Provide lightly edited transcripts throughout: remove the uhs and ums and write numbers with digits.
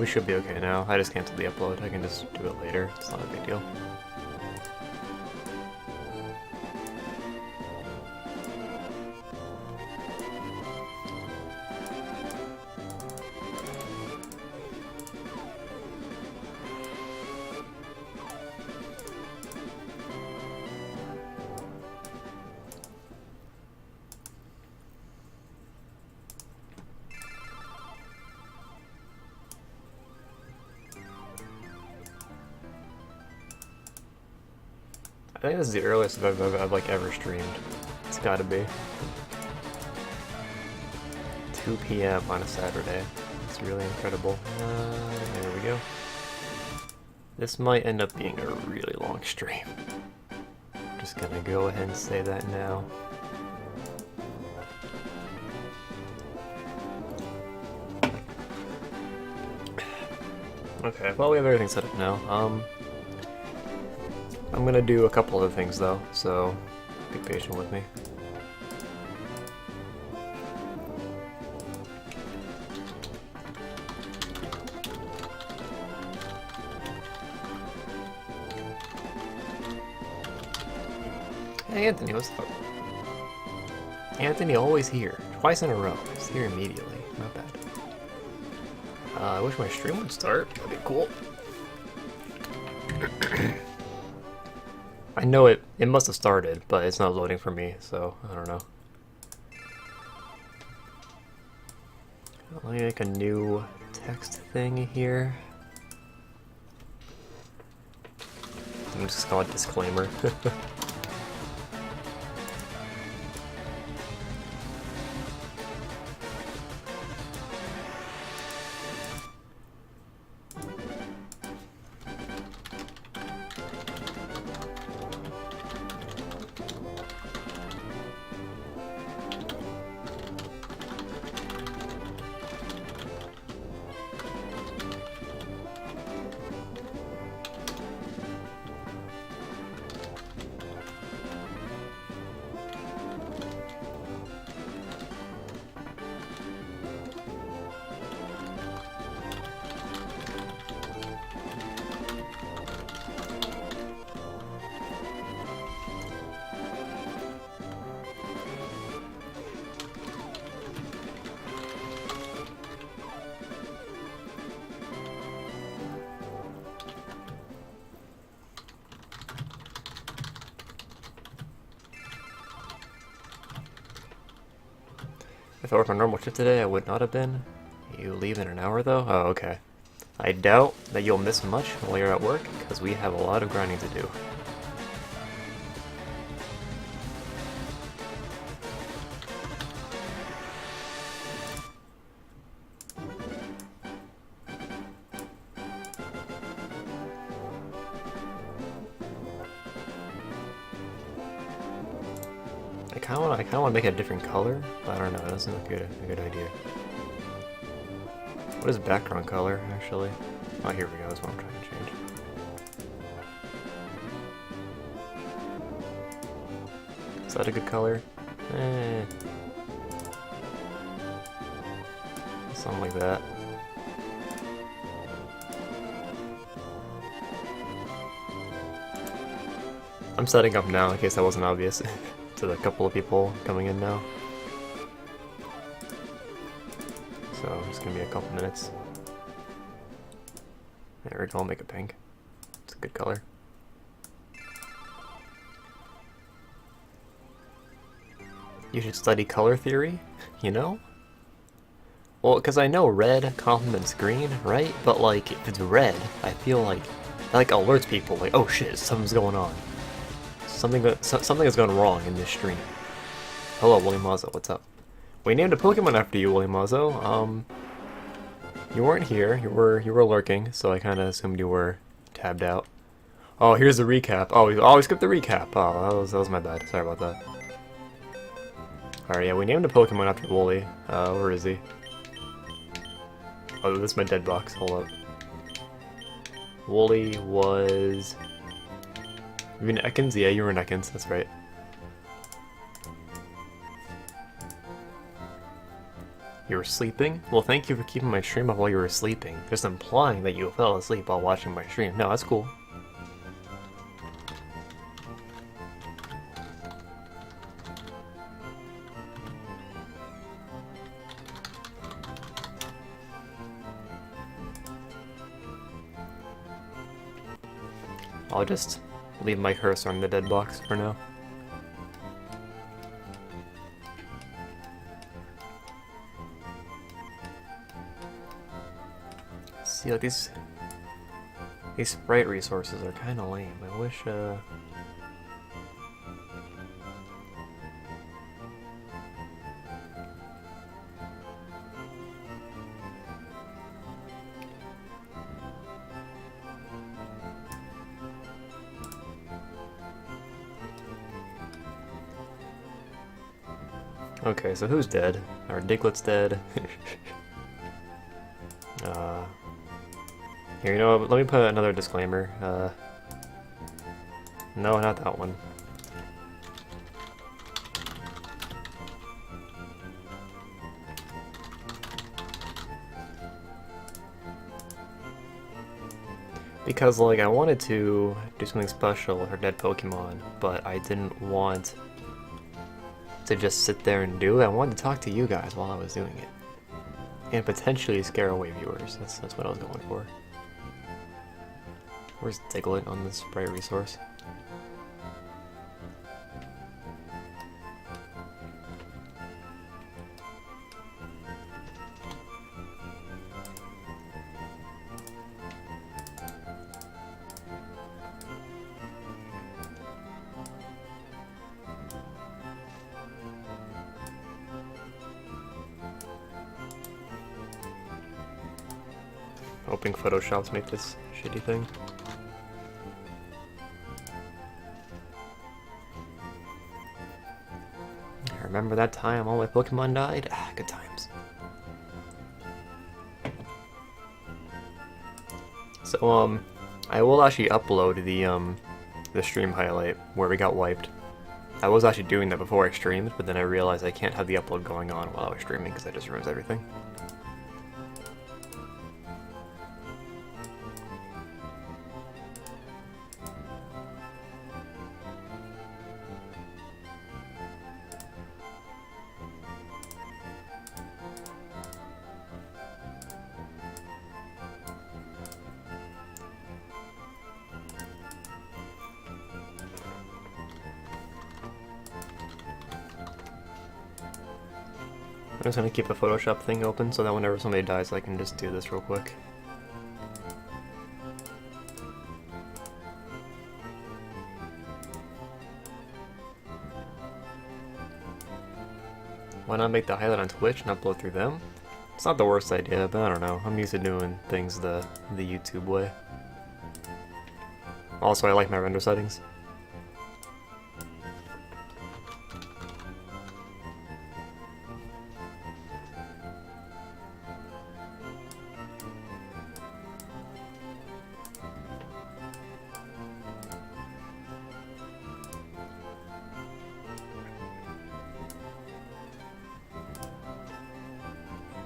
We should be okay now. I just canceled the upload. I can just do it later. It's not a big deal. I think this is the earliest I've like ever streamed. It's gotta be 2 p.m. on a Saturday. It's really incredible. There we go. This might end up being a really long stream. I'm just gonna go ahead and say that now. Okay, well we have everything set up now. I'm gonna do a couple other things though, so be patient with me. Hey Anthony, what's up? Anthony, always here. Twice in a row. He's here immediately. Not bad. I wish my stream would start. That'd be cool. I know it must have started, but it's not loading for me, so I don't know. Let me make a new text thing here. I'm just call it disclaimer. If I worked on normal shift today, I would not have been. You leave in an hour though? Oh, okay. I doubt that you'll miss much while you're at work, because we have a lot of grinding to do. I kinda wanna make it a different color, but I don't know, it doesn't look a good idea. What is background color, actually? Oh, here we go, that's what I'm trying to change. Is that a good color? Something like that. I'm setting up now in case that wasn't obvious. To the couple of people coming in now. So just give me a couple minutes. There we go, I'll make it pink. It's a good color. You should study color theory, you know? Well, because I know red complements green, right? But like, if it's red, I feel like that like alerts people, like, oh shit, something's going on. Something is going wrong in this stream. Hello, William Mazzo, what's up? We named a Pokemon after you, William Mazzo. You weren't here. You were lurking, so I kind of assumed you were tabbed out. Oh, here's the recap. Oh, we skipped the recap. Oh, that was my bad. Sorry about that. Alright, yeah, we named a Pokemon after Wooly. Where is he? Oh, this is my dead box. Hold up. Wooly was... You in Ekans? Yeah, you were in Ekans, that's right. You were sleeping? Well, thank you for keeping my stream up while you were sleeping. Just implying that you fell asleep while watching my stream. No, that's cool. I'll just leave my cursor on the dead box for now. See, like these sprite resources are kind of lame. I wish, Okay, so who's dead? Our Diglett's dead. Here, you know what? Let me put another disclaimer. No, not that one. Because, like, I wanted to do something special with our dead Pokemon, but I didn't want to just sit there and do it. I wanted to talk to you guys while I was doing it. And potentially scare away viewers. That's what I was going for. Where's Diglett on this sprite resource? Hoping Photoshops make this shitty thing. I remember that time all my Pokemon died? Ah, good times. So, I will actually upload the stream highlight where we got wiped. I was actually doing that before I streamed, but then I realized I can't have the upload going on while I was streaming because that just ruins everything. I'm just gonna keep the Photoshop thing open so that whenever somebody dies I can just do this real quick. Why not make the highlight on Twitch and upload through them? It's not the worst idea, but I don't know. I'm used to doing things the YouTube way. Also, I like my render settings.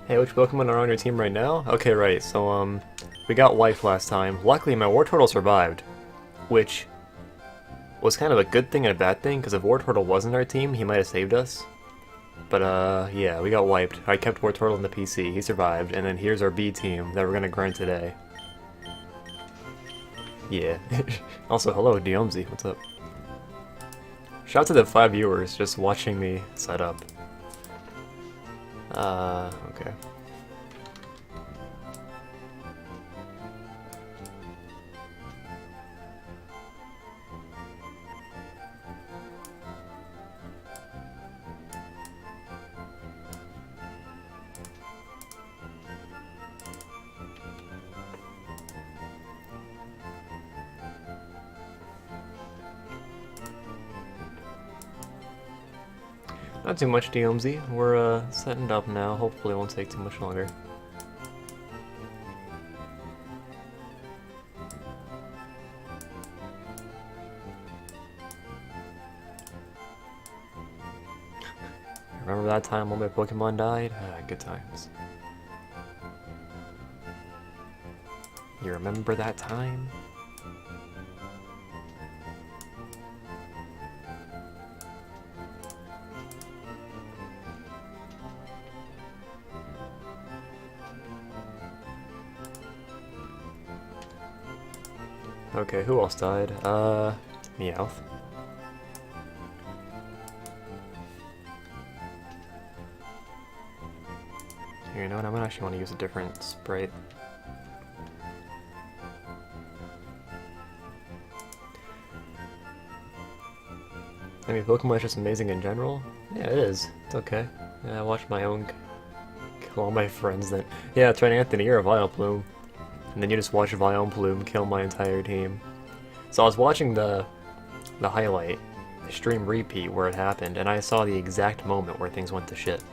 Hey, which Pokemon are on your team right now? Okay, right, so, we got wiped last time. Luckily, my Wartortle survived, which was kind of a good thing and a bad thing, because if Wartortle wasn't our team, he might have saved us. But, yeah, we got wiped. I kept Wartortle in the PC, he survived, and then here's our B team that we're gonna grind today. Yeah. Also, hello, Diomzi, what's up? Shout out to the 5 viewers just watching me set up. Okay. Not too much, DMZ. We're setting up now. Hopefully it won't take too much longer. Remember remember that time when my Pokemon died? Good times. You remember that time? Okay, who else died? Meowth. Here, you know what? I'm gonna actually want to use a different sprite. I mean, Pokemon is just amazing in general. Yeah, it is. It's okay. Yeah, I watched my own kill all my friends then. Yeah, that's right, Anthony, you're a Vileplume. And then you just watch Vileplume kill my entire team. So I was watching the highlight, the stream repeat where it happened, and I saw the exact moment where things went to shit.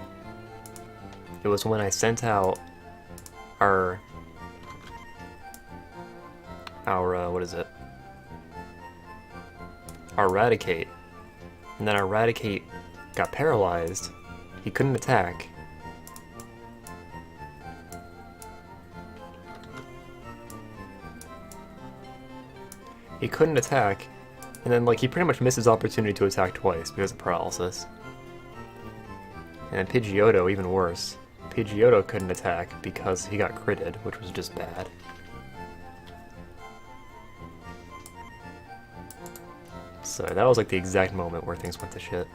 It was when I sent out our what is it? Our Raticate. And then our Raticate got paralyzed. He couldn't attack. He couldn't attack, and then like he pretty much missed his opportunity to attack twice because of paralysis. And then Pidgeotto, even worse. Pidgeotto couldn't attack because he got critted, which was just bad. So that was like the exact moment where things went to shit.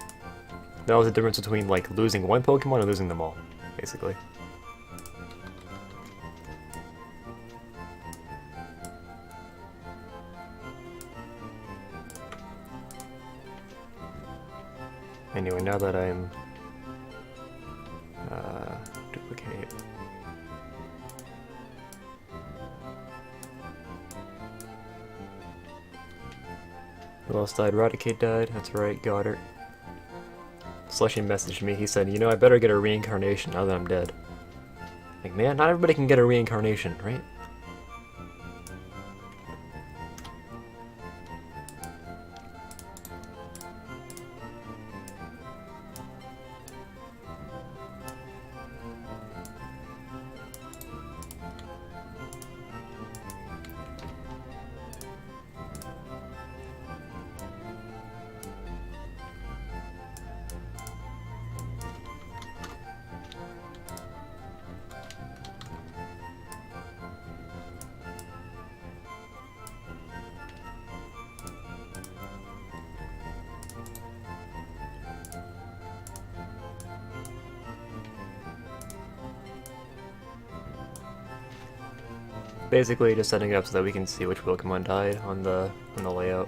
That was the difference between like losing one Pokemon and losing them all, basically. Anyway, now that I'm duplicate. Who else died? Raticate died, that's right, Goddard. Slushy messaged me, he said, you know, I better get a reincarnation now that I'm dead. Like, man, not everybody can get a reincarnation, right? Basically just setting it up so that we can see which Pokemon died on the layout.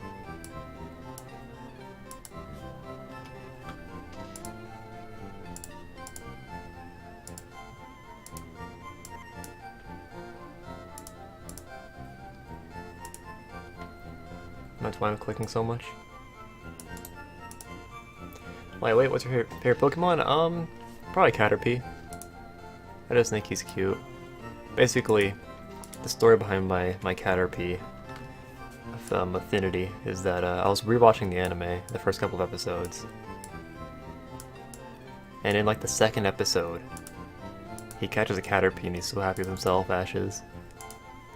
That's why I'm clicking so much. Wait, what's your favorite Pokemon? Probably Caterpie. I just think he's cute. Basically, the story behind my Caterpie affinity is that I was rewatching the anime, the first couple of episodes. And in like the second episode, he catches a Caterpie and he's so happy with himself, Ashes.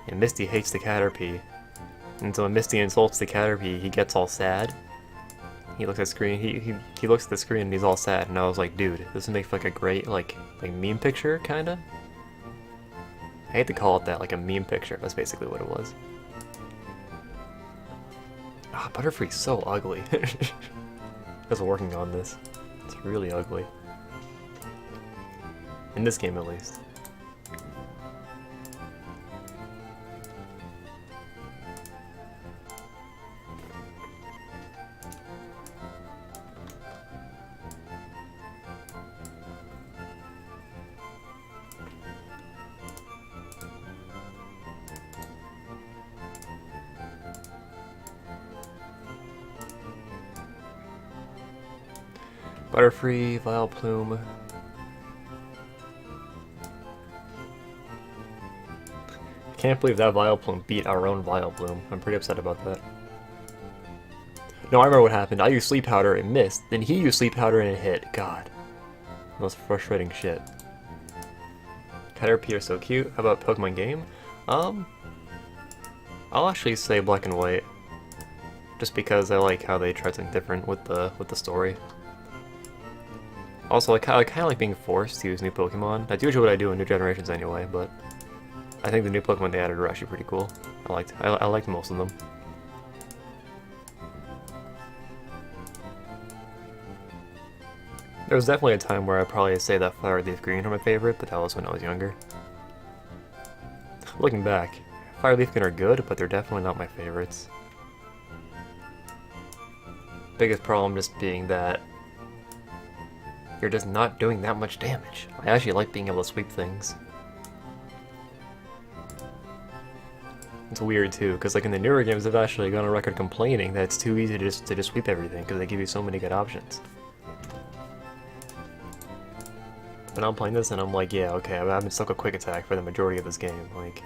And Misty hates the Caterpie. And so when Misty insults the Caterpie, he gets all sad. He looks at the screen, he looks at the screen and he's all sad, and I was like, dude, this would make like a great like meme picture, kinda? I hate to call it that, like a meme picture, that's basically what it was. Ah, Butterfree's so ugly. I was working on this. It's really ugly. In this game, at least. Butterfree, Vileplume. I can't believe that Vileplume beat our own Vileplume. I'm pretty upset about that. No, I remember what happened. I used Sleep Powder and missed. Then he used Sleep Powder and it hit. God. Most frustrating shit. Caterpie are so cute. How about Pokemon game? I'll actually say Black and White. Just because I like how they tried something different with the story. Also, I kind of like being forced to use new Pokemon. That's usually what I do in new generations anyway, but I think the new Pokemon they added are actually pretty cool. I liked most of them. There was definitely a time where I'd probably say that FireRed Green are my favorite, but that was when I was younger. Looking back, FireRed Green are good, but they're definitely not my favorites. Biggest problem just being that you're just not doing that much damage. I actually like being able to sweep things. It's weird too, because like in the newer games, they've actually gone on record complaining that it's too easy to just sweep everything because they give you so many good options. But now I'm playing this and I'm like, yeah, okay, I've been stuck with quick attack for the majority of this game. Like,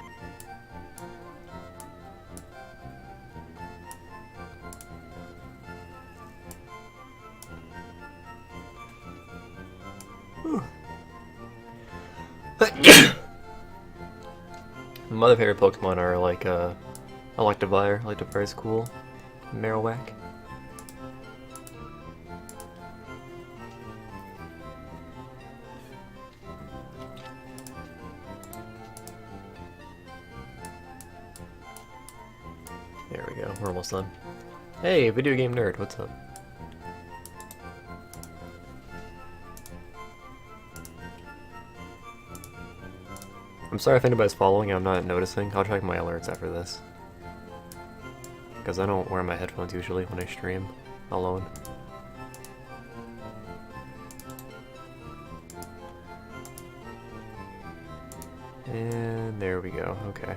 my other favorite Pokemon are like Electivire. Electivire is cool. Marowak. There we go, we're almost done. Hey, video game nerd, what's up? I'm sorry if anybody's following, I'm not noticing. I'll check my alerts after this. Because I don't wear my headphones usually when I stream alone. And there we go, okay.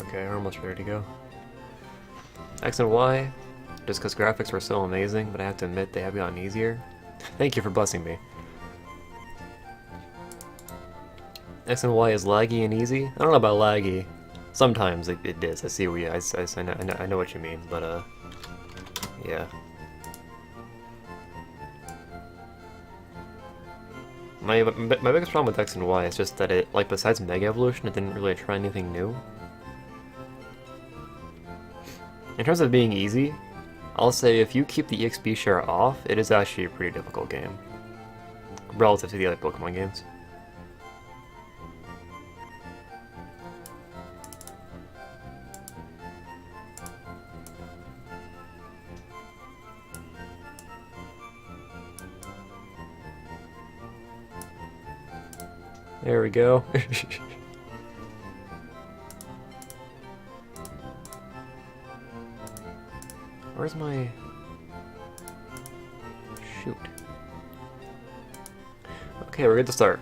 Okay, we're almost ready to go. X and Y, just because graphics were so amazing, but I have to admit they have gotten easier. Thank you for busting me. X and Y is laggy and easy. I don't know about laggy. Sometimes it is. I see what you. I know what you mean, but yeah. My biggest problem with X and Y is just that it, like, besides Mega Evolution, it didn't really try anything new. In terms of being easy, I'll say if you keep the EXP share off, it is actually a pretty difficult game. Relative to the other Pokemon games. There we go. Where's my... Shoot. Okay, we're good to start.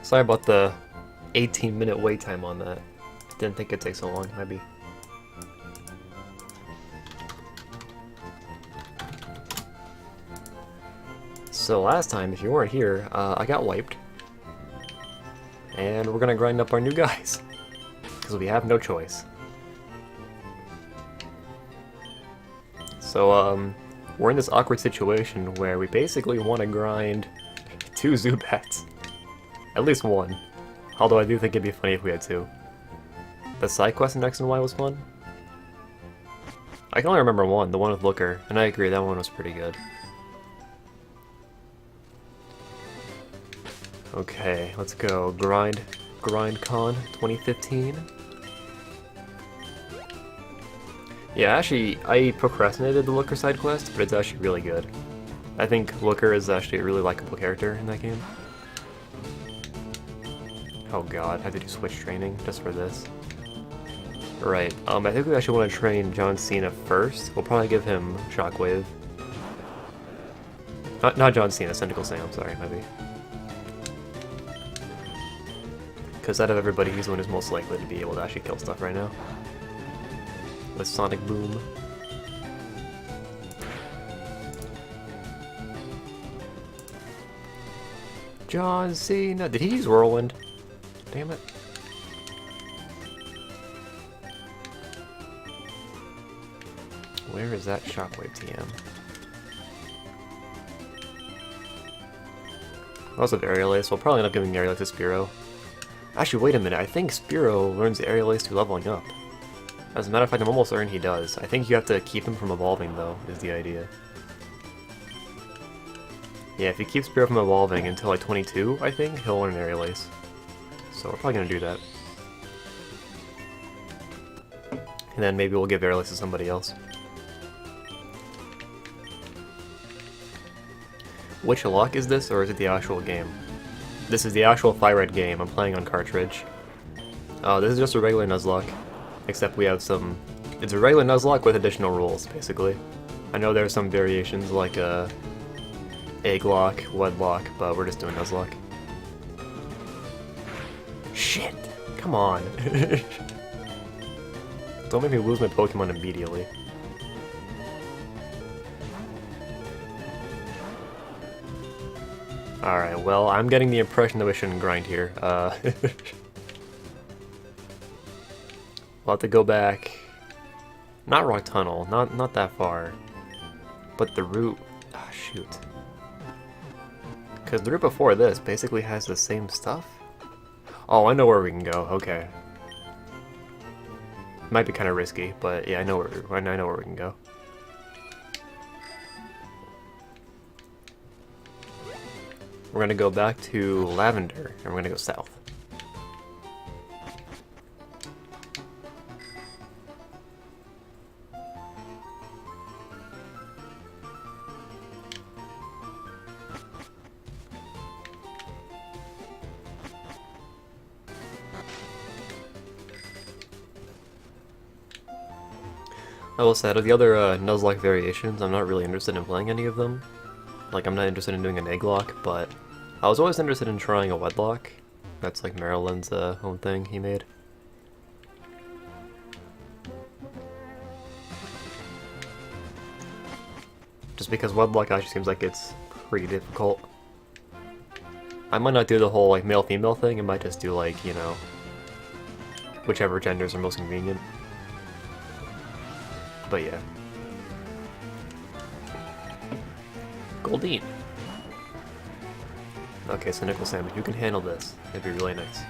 Sorry about the 18-minute wait time on that. Didn't think it'd take so long, maybe. So last time, if you weren't here, I got wiped. And we're gonna grind up our new guys. Because we have no choice. So, we're in this awkward situation where we basically want to grind 2 Zubats. At least 1. Although I do think it'd be funny if we had 2. The side quest in X and Y was fun. I can only remember 1, the one with Looker, and I agree, that one was pretty good. Okay, let's go. GrindCon 2015. Yeah, actually, I procrastinated the Looker side quest, but it's actually really good. I think Looker is actually a really likable character in that game. Oh god, I have to do switch training just for this. Right. I think we actually want to train John Cena first. We'll probably give him Shockwave. Not John Cena, Cynical Sam, sorry, maybe. Because out of everybody, he's the one who's most likely to be able to actually kill stuff right now. With Sonic Boom. John Cena! Did he use Whirlwind? Damn it. Where is that Shockwave TM? Also have Aerial Ace. We'll probably end up giving Aerial Ace to Spearow. Actually, wait a minute. I think Spearow learns the Aerial Ace through leveling up. As a matter of fact, I'm almost certain he does. I think you have to keep him from evolving, though, is the idea. Yeah, if you keep Spearow from evolving until like 22, I think, he'll learn Aerial Ace. So we're probably gonna do that. And then maybe we'll give Aerial Ace to somebody else. Which lock is this, or is it the actual game? This is the actual FireRed game. I'm playing on cartridge. Oh, this is just a regular Nuzlocke. Except we have some... It's a regular Nuzlocke with additional rules, basically. I know there are some variations like egg lock, wedlock, but we're just doing Nuzlocke. Shit! Come on! Don't make me lose my Pokemon immediately. Alright, well, I'm getting the impression that we shouldn't grind here. We'll have to go back... Not Rock Tunnel, not that far. But the route... Ah, shoot. Because the route before this basically has the same stuff? Oh, I know where we can go, okay. Might be kind of risky, but yeah, I know where we can go. We're gonna go back to Lavender, and we're gonna go south. I will say, out of the other Nuzlocke variations, I'm not really interested in playing any of them. Like, I'm not interested in doing an egg lock, but I was always interested in trying a wedlock. That's like Maryland's own thing he made. Just because wedlock actually seems like it's pretty difficult. I might not do the whole like male-female thing, I might just do like, you know, whichever genders are most convenient. But yeah. Goldeen. Okay, so Nickel Salmon, you can handle this. It'd be really nice.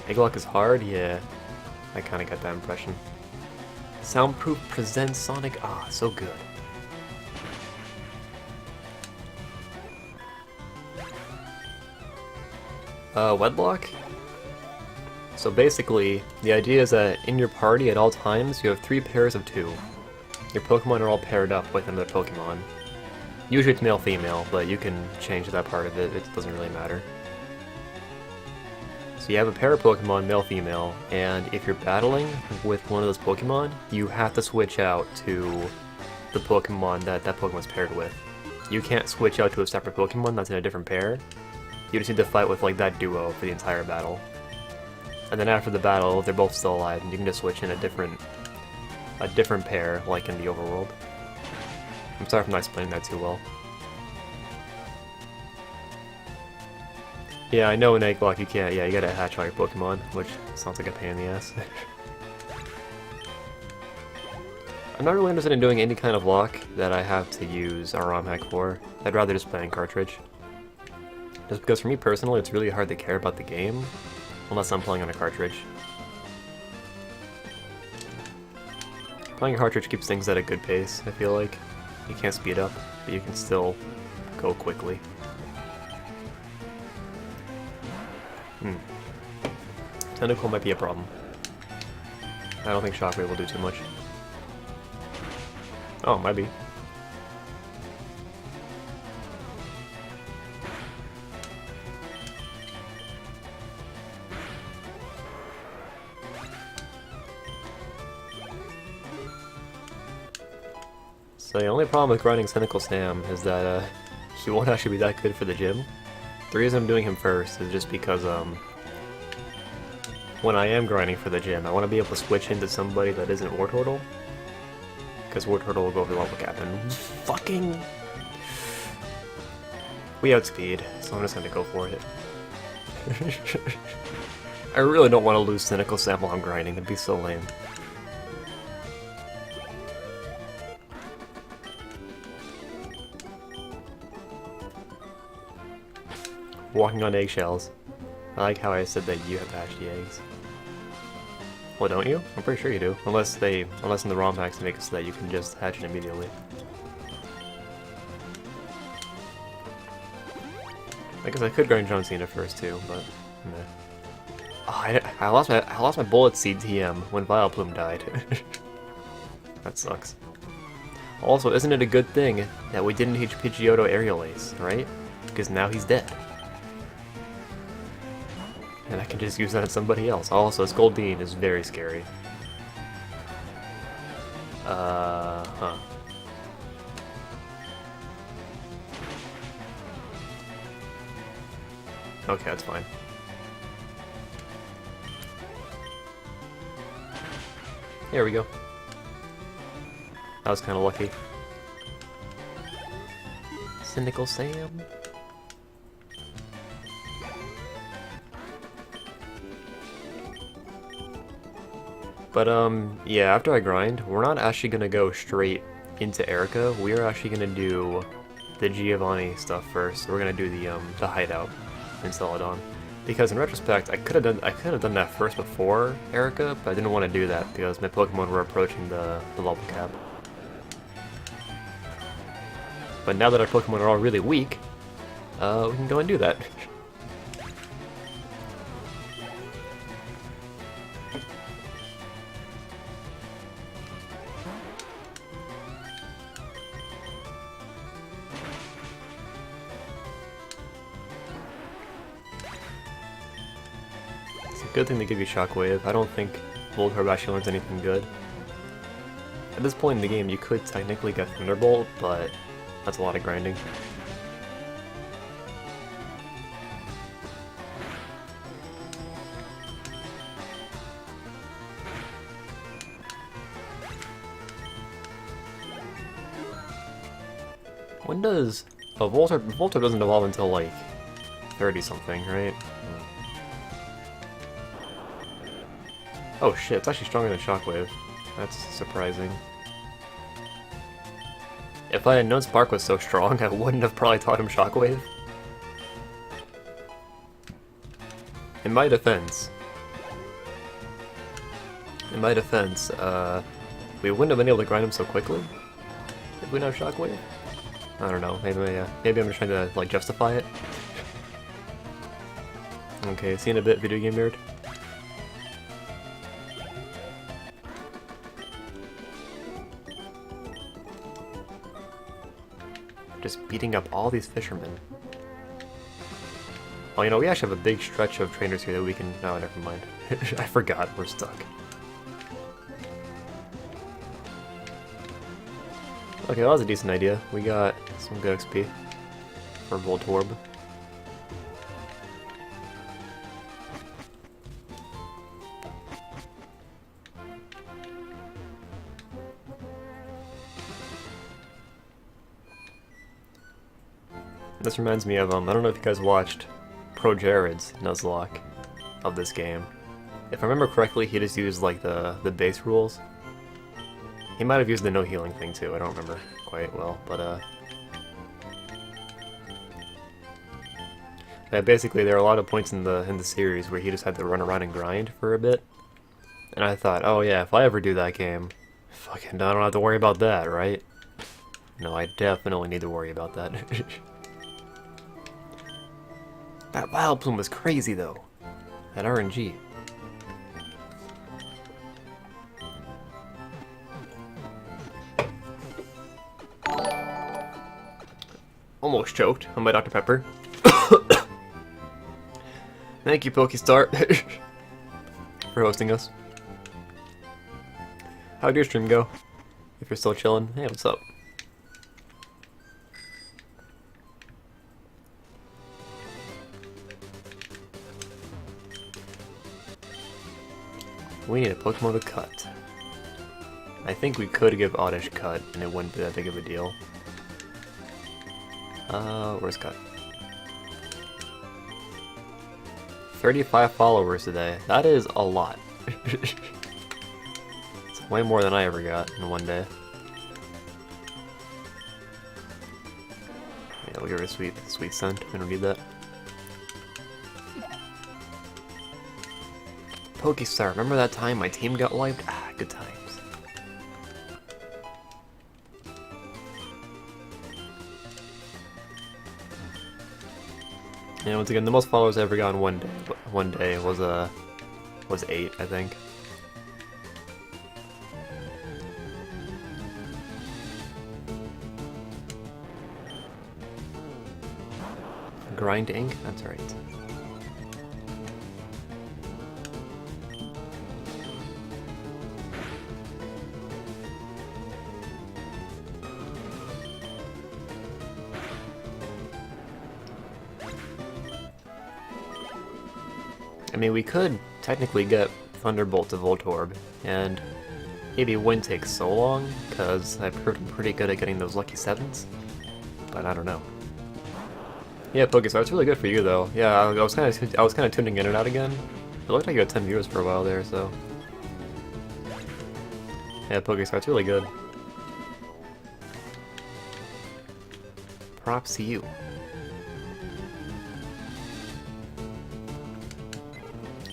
Egglock is hard? Yeah. I kinda got that impression. Soundproof presents Sonic. Ah, so good. Wedlock? So basically, the idea is that in your party at all times, you have 3 pairs of 2. Your Pokemon are all paired up with another Pokemon. Usually it's male-female, but you can change that part of it, it doesn't really matter. So you have a pair of Pokemon, male-female, and if you're battling with one of those Pokemon, you have to switch out to the Pokemon that Pokemon's paired with. You can't switch out to a separate Pokemon that's in a different pair. You just need to fight with like that duo for the entire battle. And then after the battle, they're both still alive, and you can just switch in a different pair, like in the overworld. I'm sorry if I'm not explaining that too well. Yeah, I know in Egglock you can't, yeah, you gotta hatch all your Pokemon, which sounds like a pain in the ass. I'm not really interested in doing any kind of lock that I have to use a ROM hack for. I'd rather just play on cartridge. Just because for me personally, it's really hard to care about the game, unless I'm playing on a cartridge. Playing a cartridge keeps things at a good pace, I feel like. You can't speed up, but you can still go quickly. Tentacle might be a problem. I don't think Shockwave will do too much. Oh, might be. So the only problem with grinding Cynical Sam is that he won't actually be that good for the gym. The reason I'm doing him first is just because when I am grinding for the gym, I want to be able to switch into somebody that isn't Wartortle. Because Wartortle will go over the level cap and fucking... We outspeed, so I'm just gonna go for it. I really don't want to lose Cynical Sam while I'm grinding, that'd be so lame. Walking on eggshells. I like how I said that you have hatched the eggs. Well, don't you? I'm pretty sure you do. Unless in the ROM packs they make it so that you can just hatch it immediately. I guess I could grind John Cena first too, but meh. Oh, I lost my Bullet Seed TM when Vileplume died. That sucks. Also, isn't it a good thing that we didn't teach Pidgeotto Aerial Ace, right? Because now he's dead. And I can just use that on somebody else. Also, Scoldine is very scary. Huh. Okay, that's fine. There we go. That was kind of lucky. Cynical Sam. But, yeah, after I grind, we're not actually gonna go straight into Erica. We are actually gonna do the Giovanni stuff first. We're gonna do the hideout in Celadon. Because in retrospect, I could have done that first before Erica, but I didn't want to do that because my Pokemon were approaching the level cap. But now that our Pokemon are all really weak, we can go and do that. Good thing to give you Shockwave. I don't think Voltorb actually learns anything good. At this point in the game, you could technically get Thunderbolt, but that's a lot of grinding. When does... Oh, Voltorb doesn't evolve until like 30-something, right? Oh shit, it's actually stronger than Shockwave. That's surprising. If I had known Spark was so strong, I wouldn't have probably taught him Shockwave. In my defense, we wouldn't have been able to grind him so quickly if we didn't have Shockwave. I don't know, maybe I'm just trying to, like, justify it. Okay, see you in a bit, video game nerd. Just beating up all these fishermen. Oh, you know, we actually have a big stretch of trainers here that we can... No, never mind. I forgot, we're stuck. Okay, that was a decent idea. We got some good XP for Voltorb. This reminds me of, I don't know if you guys watched Pro Jared's Nuzlocke of this game. If I remember correctly, he just used, like, the base rules. He might have used the no healing thing, too, I don't remember quite well, but, yeah, basically, there are a lot of points in the series where he just had to run around and grind for a bit. And I thought, oh yeah, if I ever do that game, fucking I don't have to worry about that, right? No, I definitely need to worry about that. That Vileplume was crazy, though. That RNG. Almost choked on my Dr. Pepper. Thank you, Pokestar, for hosting us. How'd your stream go? If you're still chilling, hey, what's up? We need a Pokemon to cut. I think we could give Oddish cut, and it wouldn't be that big of a deal. Where's cut? 35 followers today. That is a lot. It's way more than I ever got in one day. Yeah, we'll give her a sweet scent. We don't need that. Pokestar, remember that time my team got wiped? Ah, good times. And once again, the most followers I ever got in one day was 8, I think. Grind ink? That's right. I mean, we could technically get Thunderbolt to Voltorb, and maybe it wouldn't take so long, because I've heard I'm pretty good at getting those lucky 7s, but I don't know. Yeah, Pokestar, it's really good for you though. Yeah, I was kind of tuning in and out again. It looked like you had 10 viewers for a while there, so yeah, Pokestar, it's really good. Props to you.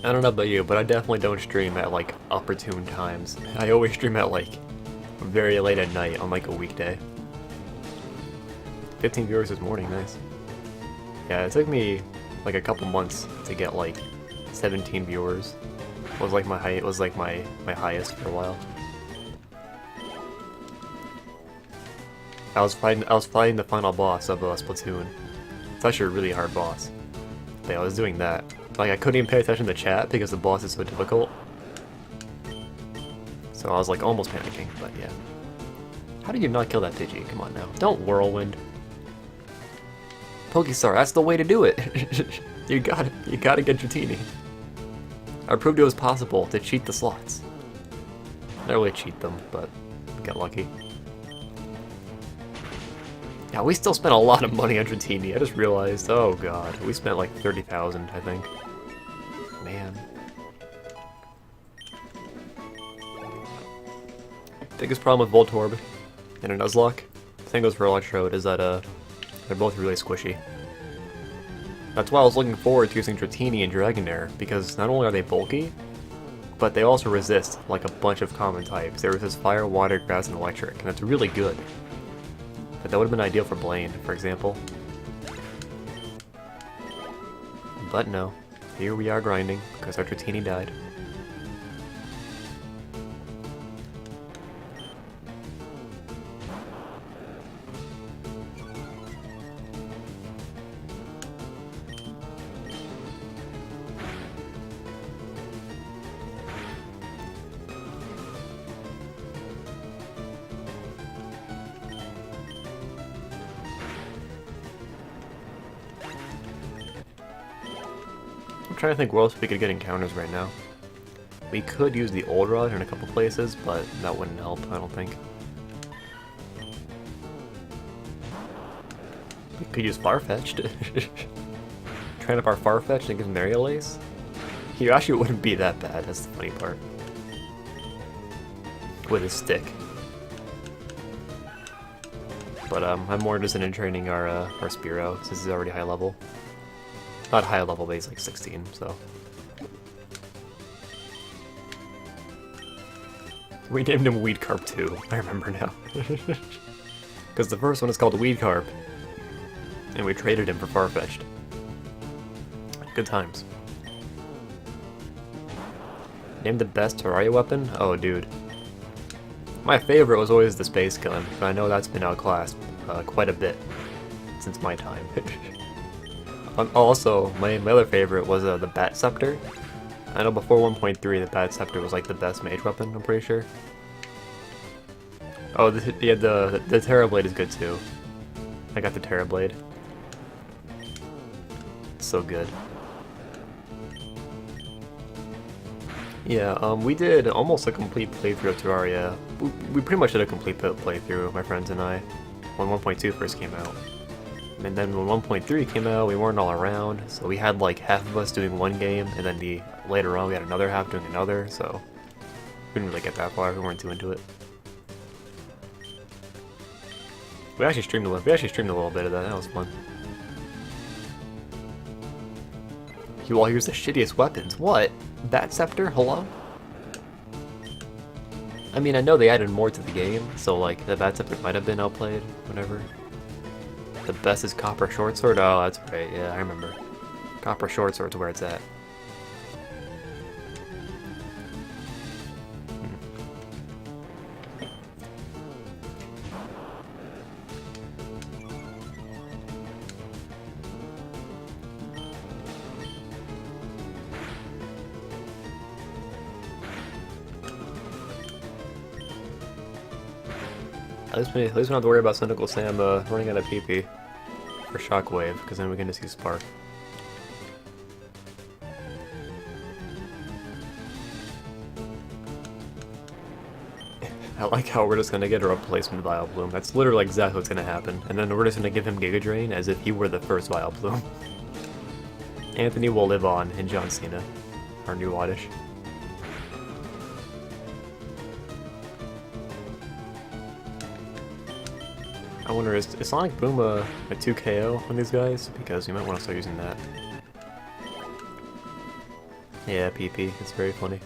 I don't know about you, but I definitely don't stream at like opportune times. I always stream at like very late at night on like a weekday. 15 viewers this morning, nice. Yeah, it took me like a couple months to get like 17 viewers. It was like my highest for a while. I was fighting the final boss of Splatoon. It's actually a really hard boss. But yeah, I was doing that. Like, I couldn't even pay attention to chat because the boss is so difficult. So I was like almost panicking, but yeah. How did you not kill that Pidgey? Come on now. Don't Whirlwind. Pokestar, that's the way to do it. You gotta get Dratini. I proved it was possible to cheat the slots. Not really cheat them, but get lucky. Yeah, we still spent a lot of money on Dratini. I just realized, oh god, we spent like 30,000, I think. Man. Biggest problem with Voltorb and a Nuzlocke, same goes for Electrode, is that they're both really squishy. That's why I was looking forward to using Dratini and Dragonair, because not only are they bulky, but they also resist like a bunch of common types. They resist fire, water, grass, and electric, and that's really good. But that would have been ideal for Blaine, for example. But no. Here we are grinding, because our Dratini died. I'm trying to think where else we could get encounters right now. We could use the Old Rod in a couple places, but that wouldn't help, I don't think. We could use Farfetch'd. Train up our Farfetch'd and give Mariolace. He actually wouldn't be that bad, that's the funny part. With his stick. But I'm more interested in training our Spearow, since he's already high level. Not high level, but he's like 16, so. We named him Weed Carp too, I remember now. Because the first one is called Weed Carp, and we traded him for Farfetch'd. Good times. Name the best Terraria weapon? Oh, dude. My favorite was always the Space Gun, but I know that's been outclassed quite a bit since my time. Also, my other favorite was the Bat Scepter. I know before 1.3 the Bat Scepter was like the best mage weapon, I'm pretty sure. Oh, yeah, the Terrorblade is good too. I got the Terrorblade. It's so good. Yeah, we did almost a complete playthrough of Terraria. We pretty much did a complete playthrough, my friends and I, when 1.2 first came out. And then when 1.3 came out, we weren't all around, so we had like half of us doing one game, and then later on we had another half doing another, so we didn't really get that far, we weren't too into it. We actually streamed a little bit of that was fun. You all use the shittiest weapons. What? Bat Scepter? Hello? I mean, I know they added more to the game, so like, the Bat Scepter might have been outplayed, whatever. The best is Copper Short Sword? Oh, that's right, yeah, I remember. Copper Short Sword's where it's at. At least we don't have to worry about Cynical Sam running out of PP for Shockwave, because then we can just use Spark. I like how we're just gonna get a replacement Vileplume. That's literally exactly what's gonna happen. And then we're just gonna give him Giga Drain as if he were the first Vileplume. Anthony will live on in John Cena, our new Oddish. I wonder, is Sonic Boom a 2 KO on these guys? Because we might want to start using that. Yeah, PP, it's very funny.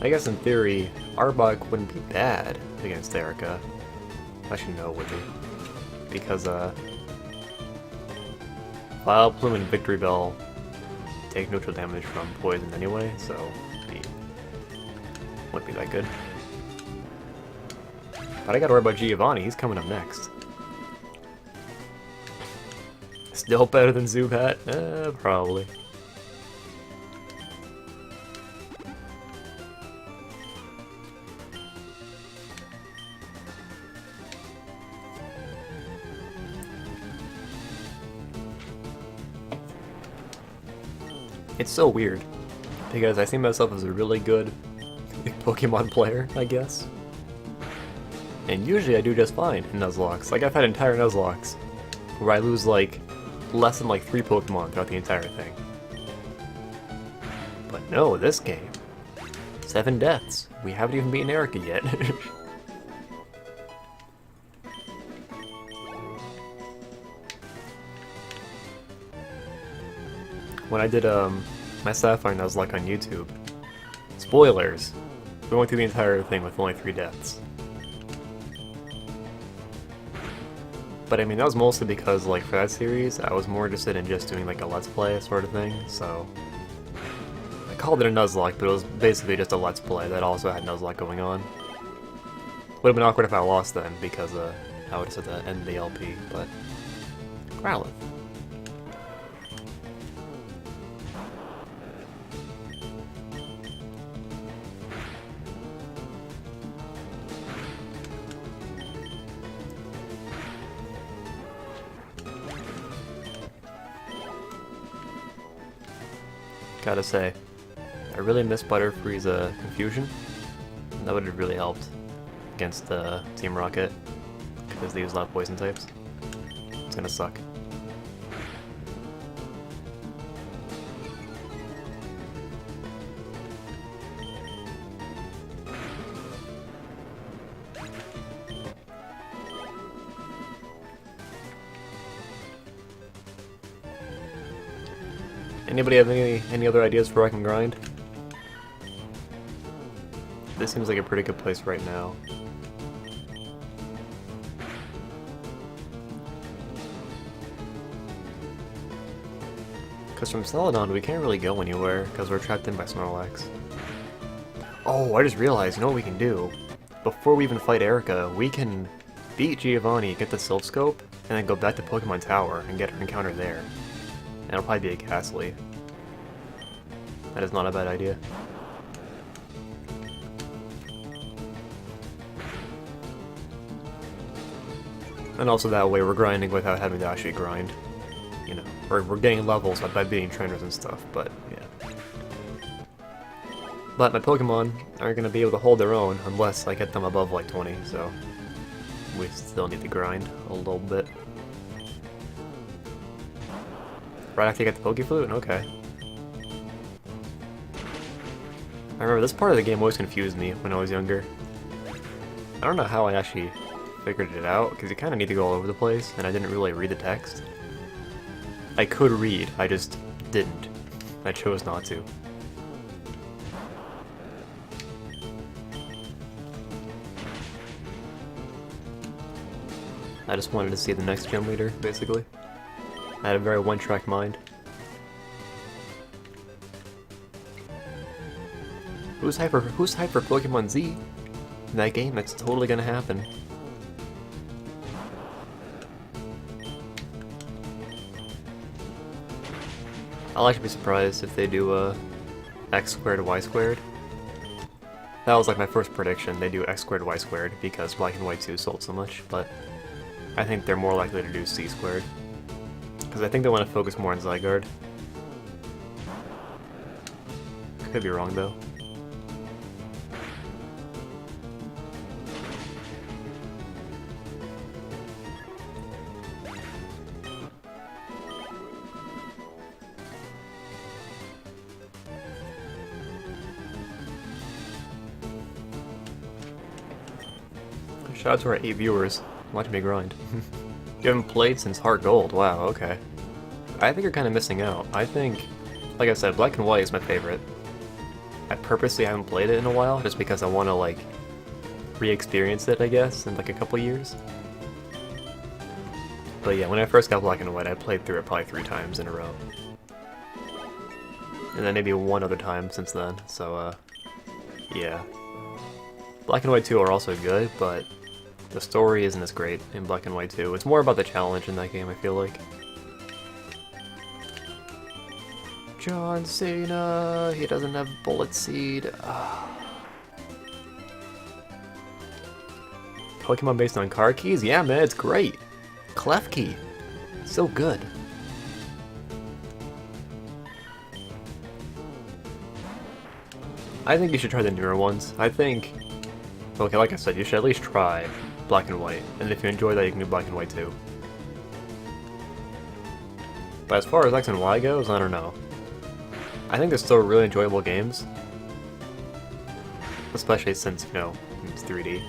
I guess in theory, Arbok wouldn't be bad against Erica. Actually, no, it would be. Because, Vileplume and Victory Bell take neutral damage from poison anyway, so it wouldn't be that good. But I gotta worry about Giovanni, he's coming up next. Still better than Zubat? Probably. It's so weird, because I see myself as a really good Pokemon player, I guess. And usually I do just fine in Nuzlocke. Like, I've had entire Nuzlocke where I lose, like, less than, like, 3 Pokemon throughout the entire thing. But no, this game. 7 deaths. We haven't even beaten Erica yet. When I did my Sapphire Nuzlocke on YouTube, spoilers, we went through the entire thing with only 3 deaths. But I mean, that was mostly because, like, for that series, I was more interested in just doing like a Let's Play sort of thing, so I called it a Nuzlocke, but it was basically just a Let's Play that also had Nuzlocke going on. Would have been awkward if I lost then, because I would have said to end the LP, but Growlithe. Gotta say, I really miss Butterfree's Confusion. That would have really helped against Team Rocket, because they use a lot of poison types. It's gonna suck. Anybody have any other ideas for where I can grind? This seems like a pretty good place right now. Because from Celadon we can't really go anywhere because we're trapped in by Snorlax. Oh, I just realized, you know what we can do? Before we even fight Erica, we can beat Giovanni, get the Silph Scope, and then go back to Pokemon Tower and get her encounter there. And it'll probably be a Ghastly. That is not a bad idea. And also that way we're grinding without having to actually grind. You know, or we're getting levels by beating trainers and stuff, but yeah. But my Pokemon aren't going to be able to hold their own unless I get them above like 20, so we still need to grind a little bit. Right after you get the Pokeflute? Okay. I remember this part of the game always confused me when I was younger. I don't know how I actually figured it out, because you kind of need to go all over the place, and I didn't really read the text. I could read, I just didn't. I chose not to. I just wanted to see the next gym leader, basically. I had a very one-track mind. Who's hype for Pokemon Z? In that game, that's totally gonna happen. I'll actually be surprised if they do x squared y squared. That was like my first prediction, they do x squared y squared because Black and White 2 sold so much, but I think they're more likely to do c squared. Because I think they want to focus more on Zygarde. Could be wrong though. Shout out to our 8 viewers. Watch me grind. You haven't played since Heart Gold. Wow, okay. I think you're kind of missing out. I think, like I said, Black and White is my favorite. I purposely haven't played it in a while, just because I want to, like, re-experience it, I guess, in like a couple years. But yeah, when I first got Black and White, I played through it probably 3 times in a row. And then maybe one other time since then, so, yeah. Black and White 2 are also good, but the story isn't as great in Black and White 2. It's more about the challenge in that game, I feel like. John Cena, he doesn't have Bullet Seed. Pokemon based on card keys? Yeah, man, it's great. Klefki, so good. I think you should try the newer ones. I think, okay, like I said, you should at least try Black and White, and if you enjoy that, you can do Black and White too. But as far as X and Y goes, I don't know. I think they're still really enjoyable games. Especially since, you know, it's 3D.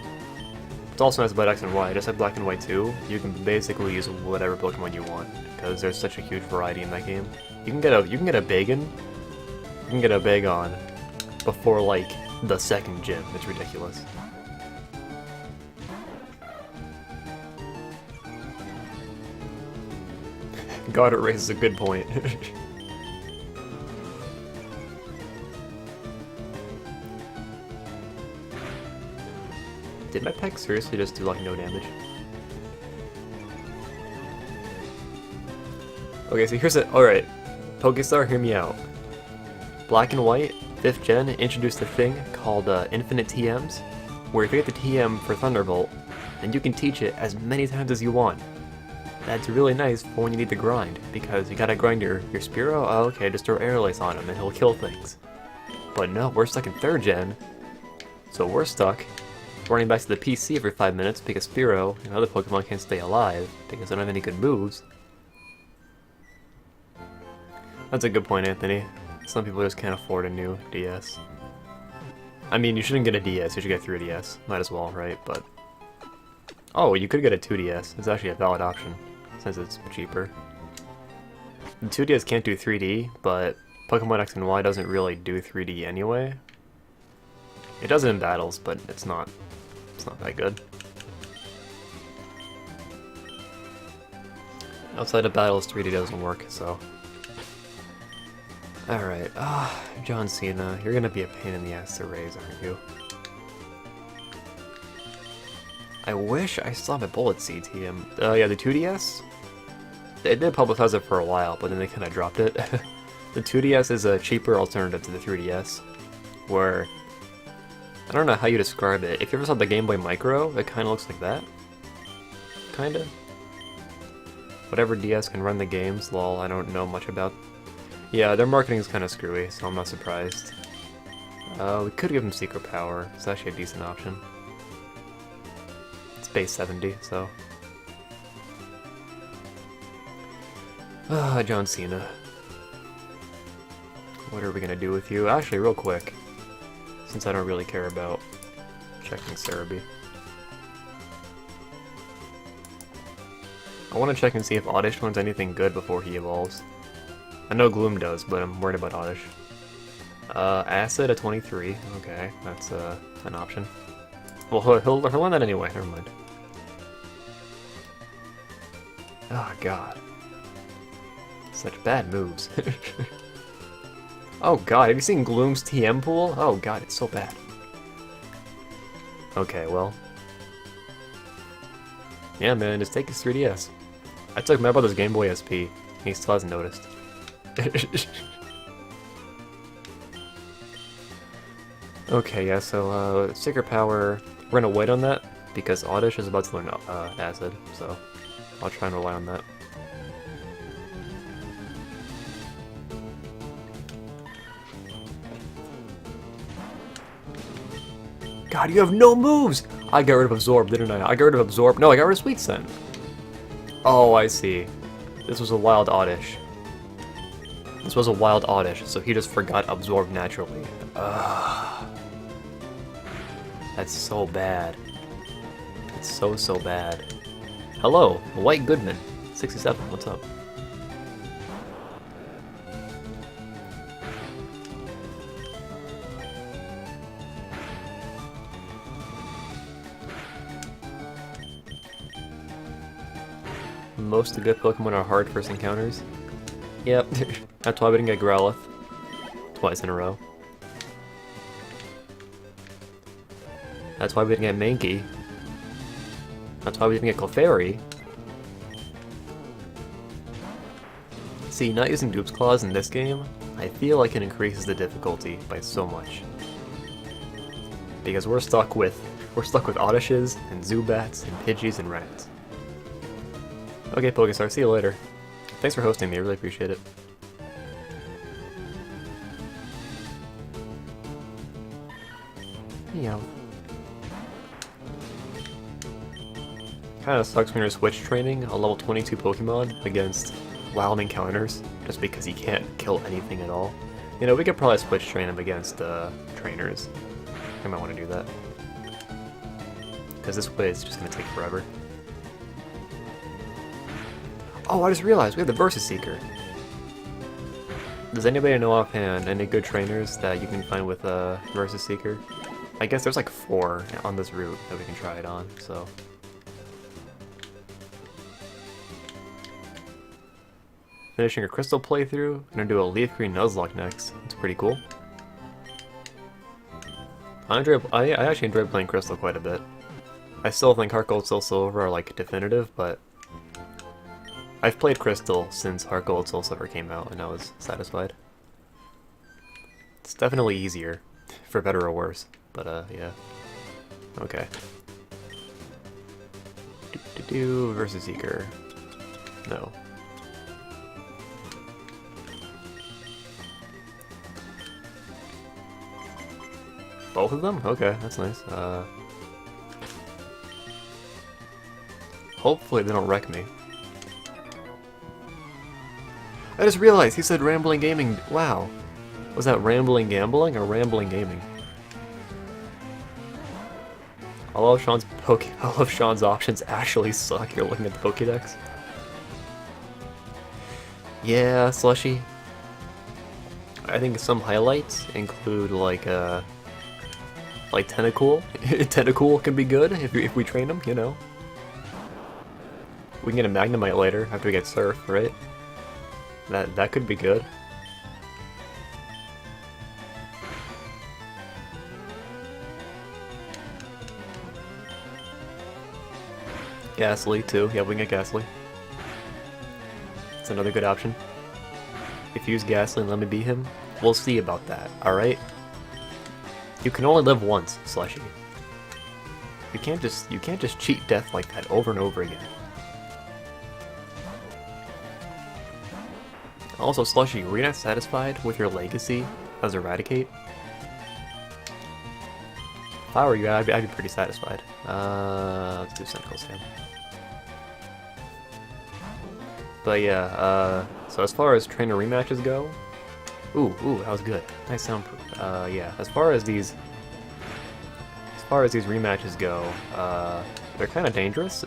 What's also nice about X and Y, just like Black and White 2, you can basically use whatever Pokemon you want, because there's such a huge variety in that game. You can get a Bagon, you can get a Bagon before, like, the second gym. It's ridiculous. God, it raises a good point. Did my peck seriously just do like no damage? Okay, so here's it. Alright, Pokestar, hear me out. Black and White, 5th gen, introduced a thing called Infinite TMs, where if you get the TM for Thunderbolt, then you can teach it as many times as you want. That's really nice for when you need to grind, because you gotta grind your Spearow. Oh, okay, just throw Air Lace on him and he'll kill things. But no, we're stuck in 3rd gen, so we're stuck running back to the PC every 5 minutes because Spearow and other Pokemon can't stay alive because they don't have any good moves. That's a good point, Anthony. Some people just can't afford a new DS. I mean, you shouldn't get a DS, you should get 3DS. Might as well, right? But oh, you could get a 2DS. It's actually a valid option, since it's cheaper. The 2DS can't do 3D, but Pokemon X and Y doesn't really do 3D anyway. It does it in battles, but it's not that good. Outside of battles, 3D doesn't work, so. Alright, John Cena, you're gonna be a pain in the ass to raise, aren't you? I wish I still have a Bullet Seed TM. Yeah, the 2DS? They did publicize it for a while, but then they kinda dropped it. The 2DS is a cheaper alternative to the 3DS, where I don't know how you describe it. If you ever saw the Game Boy Micro, it kinda looks like that. kinda. Whatever DS can run the games, lol, I don't know much about. Yeah, their marketing is kinda screwy, so I'm not surprised. We could give him Secret Power. It's actually a decent option. It's base 70, so... John Cena. What are we gonna do with you? Actually, real quick, since I don't really care about checking Cerebi. I want to check and see if Oddish learns anything good before he evolves. I know Gloom does, but I'm worried about Oddish. Acid at 23. Okay, that's an option. Well, he'll learn that anyway. Never mind. Oh god, such bad moves. Oh god, have you seen Gloom's TM pool? Oh god, it's so bad. Okay, well. Yeah, man, just take his 3DS. I took my brother's Game Boy SP, and he still hasn't noticed. Okay, yeah, so, Secret Power, we're gonna wait on that, because Oddish is about to learn Acid, so I'll try and rely on that. God, you have no moves! I got rid of Absorb, didn't I? I got rid of Absorb. No, I got rid of Sweet Scent. Oh, I see. This was a wild Oddish. This was a wild Oddish, so he just forgot Absorb naturally. Ugh. That's so bad. It's so bad. Hello, White Goodman. 67, what's up? Most of the good Pokemon are hard first encounters. Yep, that's why we didn't get Growlithe twice in a row. That's why we didn't get Mankey. That's why we didn't get Clefairy. See, not using Dupe's Claws in this game, I feel like it increases the difficulty by so much. Because we're stuck with Oddishes, and Zubats, and Pidgeys, and Rats. Okay, Pokestar, see you later. Thanks for hosting me, I really appreciate it. Yeah. Kinda sucks when you're switch training a level 22 Pokemon against wild encounters, just because he can't kill anything at all. You know, we could probably switch train him against trainers. I might want to do that. Because this way it's just going to take forever. Oh, I just realized we have the Versus Seeker. Does anybody know offhand any good trainers that you can find with Versus Seeker? I guess there's like 4 on this route that we can try it on, so... Finishing a Crystal playthrough, I'm gonna do a Leaf Green Nuzlocke next. It's pretty cool. I actually enjoy playing Crystal quite a bit. I still think Heart Gold, Soul Silver are like definitive, but I've played Crystal since Heart Gold, Soul Silver came out, and I was satisfied. It's definitely easier, for better or worse, but yeah. Okay. Versus Seeker. No. Both of them? Okay, that's nice. Hopefully they don't wreck me. I just realized he said Rambling Gaming. Wow. Was that Rambling Gambling or Rambling Gaming? All of Sean's options actually suck. You're looking at the Pokédex. Yeah, Slushy. I think some highlights include like Tentacool. Tentacool can be good if we train him, you know. We can get a Magnemite later after we get Surf, right? That could be good. Ghastly too. Yeah, we can get Ghastly. It's another good option. If you use Ghastly and let me beat him, we'll see about that. All right. You can only live once, Slushy. You can't just cheat death like that over and over again. Also, Slushy, were you not satisfied with your legacy as Eradicate? If I were you, I'd be pretty satisfied. Let's do Cynical Sam. But yeah, so as far as trainer rematches go, ooh, that was good. Nice soundproof. Yeah, as far as these rematches go, they're kind of dangerous.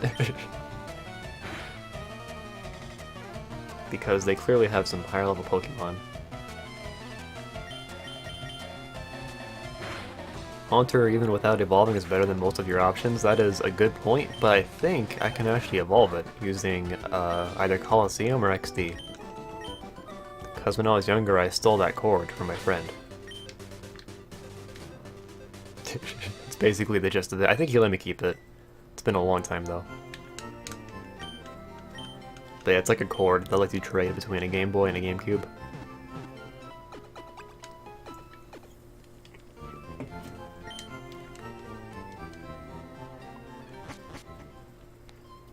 Because they clearly have some higher level Pokemon. Haunter, even without evolving, is better than most of your options. That is a good point, but I think I can actually evolve it using either Coliseum or XD. Because when I was younger, I stole that cord from my friend. It's basically the gist of it. I think he let me keep it. It's been a long time, though. But yeah, it's like a cord that lets you trade between a Game Boy and a GameCube.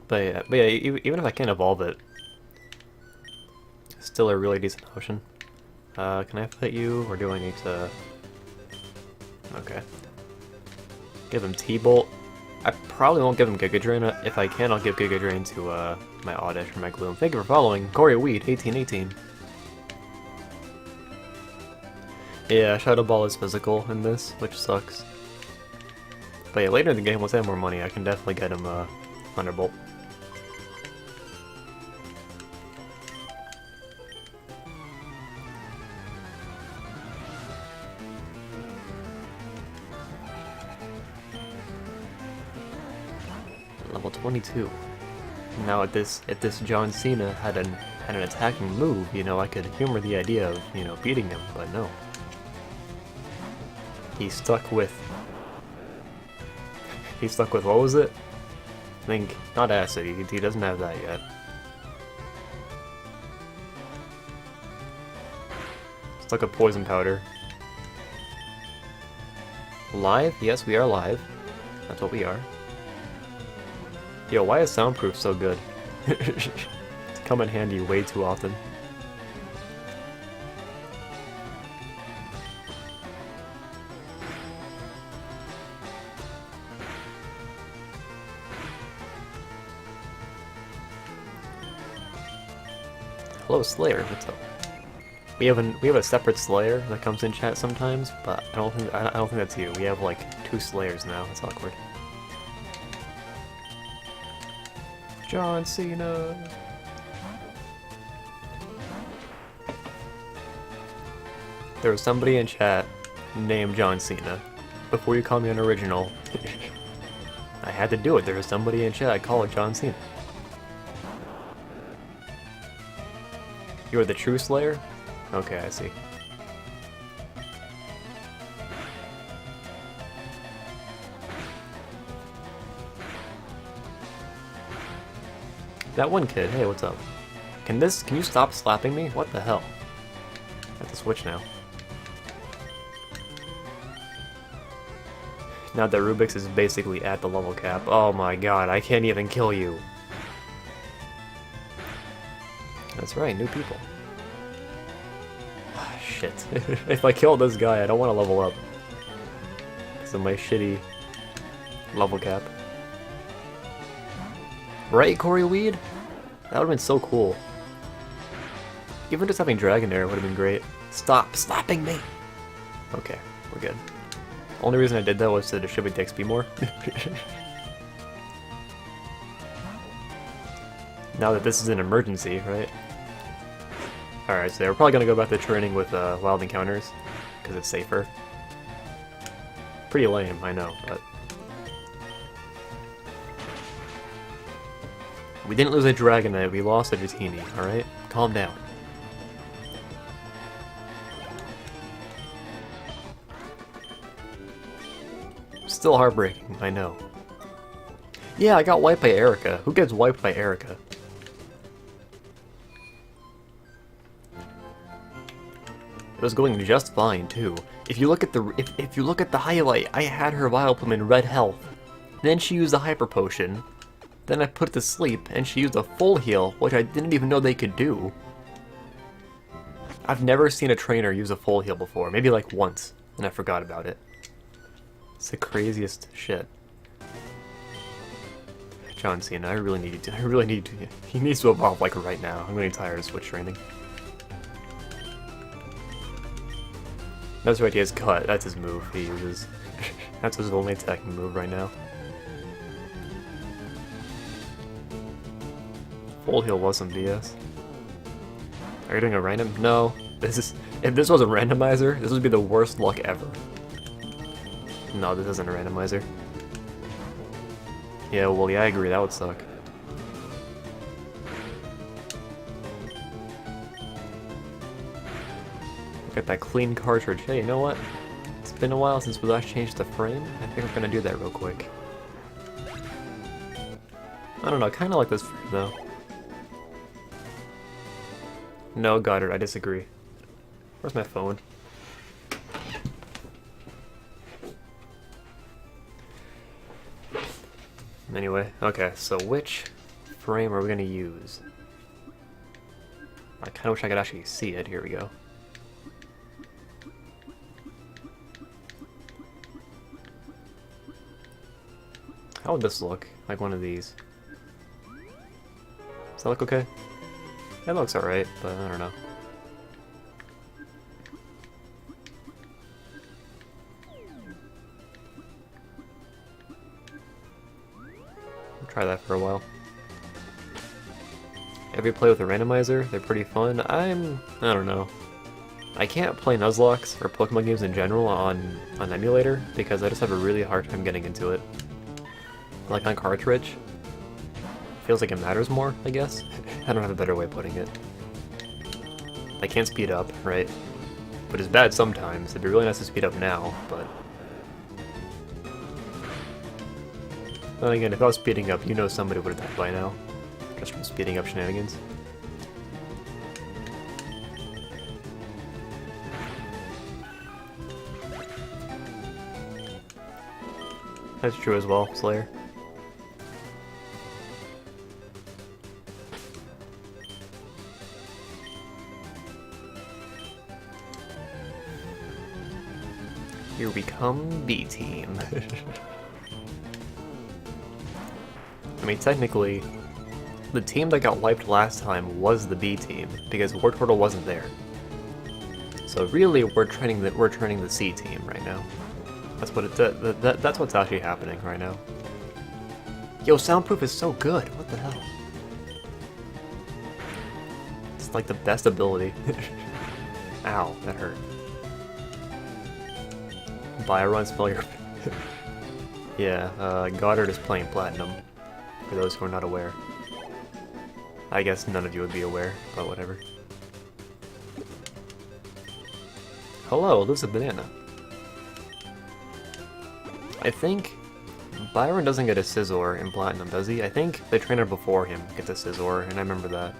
But yeah, even if I can't evolve it, it's still a really decent option. Can I fit you, or do I need to... Okay. Give him T-Bolt. I probably won't give him Giga Drain. If I can, I'll give Giga Drain to my Oddish or my Gloom. Thank you for following. Corey Weed, 1818. Yeah, Shadow Ball is physical in this, which sucks. But yeah, later in the game, once I have more money, I can definitely get him Thunderbolt. Level 22. Now if this John Cena had an attacking move, you know, I could humor the idea of, you know, beating him, but no. He's stuck with what was it? I think not acid. He doesn't have that yet. Stuck with poison powder. Live? Yes, we are live. That's what we are. Yo, why is soundproof so good? It's come in handy way too often. Hello, Slayer. What's up? We have a separate Slayer that comes in chat sometimes, but I don't think that's you. We have like 2 Slayers now. It's awkward. John Cena. There was somebody in chat named John Cena. Before you call me an original, I had to do it. There was somebody in chat called John Cena. You're the true Slayer? Okay, I see. That one kid, hey, what's up? Can you stop slapping me? What the hell? I have to switch now. Now that Rubik's is basically at the level cap. Oh my god, I can't even kill you. That's right, new people. Ah, shit. If I kill this guy, I don't want to level up. Because of my shitty level cap. Right, Corey Weed? That would've been so cool. Even just having Dragonair would've been great. Stop slapping me! Okay, we're good. Only reason I did that was to distribute the XP more. Now that this is an emergency, right? Alright, so we're probably gonna go back to training with Wild Encounters, because it's safer. Pretty lame, I know, but... We didn't lose a Dragonite, we lost a Dratini, alright? Calm down. Still heartbreaking, I know. Yeah, I got wiped by Erica. Who gets wiped by Erica? It was going just fine, too. If you look at the if you look at the highlight, I had her Vileplume in red health. Then she used a Hyper Potion. Then I put it to sleep, and she used a full heal, which I didn't even know they could do. I've never seen a trainer use a full heal before. Maybe like once, and I forgot about it. It's the craziest shit. John Cena, I really need to. He needs to evolve like right now. I'm getting tired of switch training. That's right, he has cut. That's his move he uses. That's his only attacking move right now. Full heal was some BS. Are you doing a random? No. If this was a randomizer, this would be the worst luck ever. No, this isn't a randomizer. Yeah, well, yeah, I agree, that would suck. Look at that clean cartridge. Hey, you know what? It's been a while since we last changed the frame. I think we're gonna do that real quick. I don't know, kinda like this frame, though. No, Goddard, I disagree. Where's my phone? Anyway, okay, so which frame are we gonna use? I kinda wish I could actually see it. Here we go. How would this look? Like one of these. Does that look okay? That looks alright, but I don't know. I'll try that for a while. Have you played with a randomizer? They're pretty fun. I don't know. I can't play Nuzlocke or Pokemon games in general on emulator because I just have a really hard time getting into it. Like on cartridge, feels like it matters more, I guess. I don't have a better way of putting it. I can't speed up, right? But it's bad sometimes. It'd be really nice to speed up now, but... Then again, if I was speeding up, you know somebody would have died by now. Just from speeding up shenanigans. That's true as well, Slayer. Here we come, B-Team. I mean, technically, the team that got wiped last time was the B-Team, because War Turtle wasn't there. So really, we're training the C-Team right now. That's what that's what's actually happening right now. Yo, Soundproof is so good. What the hell? It's like the best ability. Ow, that hurt. Buy a run, spell your... Yeah, Goddard is playing Platinum, for those who are not aware. I guess none of you would be aware, but whatever. Hello, this is a banana. I think Byron doesn't get a Scizor in Platinum, does he? I think the trainer before him gets a Scizor, and I remember that.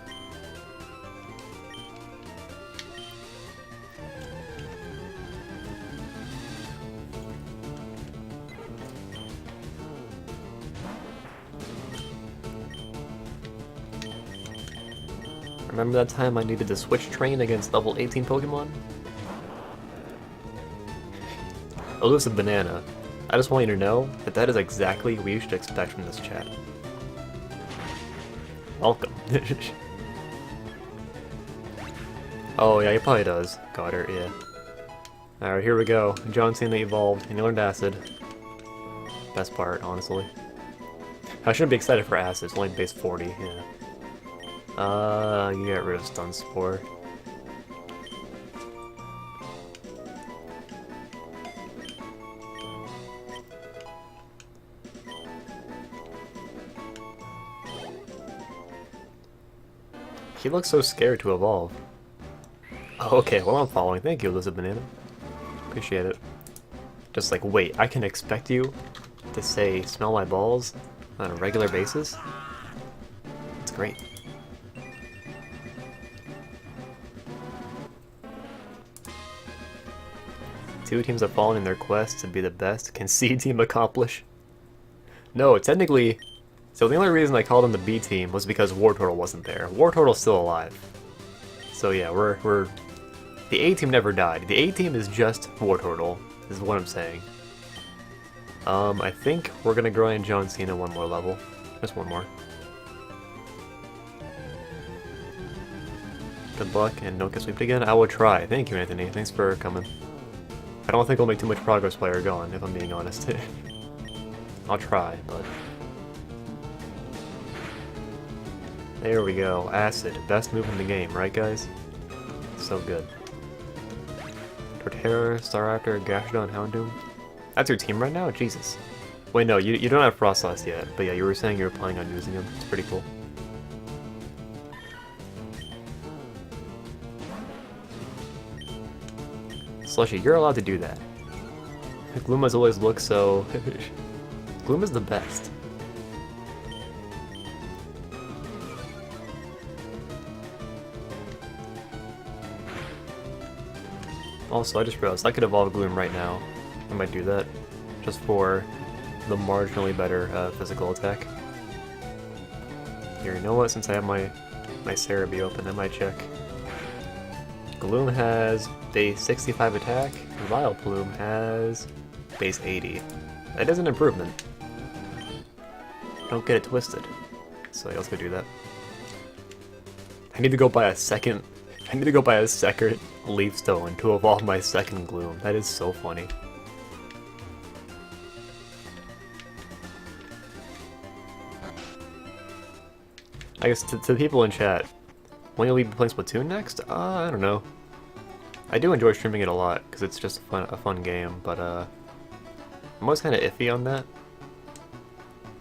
Remember that time I needed to switch train against level 18 Pokemon? Elusive Banana. I just want you to know that that is exactly what you should expect from this chat. Welcome. Oh yeah, he probably does. Got her, yeah. Alright, here we go. John Cena evolved, and he learned Acid. Best part, honestly. I shouldn't be excited for Acid, it's only base 40, yeah. You get rid of Stun Spore. He looks so scared to evolve. Oh, okay, well I'm following. Thank you, Elizabeth Banana. Appreciate it. Just like, wait, I can expect you to say, smell my balls on a regular basis? That's great. Two teams have fallen in their quest to be the best. Can C team accomplish? No, technically, so the only reason I called him the B team was because War Turtle wasn't there. War Turtle's still alive. So yeah, we're The A-team never died. The A-team is just Wartortle, is what I'm saying. I think we're gonna grind John Cena one more level. Just one more. Good luck, and don't get swept again. I will try. Thank you, Anthony. Thanks for coming. I don't think we'll make too much progress while you're gone, if I'm being honest. I'll try, but... There we go. Acid. Best move in the game, right guys? So good. Torterra, Staraptor, Gastrodon, Houndoom. That's your team right now? Jesus. Wait, no, you don't have Frostlass yet, but yeah, you were saying you were planning on using him. It's pretty cool. Slushy, you're allowed to do that. Glooma's always looked so... Glooma's the best. Also, I just realized I could evolve Gloom right now. I might do that, just for the marginally better physical attack. Here, you know what? Since I have my Cerebi open, I might check. Gloom has base 65 attack, Vileplume has base 80. That is an improvement. Don't get it twisted. So yeah, let's go do that. I need to go buy a second... I need to go buy a second Leaf Stone to evolve my second Gloom. That is so funny. I guess to people in chat, when will we be playing Splatoon next? I don't know. I do enjoy streaming it a lot, because it's just a fun game, but I'm always kind of iffy on that.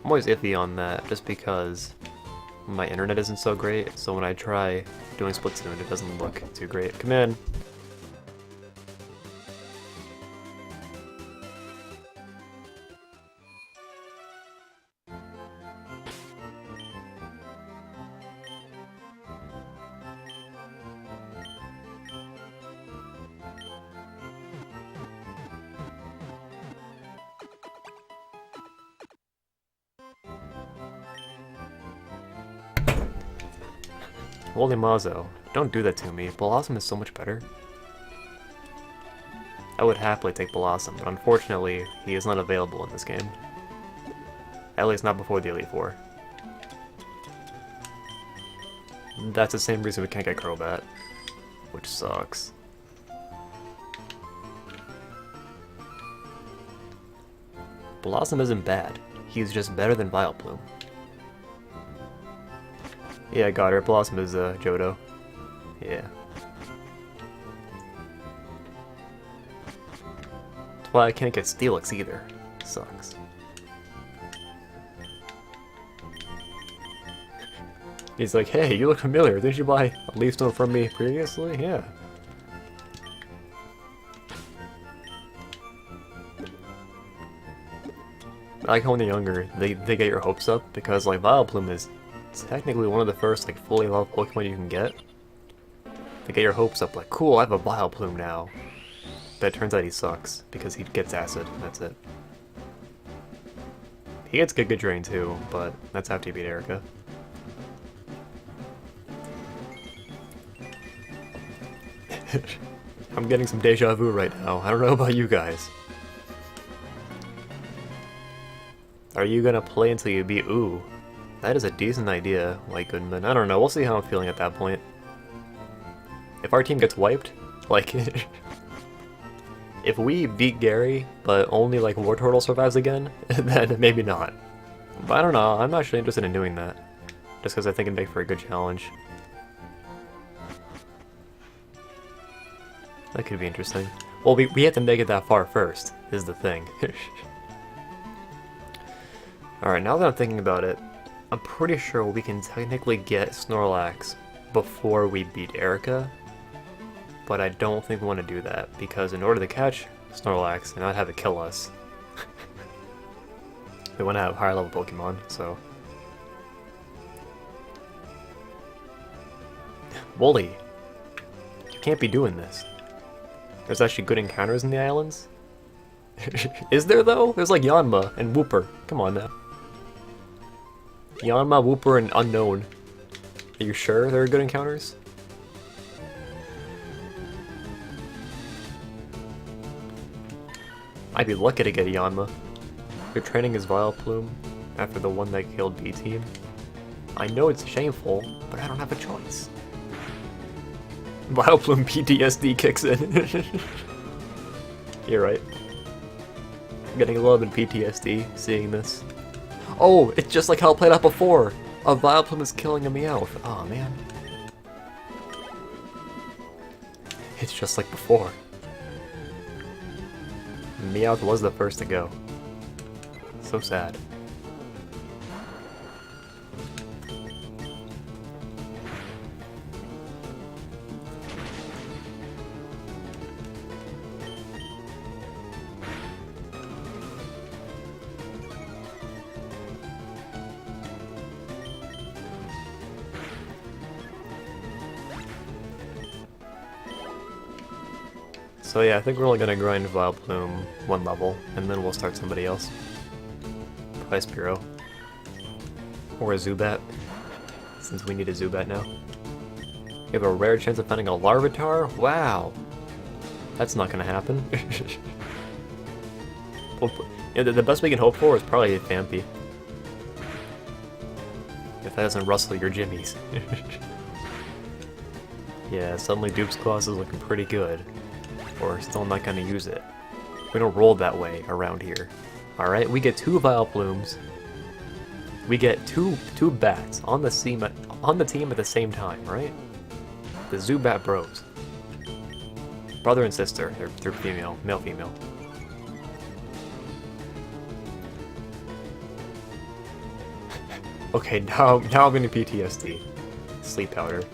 I'm always iffy on that, just because my internet isn't so great, so when I try doing Splatoon, it doesn't look too great. Come in! Holy Mazo, don't do that to me. Blossom is so much better. I would happily take Blossom, but unfortunately, he is not available in this game. At least not before the Elite Four. That's the same reason we can't get Crobat, which sucks. Blossom isn't bad. He's just better than Vileplume. Yeah, I got her. Blossom is Johto. Yeah. That's why I can't get Steelix either. Sucks. He's like, hey, you look familiar. Didn't you buy a Leaf Stone from me previously? Yeah. I like how when they're younger, they get your hopes up, because like Vileplume is technically one of the first like fully evolved Pokemon you can get. They get your hopes up like, cool, I have a Vileplume now. But it turns out he sucks, because he gets Acid, and that's it. He gets Giga Drain too, but that's after you beat Erica. I'm getting some deja vu right now. I don't know about you guys. Are you gonna play until you beat Ooh? That is a decent idea, White Goodman. I don't know, we'll see how I'm feeling at that point. If our team gets wiped, like... if we beat Gary, but only like Wartortle survives again, then maybe not. But I don't know, I'm actually interested in doing that. Just because I think it'd make for a good challenge. That could be interesting. Well, we have to make it that far first, is the thing. Alright, now that I'm thinking about it, I'm pretty sure we can technically get Snorlax before we beat Erica, but I don't think we want to do that, because in order to catch Snorlax and not have it kill us, we want to have higher level Pokemon, so... Wooly! You can't be doing this. There's actually good encounters in the islands? Is there though? There's like Yanma and Wooper. Come on now. Yanma, Wooper, and Unknown. Are you sure there are good encounters? I'd be lucky to get Yanma. You're training his Vileplume after the one that killed B-Team. I know it's shameful, but I don't have a choice. Vileplume PTSD kicks in. You're right. I'm getting a little bit of PTSD seeing this. Oh, it's just like how it played out before! A Vileplume is killing a Meowth. Oh man. It's just like before. Meowth was the first to go. So sad. So yeah, I think we're only gonna grind Vileplume one level, and then we'll start somebody else. Probably Spearow. Or a Zubat, since we need a Zubat now. You have a rare chance of finding a Larvitar? Wow! That's not gonna happen. Well, yeah, the best we can hope for is probably a Phanpy. If that doesn't rustle your jimmies. Yeah, suddenly Dupe's Claws is looking pretty good. Or still not gonna use it. We don't roll that way around here. Alright, we get 2 Vileplumes. We get two bats on the team at the same time, right? The Zubat Bros. Brother and sister. They're female. Male, female. Okay, now I'm getting PTSD. Sleep powder.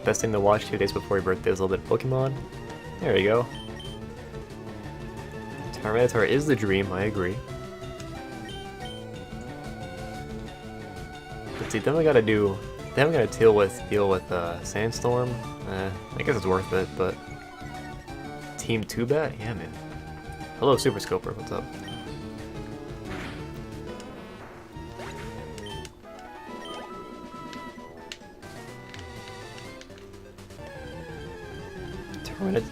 Best thing to watch 2 days before your birthday is a little bit of Pokemon. There you go. Tyranitar is the dream, I agree. But see, then we gotta deal with Sandstorm. I guess it's worth it, but Team 2-Bat? Yeah, man. Hello, Super Scoper, what's up?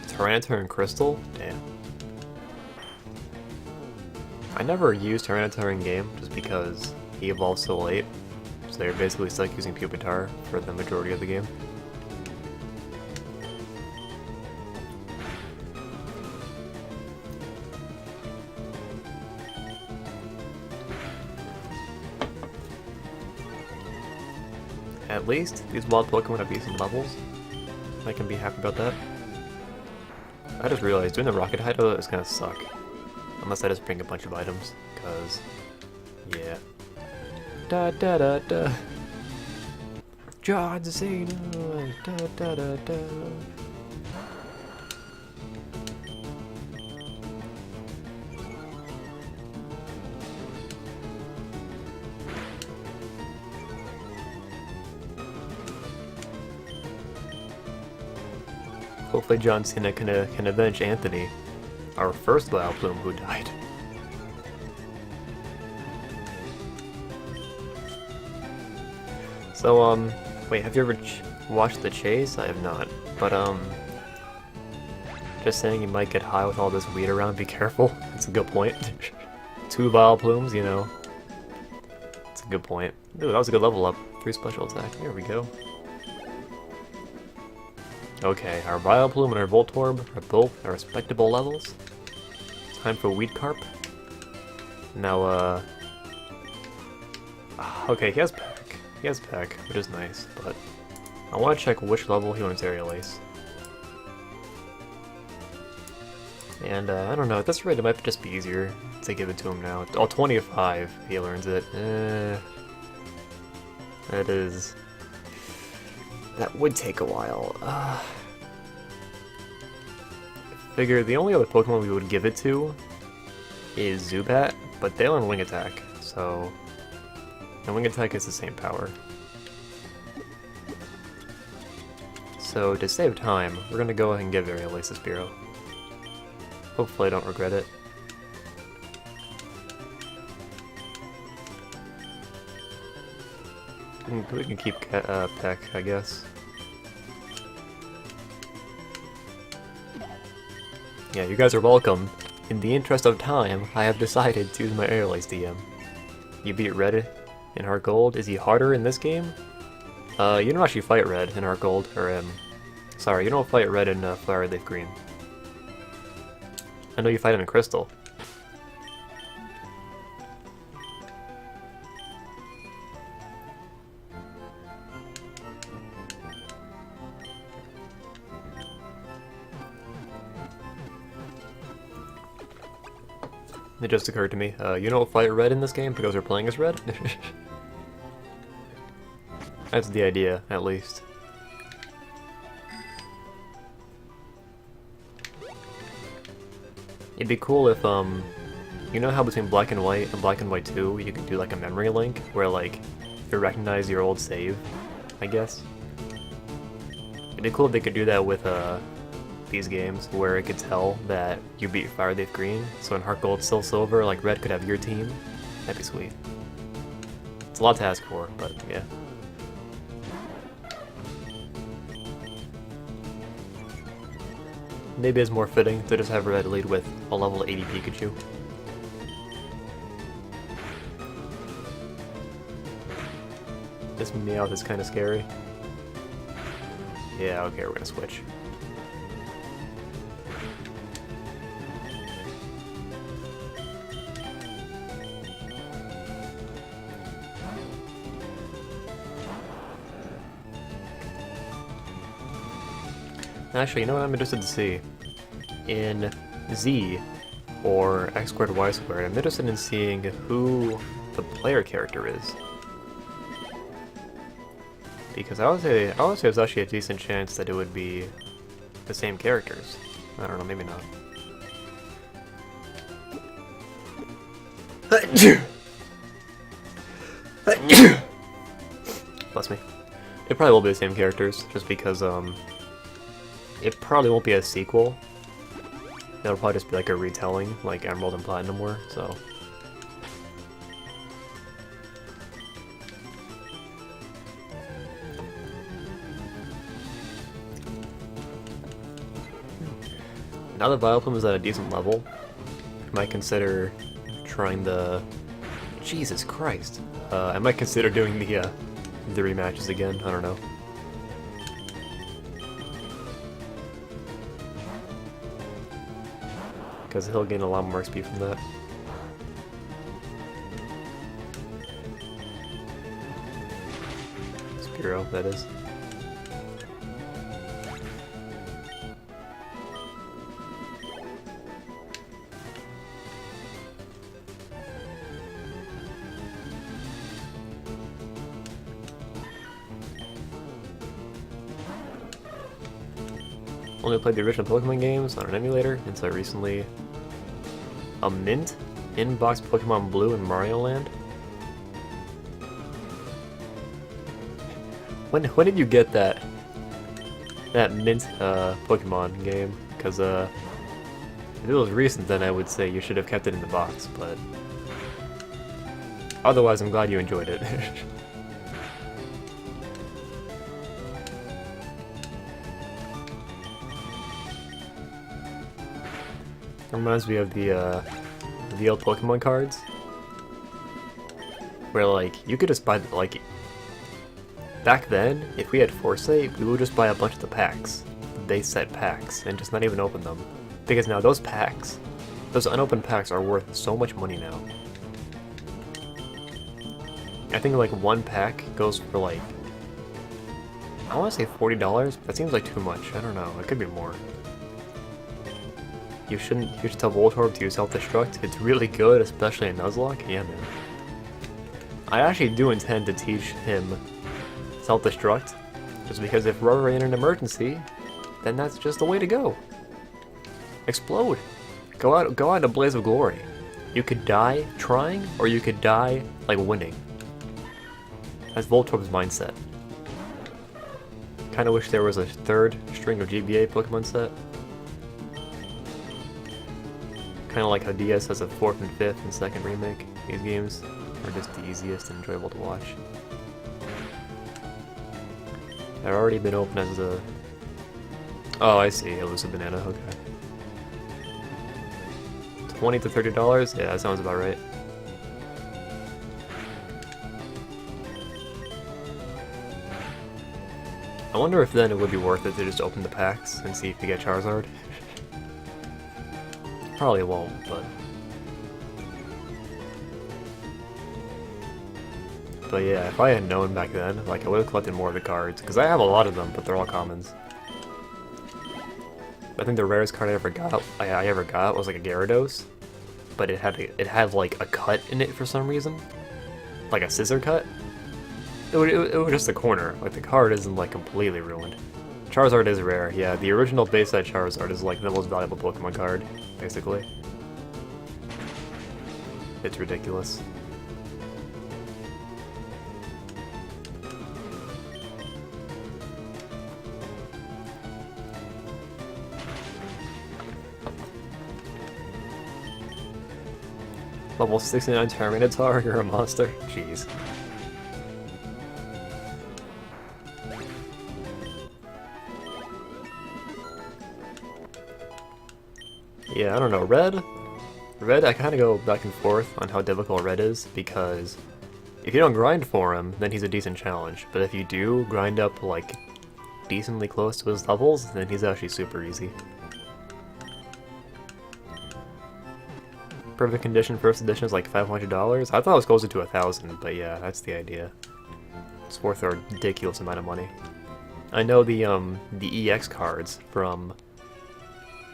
Tyranitar and Crystal? Damn. I never used Tyranitar in game just because he evolved so late, so you're basically stuck using Pupitar for the majority of the game. At least these wild Pokemon have decent levels. I can be happy about that. I just realized doing the Rocket Hideout is gonna suck. Unless I just bring a bunch of items, cause yeah. Da da da da. John Cena. Da da da da. Hopefully John Cena can avenge Anthony, our first Vileplume who died. So, wait, have you ever watched The Chase? I have not, but, just saying you might get high with all this weed around, be careful. That's a good point. 2 Vileplumes, you know. That's a good point. Ooh, that was a good level up. 3 special attack, here we go. Okay, our Vileplume and our Voltorb are both at respectable levels. Time for Weedcarp. Now, okay, he has Peck. He has Peck, which is nice, but I want to check which level he wants Aerial Ace. And, I don't know, at this rate it might just be easier to give it to him now. Oh, 25, he learns it. That is... That would take a while. Figure the only other Pokemon we would give it to is Zubat, but they learn Wing Attack, so... And Wing Attack is the same power. So to save time, we're gonna go ahead and give Aerial Ace to Spearow. Hopefully I don't regret it. We can keep Peck, I guess. Yeah, you guys are welcome. In the interest of time, I have decided to use my Airlace DM. You beat Red in Heart Gold. Is he harder in this game? You don't actually fight Red in Heart Gold, or sorry, you don't fight Red in FireRed Leaf Green. I know you fight him in Crystal. It just occurred to me, you don't fight Red in this game because we're playing as Red? That's the idea, at least. It'd be cool if, you know how between Black and White and Black and White 2, you can do like a memory link, where like, you recognize your old save, I guess? It'd be cool if they could do that with, these games, where it could tell that you beat FireRed Leaf Green, so in Heart Gold, Still Silver, like Red could have your team. That'd be sweet. It's a lot to ask for, but yeah. Maybe it's more fitting to just have Red lead with a level 80 Pikachu. This Meowth is kind of scary. Yeah, okay, we're gonna switch. Actually, you know what I'm interested to see? In Z, or X squared Y squared, I'm interested in seeing who the player character is. Because I would say there's actually a decent chance that it would be the same characters. I don't know, maybe not. Bless me. It probably will be the same characters, just because, it probably won't be a sequel. It'll probably just be like a retelling, like Emerald and Platinum were, so. Now that Vileplume is at a decent level, I might consider trying the... Jesus Christ. I might consider doing the rematches again, I don't know. Because he'll gain a lot more XP from that. Spearow, that is. Only played the original Pokemon games on an emulator until recently. A mint in-box Pokemon Blue in Mario Land? When did you get that mint Pokemon game? Because if it was recent, then I would say you should have kept it in the box, but otherwise I'm glad you enjoyed it. Reminds me of the old Pokemon cards, where like you could just buy like back then if we had Foresight, we would just buy a bunch of the packs, the base set packs, and just not even open them, because now those packs, those unopened packs are worth so much money now. I think like one pack goes for like, I want to say $40, but that seems like too much. I don't know, it could be more. You should tell Voltorb to use self-destruct. It's really good, especially in Nuzlocke. Yeah, man. I actually do intend to teach him self-destruct, just because if we're in an emergency, then that's just the way to go. Explode. Go out in a blaze of glory. You could die trying, or you could die like winning. That's Voltorb's mindset. Kinda wish there was a third string of GBA Pokemon set. Kind of like how DS has a 4th and 5th and 2nd remake. These games are just the easiest and enjoyable to watch. They've already been open as a... Oh, I see. Elusive Banana, okay. $20 to $30? Yeah, that sounds about right. I wonder if then it would be worth it to just open the packs and see if you get Charizard. Probably won't, but... But yeah, if I had known back then, like, I would have collected more of the cards, because I have a lot of them, but they're all commons. I think the rarest card I ever got was like a Gyarados, but it had like a cut in it for some reason, like a scissor cut. It was just a corner. Like the card isn't like completely ruined. Charizard is rare. Yeah, the original base set Charizard is like the most valuable Pokemon card, basically. It's ridiculous. Level 69 Terminator, you're a monster? Jeez. Yeah, I don't know, Red, I kinda go back and forth on how difficult Red is, because if you don't grind for him, then he's a decent challenge, but if you do grind up, like, decently close to his levels, then he's actually super easy. Perfect Condition first edition is like $500. I thought it was closer to $1,000, but yeah, that's the idea. It's worth a ridiculous amount of money. I know the EX cards from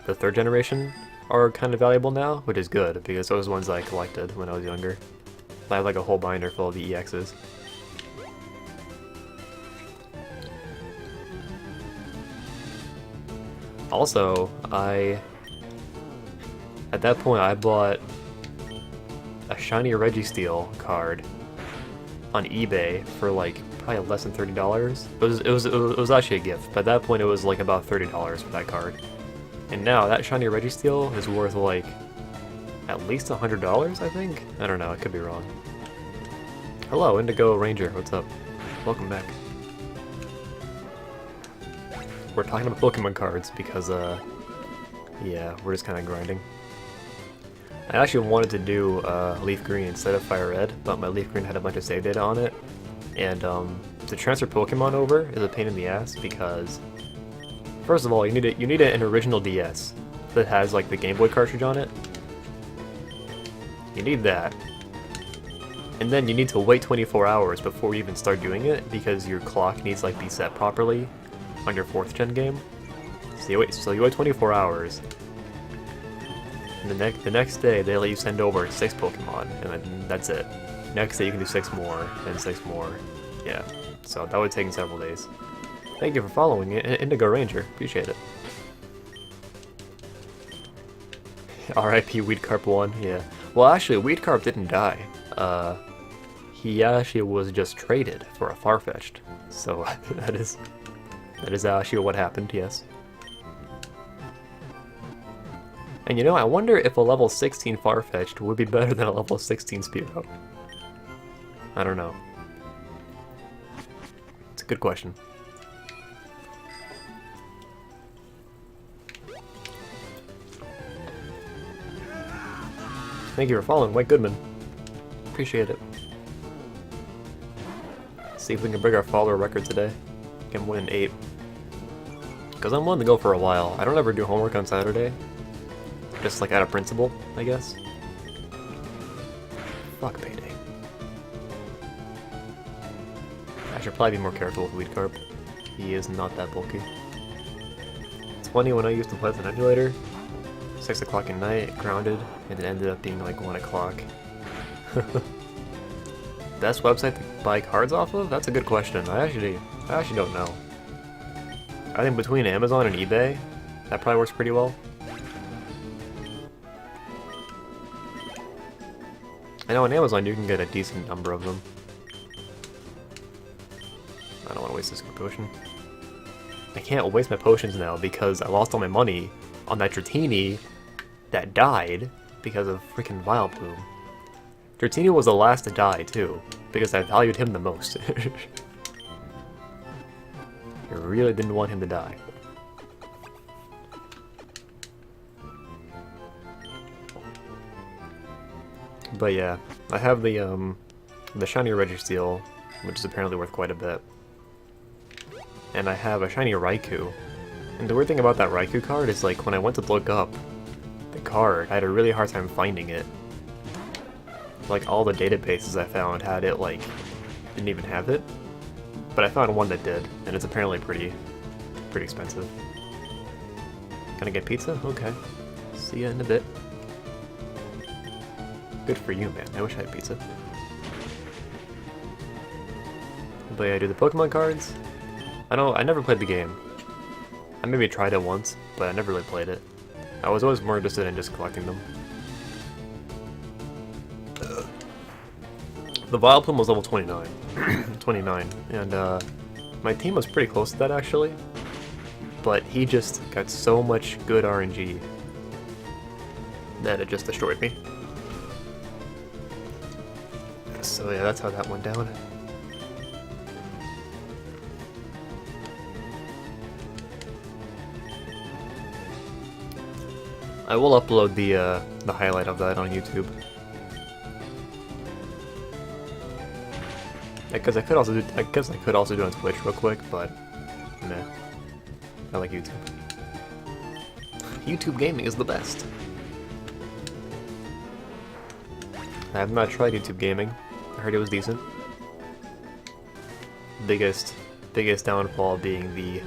the 3rd generation are kind of valuable now, which is good, because those ones I collected when I was younger. I have like a whole binder full of the EXs. Also, at that point, I bought a shiny Registeel card on eBay for like probably less than $30. It was actually a gift, but at that point it was like about $30 for that card. And now that shiny Registeel is worth like at least $100, I think? I don't know, I could be wrong. Hello, Indigo Ranger, what's up? Welcome back. We're talking about Pokemon cards because, yeah, we're just kind of grinding. I actually wanted to do Leaf Green instead of FireRed, but my Leaf Green had a bunch of save data on it, and to transfer Pokemon over is a pain in the ass because, first of all, you need an original DS that has like the Game Boy cartridge on it. You need that, and then you need to wait 24 hours before you even start doing it because your clock needs like be set properly on your 4th gen game. So you wait 24 hours. And the next day, they let you send over 6 Pokemon, and then that's it. Next day, you can do 6 more, and 6 more. Yeah, so that would take several days. Thank you for following it, Indigo Ranger. Appreciate it. R.I.P. Weedcarp 1, yeah. Well, actually, Weedcarp didn't die. He actually was just traded for a Farfetch'd. So, that is actually what happened, yes. And you know, I wonder if a level 16 Farfetch'd would be better than a level 16 Spearow. I don't know. It's a good question. Thank you for following, White Goodman. Appreciate it. See if we can break our follower record today. Get more than 8. Because I'm willing to go for a while. I don't ever do homework on Saturday. Just like out of principle, I guess. Fuck Payday. I should probably be more careful with Weedcarp. He is not that bulky. It's funny, when I used to play with an emulator, 6 o'clock at night, grounded, and it ended up being like 1 o'clock. Best website to buy cards off of? That's a good question. I actually don't know. I think between Amazon and eBay, that probably works pretty well. I know on Amazon you can get a decent number of them. I don't want to waste this potion. I can't waste my potions now because I lost all my money on that Dratini that died because of freaking Vileplume. Dratini was the last to die too, because I valued him the most. I really didn't want him to die. But yeah, I have the shiny Registeel, which is apparently worth quite a bit. And I have a shiny Raikou. And the weird thing about that Raikou card is, like, when I went to look up the card, I had a really hard time finding it. Like, all the databases I found had it, like, didn't even have it. But I found one that did, and it's apparently pretty expensive. Gonna get pizza? Okay. See ya in a bit. Good for you, man. I wish I had pizza. But yeah, do the Pokemon cards? I never played the game. I maybe tried it once, but I never really played it. I was always more interested in just collecting them. The Vileplume was level 29. 29, and my team was pretty close to that actually, but he just got so much good RNG that it just destroyed me. So yeah, that's how that went down. I will upload the highlight of that on YouTube. Because I could also do it on Twitch real quick, but nah. I like YouTube. YouTube gaming is the best. I have not tried YouTube gaming. I heard it was decent. Biggest downfall being the...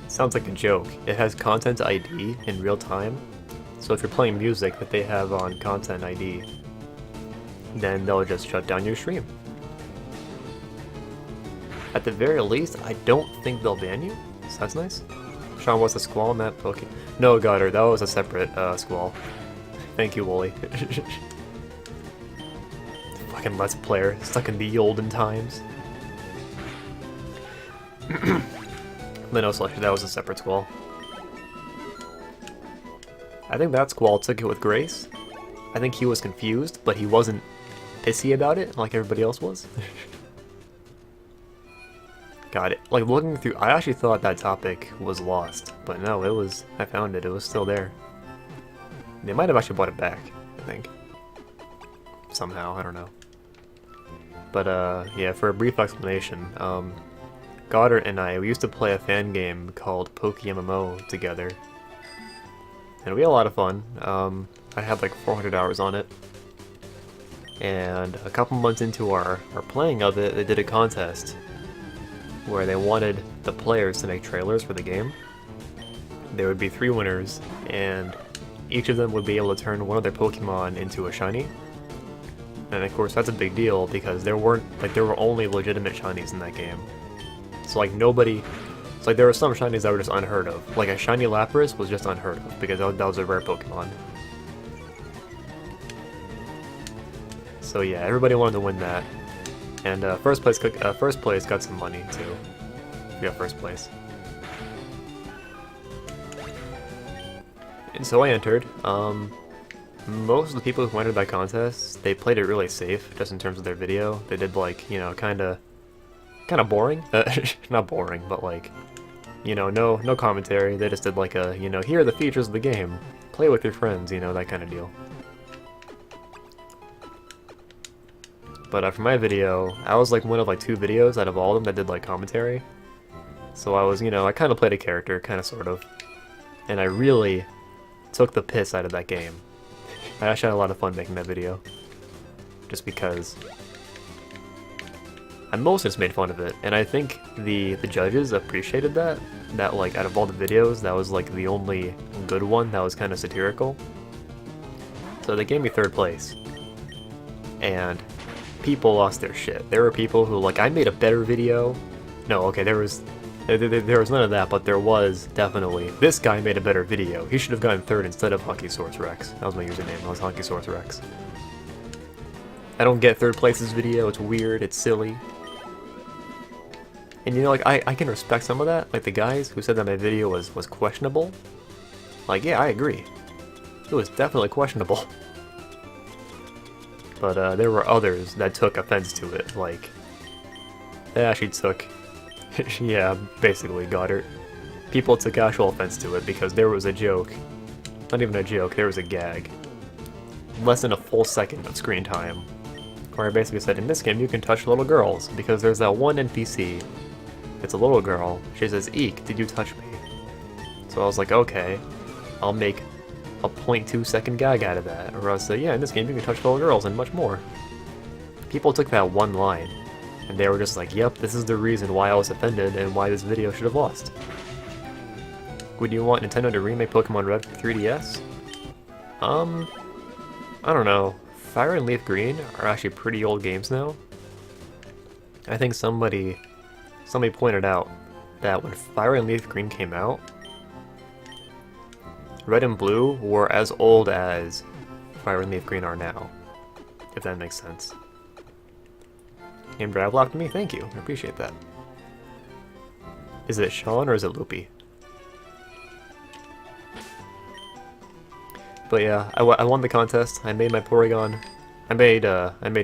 Sounds like a joke. It has Content ID in real time. So if you're playing music that they have on Content ID, then they'll just shut down your stream. At the very least, I don't think they'll ban you, so that's nice. Sean, what's a squall in that Poke? No, Goddard, that was a separate squall. Thank you, Wooly. Fucking Let's Player, stuck in the olden times. But no, Slushy, that was a separate squall. I think that squall took it with grace. I think he was confused, but he wasn't pissy about it like everybody else was. Got it. Like, looking through, I actually thought that topic was lost, but no, it was, I found it, it was still there. They might have actually brought it back, I think. Somehow, I don't know. But, yeah, for a brief explanation, Goddard and I, we used to play a fan game called PokeMMO together. And we had a lot of fun. I had like 400 hours on it. And a couple months into our playing of it, they did a contest where they wanted the players to make trailers for the game. There would be 3 winners, and each of them would be able to turn one of their Pokemon into a shiny. And of course that's a big deal because there were only legitimate shinies in that game. So like nobody, it's like there were some shinies that were just unheard of. Like a shiny Lapras was just unheard of because that was a rare Pokemon. So yeah, everybody wanted to win that. And first place got some money too. We got first place. And so I entered. Most of the people who entered that contest, they played it really safe, just in terms of their video. They did like, you know, kind of boring. Not boring, but like, you know, no commentary. They just did like a, you know, here are the features of the game. Play with your friends, you know, that kind of deal. But for my video, I was like one of like 2 videos out of all of them that did like commentary. So I was, you know, I kind of played a character, kind of sort of. And I really took the piss out of that game. I actually had a lot of fun making that video. Just because I mostly just made fun of it, and I think the judges appreciated that. That like out of all the videos, that was like the only good one that was kind of satirical. So they gave me 3rd place. And people lost their shit. There were people who, like, I made a better video. No, okay, there was none of that, but there was definitely, this guy made a better video. He should have gotten 3rd instead of Honkysaurus Rex. That was my username, I was Honkysaurus Rex. I don't get 3rd place's video, it's weird, it's silly. And you know, like, I can respect some of that. Like, the guys who said that my video was questionable. Like, yeah, I agree. It was definitely questionable. But there were others that took offense to it, like, they actually took, yeah, basically Goddard. People took actual offense to it because there was a joke, not even a joke, there was a gag. less than a full second of screen time, where I basically said, in this game you can touch little girls, because there's that one NPC, it's a little girl, she says, "Eek, did you touch me?" So I was like, okay, I'll make a 0.2 second gag out of that, or I'll say, yeah, in this game you can touch little girls, and much more. People took that one line, and they were just like, yep, this is the reason why I was offended, and why this video should have lost. Would you want Nintendo to remake Pokémon Red for 3DS? I don't know. Fire and Leaf Green are actually pretty old games now. I think somebody pointed out that when Fire and Leaf Green came out, Red and Blue were as old as Fire and Leaf Green are now, if that makes sense. Game drive locked me? Thank you, I appreciate that. Is it Sean or is it Loopy? But yeah, I won the contest. I made my Porygon. I made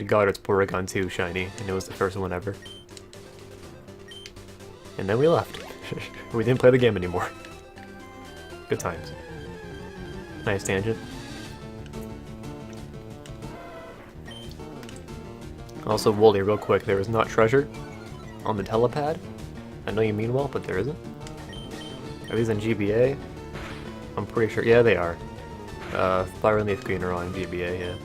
Goddard's Porygon 2 shiny, and it was the first one ever. And then we left. We didn't play the game anymore. Good times. Nice tangent. Also, Wooly, real quick, there is not treasure on the telepad. I know you mean well, but there isn't. Are these in GBA? I'm pretty sure. Yeah, they are. Fire and Leaf Green are on GBA, yeah.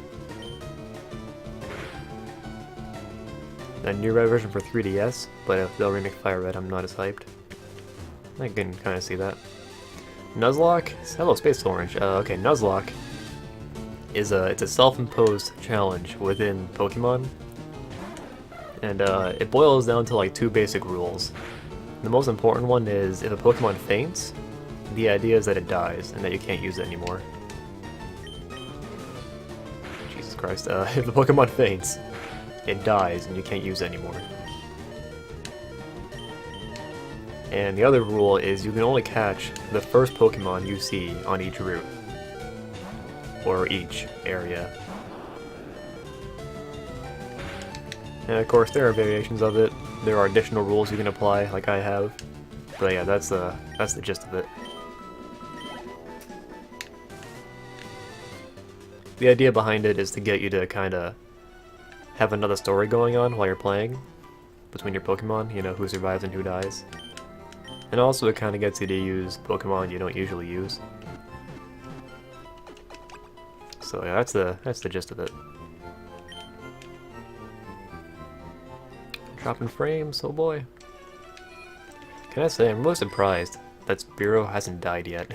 A new red version for 3DS, but if they'll remake FireRed, I'm not as hyped. I can kind of see that. Nuzlocke? Hello, Space Orange. Okay, Nuzlocke is it's a self-imposed challenge within Pokemon, and it boils down to like two basic rules. The most important one is if a Pokemon faints, the idea is that it dies and that you can't use it anymore. Jesus Christ! If the Pokemon faints, it dies and you can't use it anymore. And the other rule is you can only catch the first Pokemon you see on each route, or each area. And of course there are variations of it. There are additional rules you can apply, like I have. But yeah, that's the gist of it. The idea behind it is to get you to kinda have another story going on while you're playing between your Pokemon, you know, who survives and who dies. And also it kinda gets you to use Pokemon you don't usually use. So yeah, that's the gist of it. Dropping frames, oh boy. Can I say, I'm really surprised that Spearow hasn't died yet.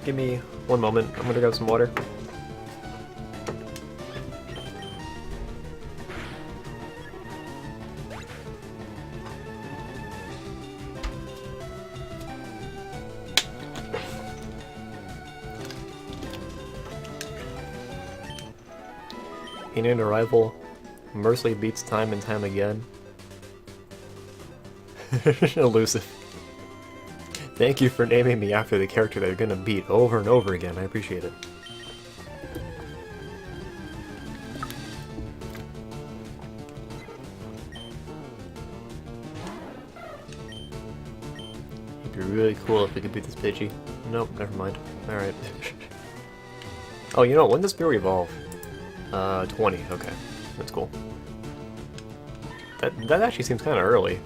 Give me one moment, I'm gonna grab some water. In an arrival, Mercy beats time and time again. Elusive. Thank you for naming me after the character they're gonna beat over and over again, I appreciate it. It'd be really cool if we could beat this Pidgey. Nope, never mind. Alright. Oh, you know, when does Spear evolve? 20, okay. That's cool. That actually seems kinda early.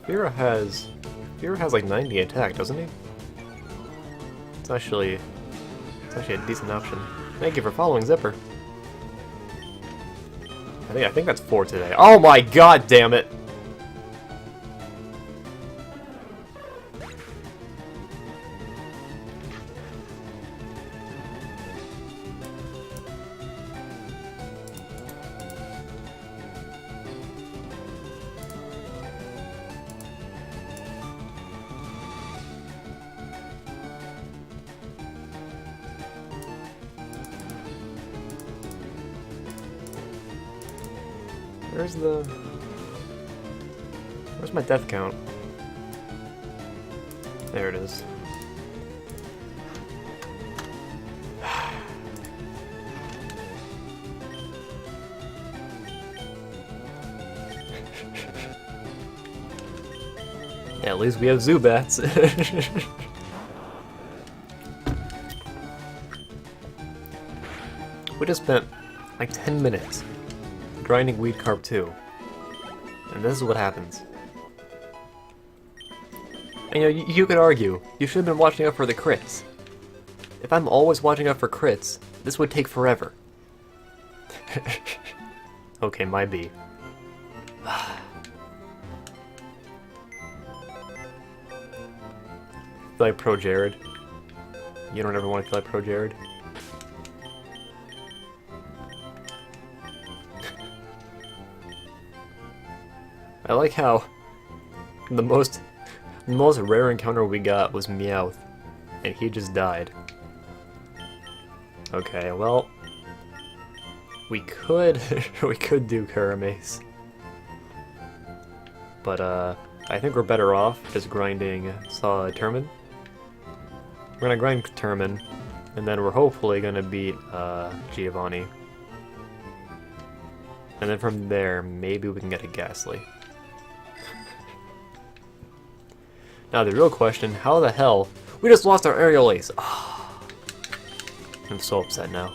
Spear has like 90 attack, doesn't he? It's actually a decent option. Thank you for following Zipper. I think that's 4 today. Oh my god damn it! Where's my death count? There it is. Yeah, at least we have Zubats. We just spent like 10 minutes grinding Weed Carp 2. And this is what happens. And, you know, you could argue, you should have been watching out for the crits. If I'm always watching out for crits, this would take forever. Okay, my B. Feel like Pro Jared. You don't ever want to feel like Pro Jared. I like how the most rare encounter we got was Meowth, and he just died. Okay, well, we could do Kuramace, but I think we're better off just grinding Turman. We're gonna grind Turman, and then we're hopefully gonna beat Giovanni, and then from there maybe we can get a Ghastly. Now the real question, how the hell? We just lost our Aerial Ace! Oh, I'm so upset now.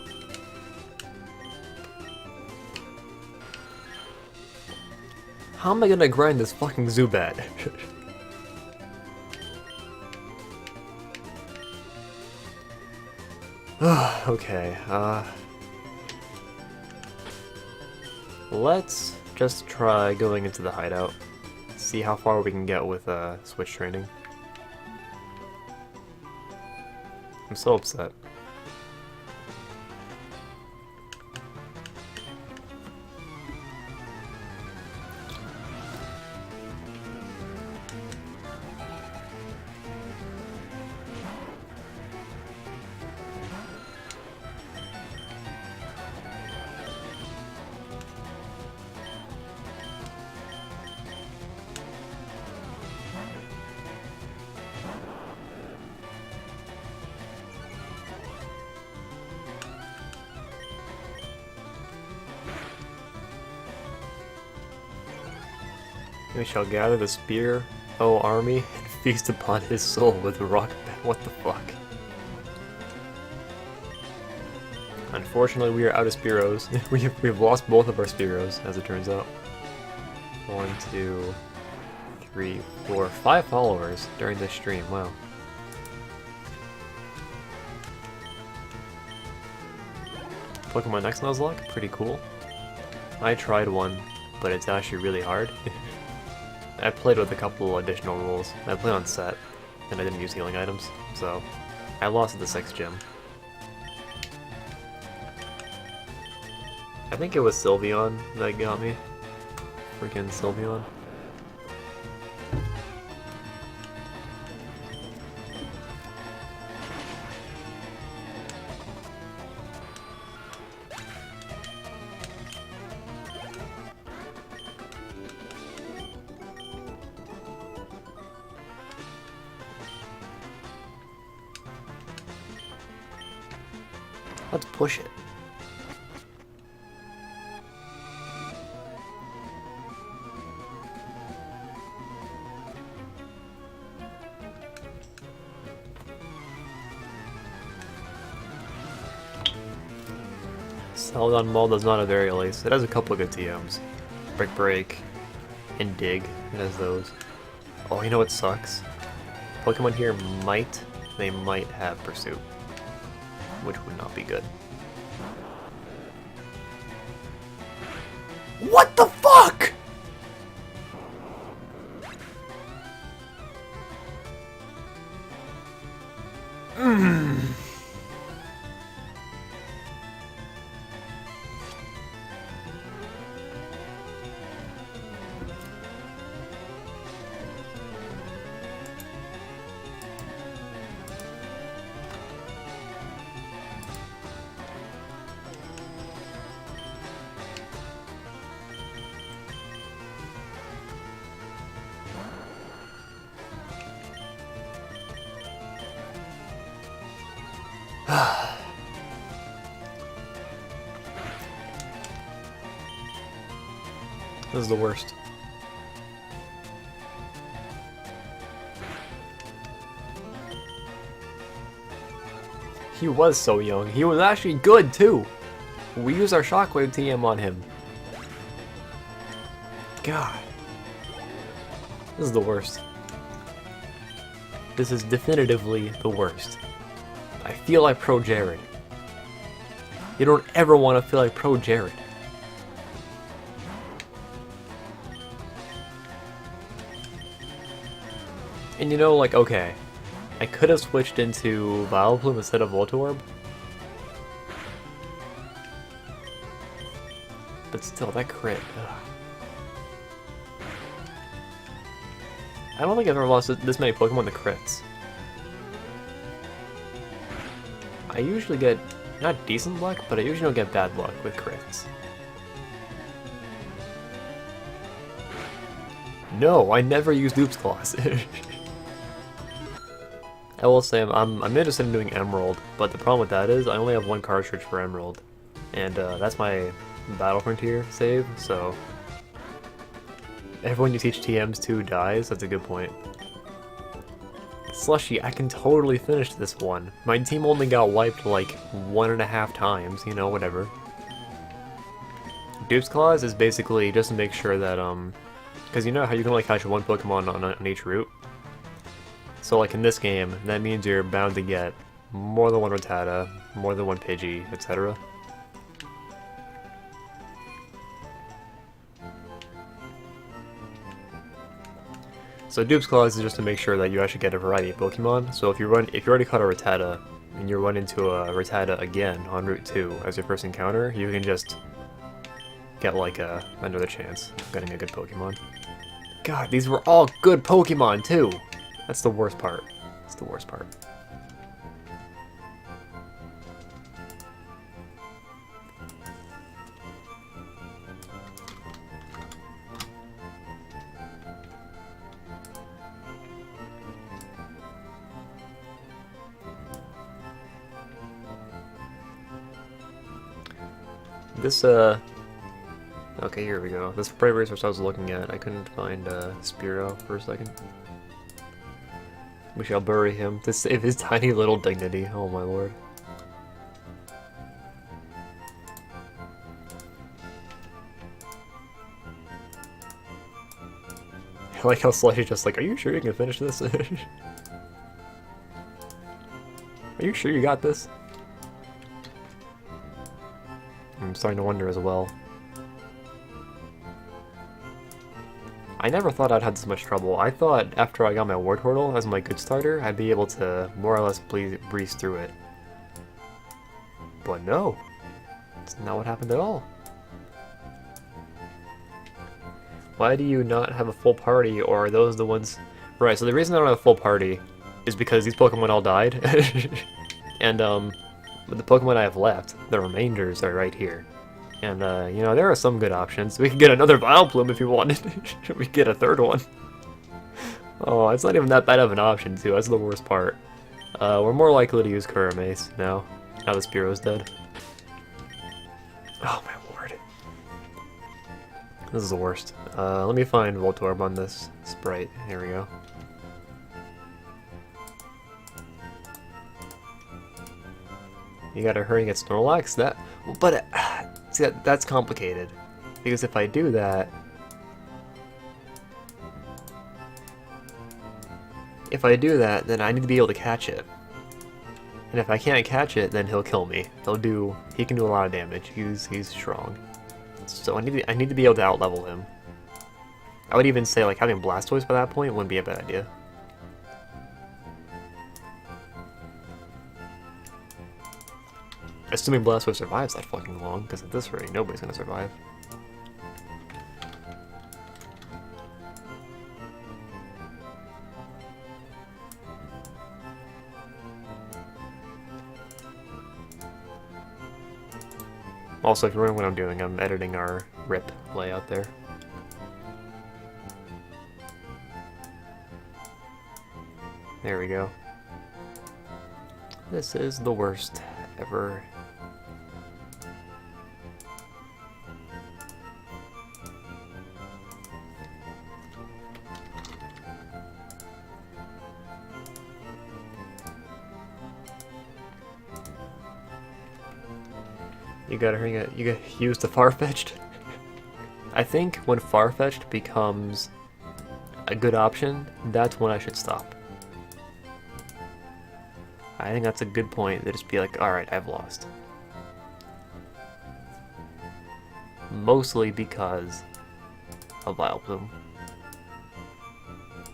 How am I gonna grind this fucking Zubat? Okay, let's just try going into the hideout. See how far we can get with switch training. I'm so upset. We shall gather the spear, O army, and feast upon his soul with rock. What the fuck? Unfortunately, we are out of Spearows. We've lost both of our Spearows, as it turns out. 1, 2, 3, 4, 5 followers during this stream. Wow. Pokemon X Nuzlocke, pretty cool. I tried one, but it's actually really hard. I played with a couple additional rules. I played on set, and I didn't use healing items, so I lost at the 6th gym. I think it was Sylveon that got me. Freaking Sylveon. Let's push it. Celadon Mall does not have Aerial Ace. It has a couple of good TMs. Brick Break and Dig. It has those. Oh, you know what sucks? Pokemon here might have Pursuit, which would not be good. What the fuck?! This is the worst. He was so young. He was actually good too. We used our shockwave TM on him. God. This is the worst. This is definitively the worst. I feel like Pro Jared. You don't ever want to feel like Pro Jared. And you know, like, okay, I could have switched into Vileplume instead of Voltorb. But still, that crit. Ugh. I don't think I've ever lost this many Pokemon to crits. I usually get, not decent luck, but I usually don't get bad luck with crits. No, I never use Dupe's Claws. I will say I'm interested in doing Emerald, but the problem with that is I only have one cartridge for Emerald, and that's my Battle Frontier save, so everyone you teach TMs to dies. That's a good point. Slushy, I can totally finish this one. My team only got wiped like 1.5 times, you know, whatever. Dupe's Claws is basically just to make sure that, because you know how you can only catch one Pokemon on each route? So like in this game, that means you're bound to get more than one Rattata, more than one Pidgey, etc. So Dupe's Claws is just to make sure that you actually get a variety of Pokemon. So if you already caught a Rattata, and you run into a Rattata again on Route 2 as your first encounter, you can just get like another chance of getting a good Pokemon. God, these were all good Pokemon too! That's the worst part. That's the worst part. This, okay, here we go. This Prey Resource I was looking at, I couldn't find, Spearow for a second. We shall bury him to save his tiny little dignity, oh my lord. I like how Slushy's just like, are you sure you can finish this? Are you sure you got this? I'm starting to wonder as well. I never thought I'd had this much trouble. I thought after I got my Wartortle as my good starter, I'd be able to more or less breeze through it. But no, it's not what happened at all. Why do you not have a full party, or are those the ones... Right, so the reason I don't have a full party is because these Pokemon all died. And, with the Pokemon I have left, the remainders are right here. And, you know, there are some good options. We could get another Vileplume if you wanted. We could get a third one. Oh, it's not even that bad of an option, too. That's the worst part. We're more likely to use Kuramace now that Spearow's dead. Oh, my lord. This is the worst. Let me find Voltorb on this sprite. Here we go. You gotta hurry and get Snorlax? That... But... see, that's complicated. Because if I do that... If I do that, then I need to be able to catch it. And if I can't catch it, then he'll kill me. He can do a lot of damage. He's strong. So I need to be able to outlevel him. I would even say like having Blastoise by that point wouldn't be a bad idea. Assuming Blastoise survives that fucking long, because at this rate, nobody's gonna survive. Also, if you're wondering what I'm doing, I'm editing our RIP layout there. There we go. This is the worst ever. You gotta use the Farfetch'd. I think when Farfetch'd becomes a good option, that's when I should stop. I think that's a good point. They just be like, alright, I've lost. Mostly because of Vileplume.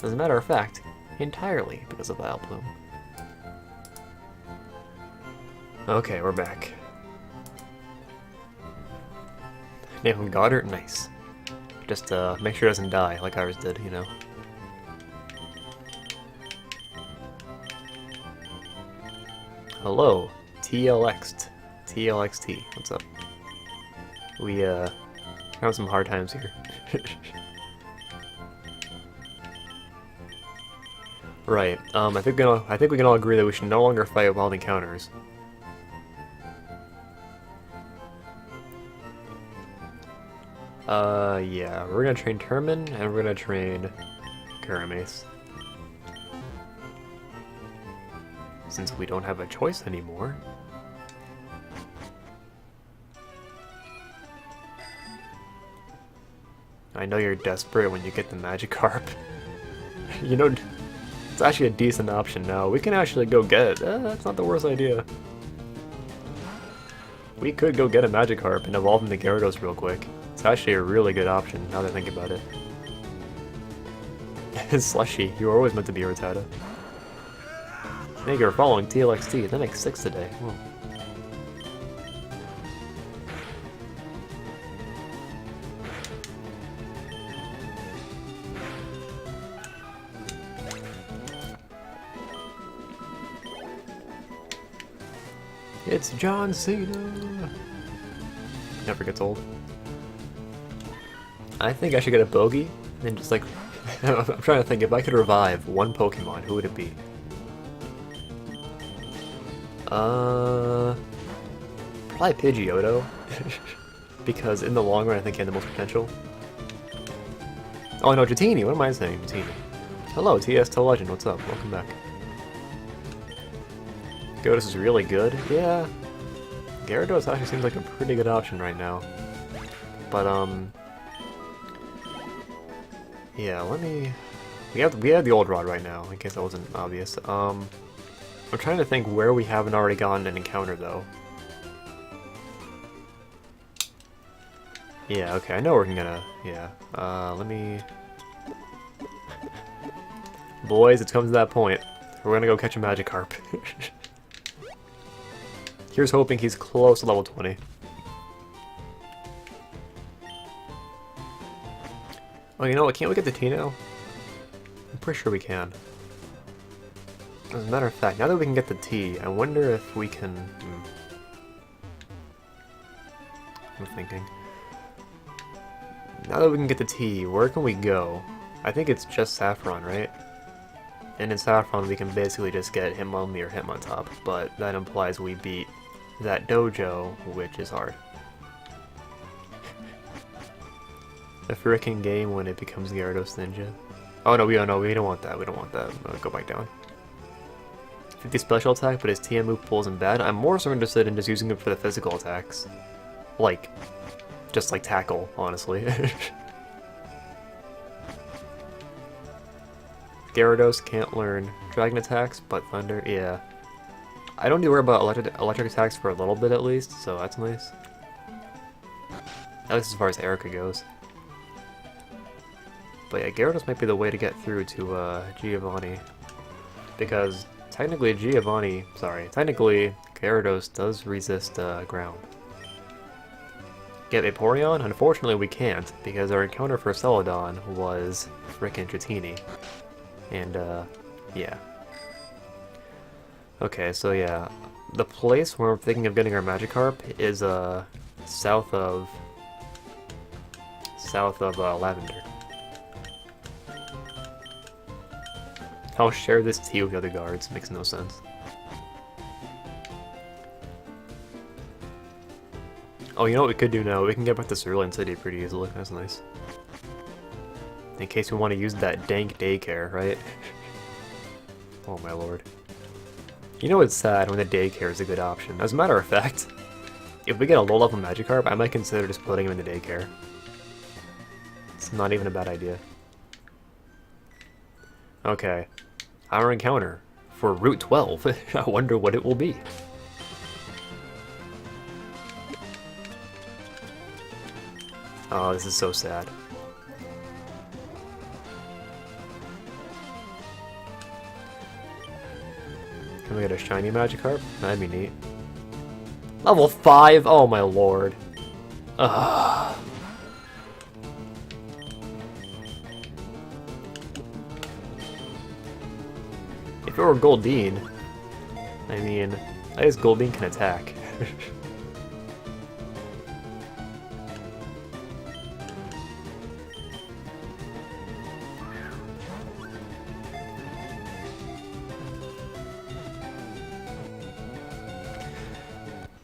As a matter of fact, entirely because of Vileplume. Okay, we're back. Name him Goddard? Nice. Just make sure it doesn't die like ours did, you know. Hello, TLXT. What's up? We having some hard times here. Right. I think we can all agree that we should no longer fight wild encounters. Yeah, we're gonna train Termin, and we're gonna train Karamace. Since we don't have a choice anymore. I know you're desperate when you get the Magikarp. You know, it's actually a decent option now. We can actually go get it. That's not the worst idea. We could go get a Magikarp and evolve into Gyarados real quick. It's actually a really good option, now that I think about it. Slushy, you were always meant to be Rattata. Thank you for following TLXT, that makes 6 today. Whoa. It's John Cena! Never gets old. I think I should get a Bogey, and just like... I'm trying to think, if I could revive one Pokemon, who would it be? Probably Pidgeotto. Because in the long run, I think he had the most potential. Oh no, Dratini! What am I saying? Dratini. Hello, TS to Legend, what's up? Welcome back. Gyarados is really good. Yeah. Gyarados actually seems like a pretty good option right now. But, yeah, let me... We have the old rod right now, in case that wasn't obvious. I'm trying to think where we haven't already gotten an encounter, though. Yeah, okay, I know we're gonna... Yeah. Let me... Boys, it's come to that point. We're gonna go catch a Magikarp. Here's hoping he's close to level 20. Oh, you know what? Can't we get the T now? I'm pretty sure we can. As a matter of fact, now that we can get the T, I wonder if we can... I'm thinking. Now that we can get the T, where can we go? I think it's just Saffron, right? And in Saffron, we can basically just get Hitmonlee or Hitmontop, but that implies we beat that dojo, which is hard. The frickin' game when it becomes Gyarados Ninja. Oh no, we don't want that, we don't want that. Go back down. 50 special attack, but his TM move pulls him bad. I'm more so interested in just using it for the physical attacks. Like, just like tackle, honestly. Gyarados can't learn dragon attacks, but thunder, yeah. I don't need to worry about electric attacks for a little bit at least, so that's nice. At least as far as Erica goes. But yeah, Gyarados might be the way to get through to Giovanni. Because technically Gyarados does resist ground. Get Vaporeon? Unfortunately we can't, because our encounter for Celadon was frickin' Dratini. And yeah. Okay, so yeah. The place where we're thinking of getting our Magikarp is south of Lavender. I'll share this tea with the other guards, makes no sense. Oh, you know what we could do now? We can get back to Cerulean City pretty easily. That's nice. In case we want to use that dank daycare, right? Oh my lord. You know it's sad when the daycare is a good option. As a matter of fact, if we get a low-level Magikarp, I might consider just putting him in the daycare. It's not even a bad idea. Okay. Our encounter for Route 12. I wonder what it will be. Oh, this is so sad. Can we get a shiny Magikarp? That'd be neat. Level 5? Oh my lord. Ugh. If it were Goldeen, I mean, I guess Goldeen can attack.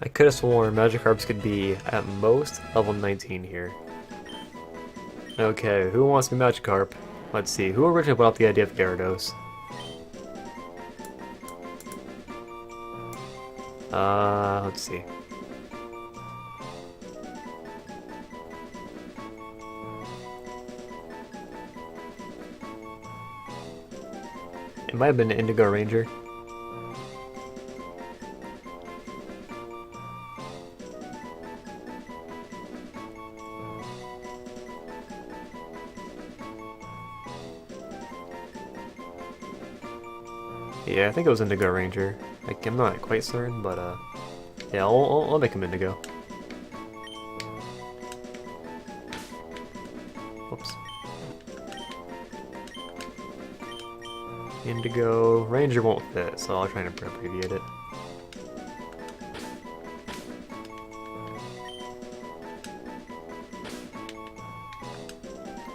I could have sworn Magikarps could be, at most, level 19 here. Okay, who wants to be Magikarp? Let's see, who originally put up the idea of Gyarados? Let's see. It might have been Indigo Ranger. Yeah, I think it was Indigo Ranger. Like, I'm not quite certain, but yeah, I'll make him Indigo. Oops. Indigo Ranger won't fit, so I'll try and abbreviate it.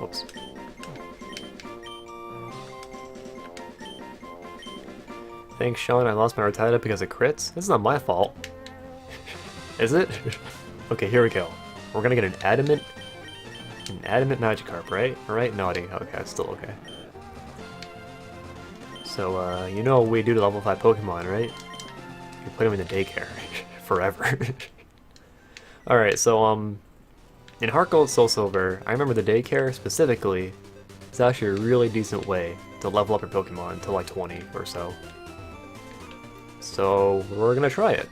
Oops. Thanks, Sean. I lost my Rattata because of crits. This is not my fault. Is it? Okay, here we go. We're gonna get an adamant Magikarp, right? Right? Naughty. Okay, that's still okay. So, you know what we do to level 5 Pokemon, right? You put them in the daycare. Forever. Alright, so, in Heart Gold Soul Silver, I remember the daycare, specifically, is actually a really decent way to level up your Pokemon to like 20 or so. So, we're gonna try it.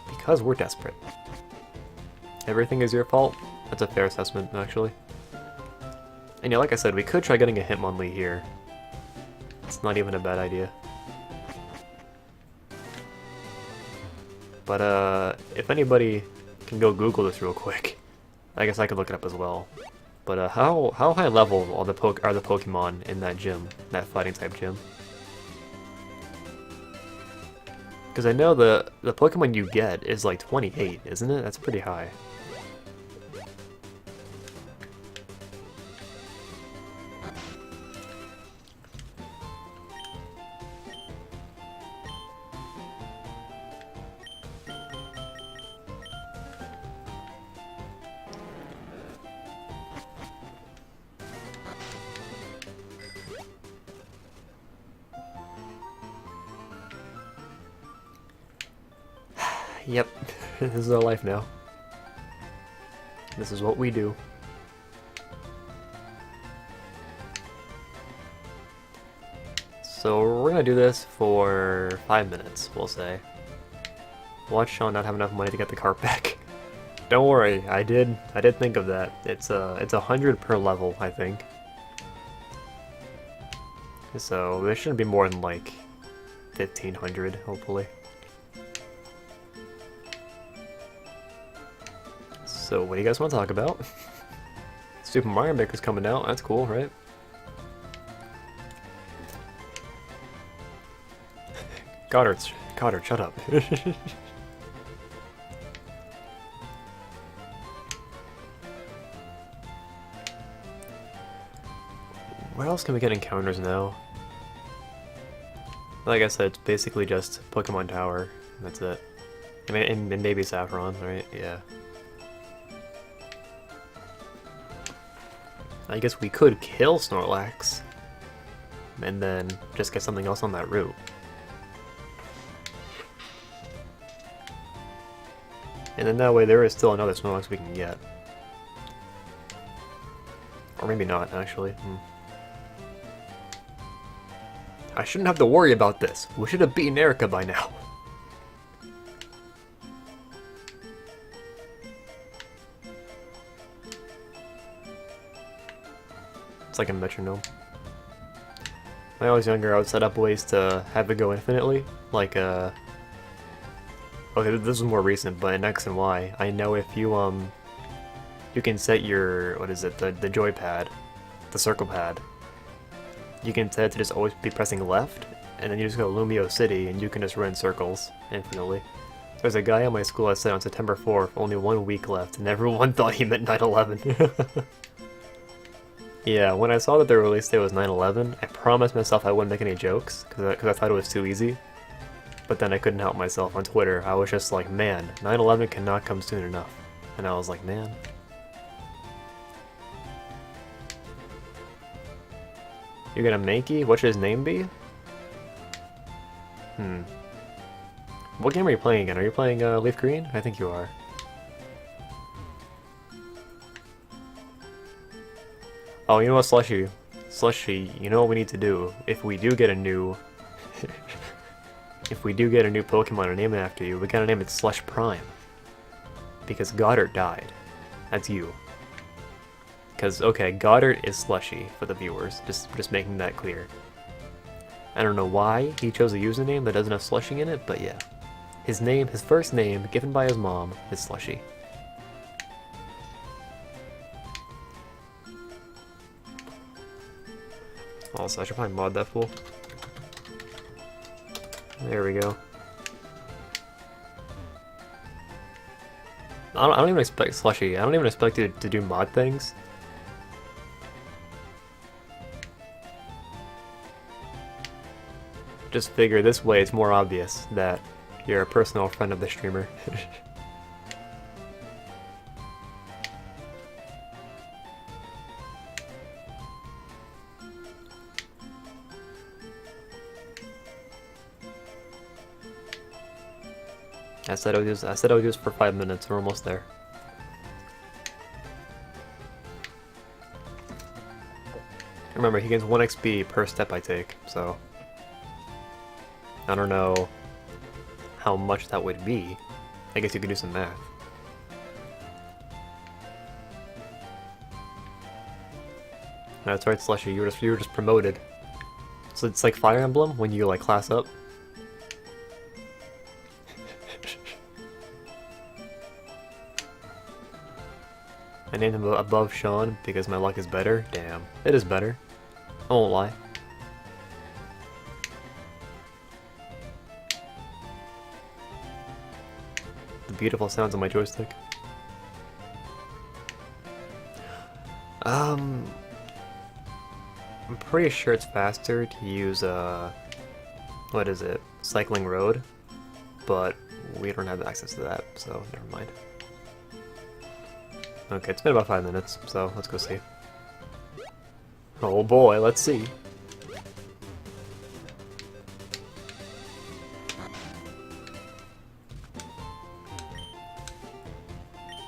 Because we're desperate. Everything is your fault? That's a fair assessment, actually. And yeah, like I said, we could try getting a Hitmonlee here. It's not even a bad idea. But, if anybody can go Google this real quick, I guess I could look it up as well. But, how high level are the Pokemon in that gym, that fighting type gym? Because I know the Pokemon you get is like 28, isn't it? That's pretty high. Yep, this is our life now. This is what we do. So we're gonna do this for 5 minutes, we'll say. Watch Sean not have enough money to get the cart back. Don't worry, I did think of that. It's 100 per level, I think. So there shouldn't be more than like 1,500, hopefully. So what do you guys want to talk about? Super Mario Maker's coming out, that's cool, right? Goddard, shut up. Where else can we get encounters now? Like I said, it's basically just Pokemon Tower, that's it. And maybe Saffron, right? Yeah. I guess we could kill Snorlax, and then just get something else on that route. And then that way there is still another Snorlax we can get. Or maybe not, actually. I shouldn't have to worry about this. We should have beaten Erica by now. It's like a metronome. When I was younger, I would set up ways to have it go infinitely. Like, okay, this is more recent, but in X and Y, I know if you, you can set your, what is it, the joypad, the circle pad. You can set it to just always be pressing left, and then you just go to Lumio City, and you can just run circles infinitely. There's a guy at my school that said on September 4th, only 1 week left, and everyone thought he meant 9/11. Yeah, when I saw that the release date was 9/11, I promised myself I wouldn't make any jokes, because I thought it was too easy. But then I couldn't help myself on Twitter. I was just like, man, 9/11 cannot come soon enough. And I was like, man. You got a Mankey? What should his name be? What game are you playing again? Are you playing Leaf Green? I think you are. Oh, you know what, Slushy? Slushy, you know what we need to do? If we do get a new... if we do get a new Pokemon to name it after you, we gotta name it Slush Prime. Because Goddard died. That's you. Because, okay, Goddard is Slushy for the viewers, just making that clear. I don't know why he chose a username that doesn't have Slushy in it, but yeah. His name, his first name, given by his mom, is Slushy. Also, I should probably mod that fool. There we go. I don't even expect Slushy. I don't even expect you to do mod things. Just figure this way it's more obvious that you're a personal friend of the streamer. I said I would use for 5 minutes. We're almost there. Remember, he gains 1 XP per step I take, so I don't know how much that would be. I guess you could do some math. That's right, Slushy. You were just promoted. So it's like Fire Emblem when you like class up. I named him above Sean because my luck is better. Damn, it is better. I won't lie. The beautiful sounds of my joystick. I'm pretty sure it's faster to use what is it? Cycling Road, but we don't have access to that, so never mind. Okay, it's been about 5 minutes, so let's go see. Oh boy, let's see.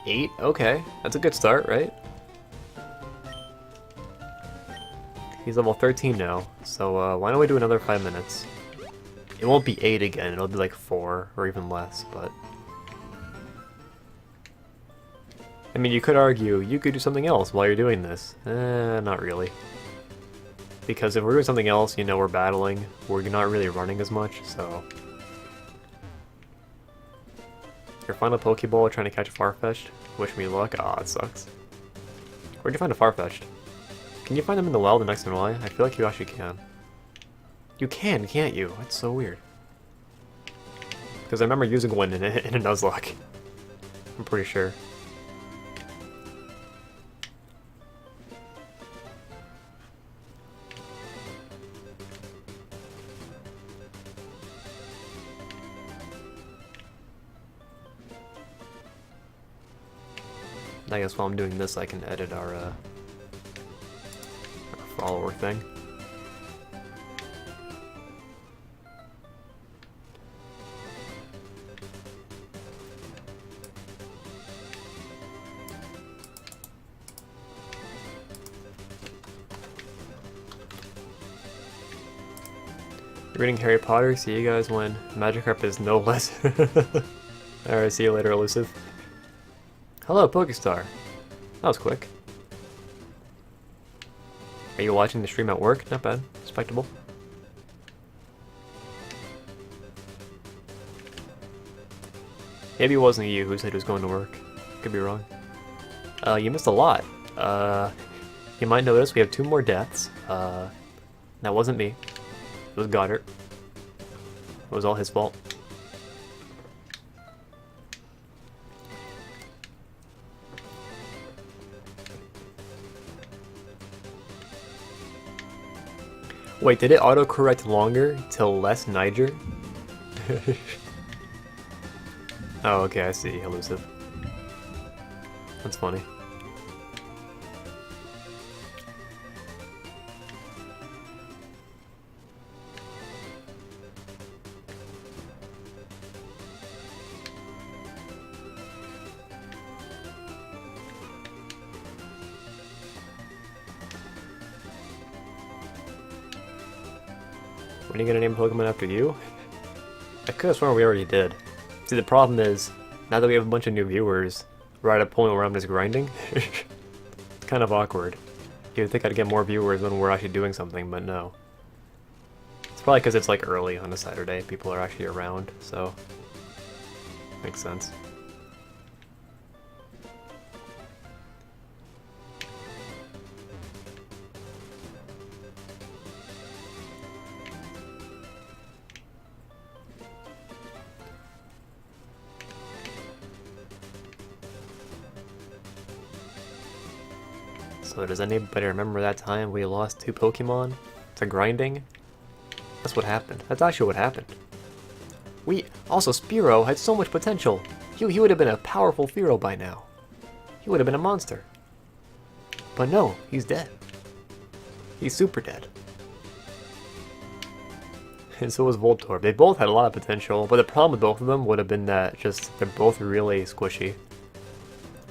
Eight? Okay, that's a good start, right? He's level 13 now, so why don't we do another 5 minutes? It won't be 8 again, it'll be like 4 or even less, but... I mean, you could argue, you could do something else while you're doing this. Not really. Because if we're doing something else, you know, we're battling, we're not really running as much, so... Your final Pokeball trying to catch a Farfetch'd? Wish me luck. Ah, it sucks. Where'd you find a Farfetch'd? Can you find them in the wild in X and Y? I feel like you actually can. You can, can't you? That's so weird. Because I remember using one in a Nuzlocke. I'm pretty sure. I guess while I'm doing this, I can edit our follower thing. Reading Harry Potter, see you guys when Magikarp is no less. Alright, see you later, Elusive. Hello, Pokestar. That was quick. Are you watching the stream at work? Not bad. Respectable. Maybe it wasn't you who said he was going to work. Could be wrong. You missed a lot. You might notice we have 2 more deaths. That wasn't me. It was Goddard. It was all his fault. Wait, did it autocorrect longer till less Niger? Oh, okay, I see. Elusive. That's funny. When are you gonna name Pokemon after you? I could have sworn we already did. See, the problem is, now that we have a bunch of new viewers, we're at a point where I'm just grinding. It's kind of awkward. You'd think I'd get more viewers when we're actually doing something, but no. It's probably because it's like early on a Saturday, people are actually around, so... makes sense. So does anybody remember that time we lost 2 Pokemon to grinding? That's what happened. That's actually what happened. Also, Spearow had so much potential. He would have been a powerful Fearow by now. He would have been a monster. But no, he's dead. He's super dead. And so was Voltorb. They both had a lot of potential, but the problem with both of them would have been that just they're both really squishy.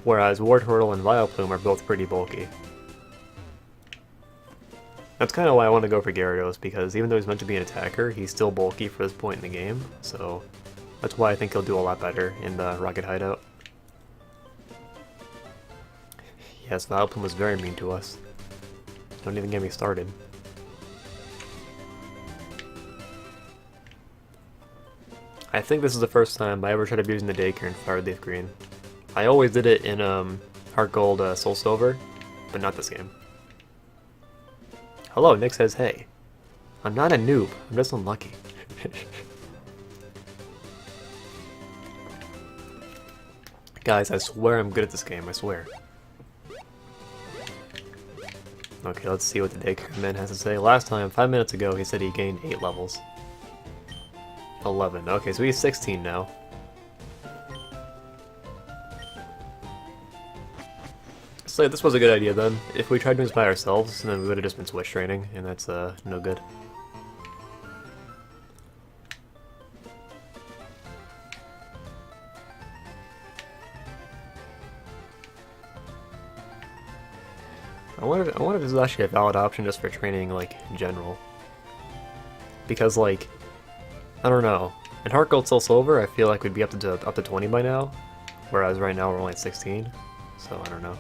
Whereas Wartortle and Vileplume are both pretty bulky. That's kind of why I want to go for Gyarados, because even though he's meant to be an attacker, he's still bulky for this point in the game, so that's why I think he'll do a lot better in the Rocket Hideout. Yes, Vileplume was very mean to us. Don't even get me started. I think this is the first time I ever tried abusing the Daycare in Fire Leaf Green. I always did it in Heart Gold Soul Silver, but not this game. Hello, Nick says hey. I'm not a noob, I'm just unlucky. Guys, I swear I'm good at this game, I swear. Okay, let's see what the Daycare man has to say. Last time, 5 minutes ago, he said he gained 8 levels. 11, okay, so he's 16 now. So this was a good idea then. If we tried doing this by ourselves, then we would have just been switch training, and that's no good. I wonder if this is actually a valid option just for training, like, in general. Because, like, I don't know. In Heart Gold Soul Silver, I feel like we'd be up to 20 by now, whereas right now we're only at 16, so I don't know.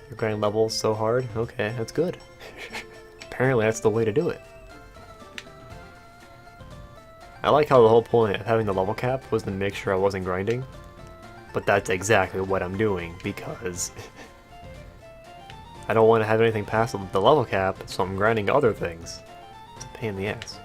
You're grinding levels so hard? Okay, that's good. Apparently that's the way to do it. I like how the whole point of having the level cap was to make sure I wasn't grinding, but that's exactly what I'm doing, because I don't want to have anything past the level cap, so I'm grinding other things. It's a pain in the ass.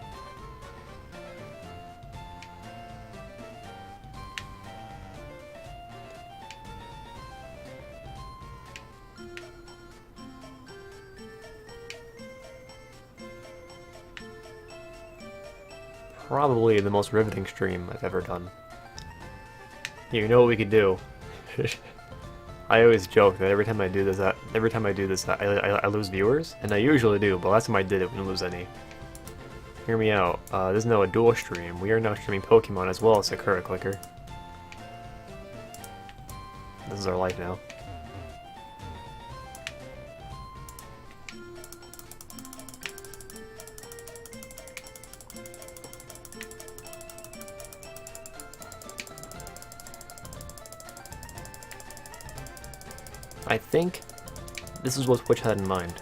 Probably the most riveting stream I've ever done. You know what we could do? I always joke that every time I do this, I lose viewers, and I usually do. But last time I did it, we didn't lose any. Hear me out. This is now a dual stream. We are now streaming Pokemon as well as Sakura Clicker. This is our life now. I think this is what Twitch had in mind.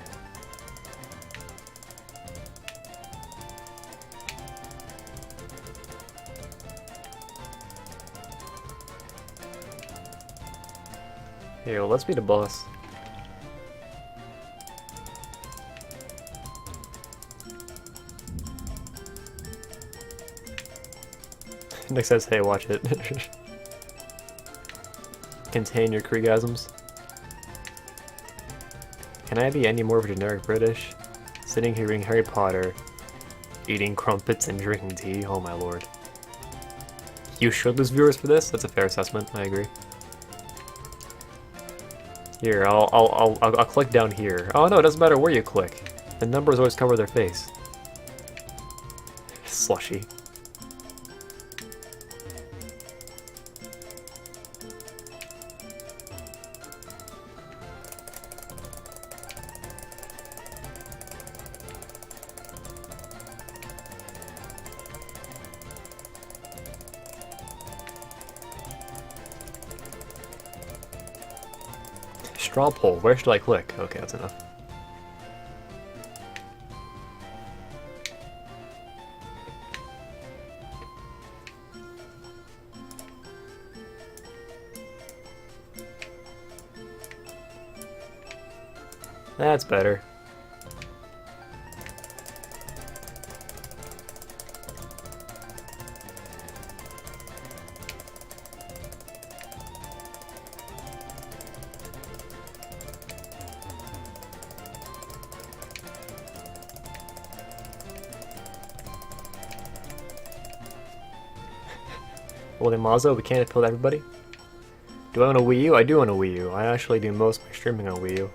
Here, let's be the boss. Nick says, hey, watch it. Contain your Kriegasms. Can I be any more of a generic British? Sitting here reading Harry Potter, eating crumpets and drinking tea, oh my lord. You should lose viewers for this? That's a fair assessment, I agree. Here, I'll click down here. Oh no, it doesn't matter where you click. The numbers always cover their face. Slushy. Straw poll, where should I click? Okay, that's enough. That's better. Well then, Mazo, we can't appeal to everybody. Do I own a Wii U? I do own a Wii U. I actually do most of my streaming on Wii U.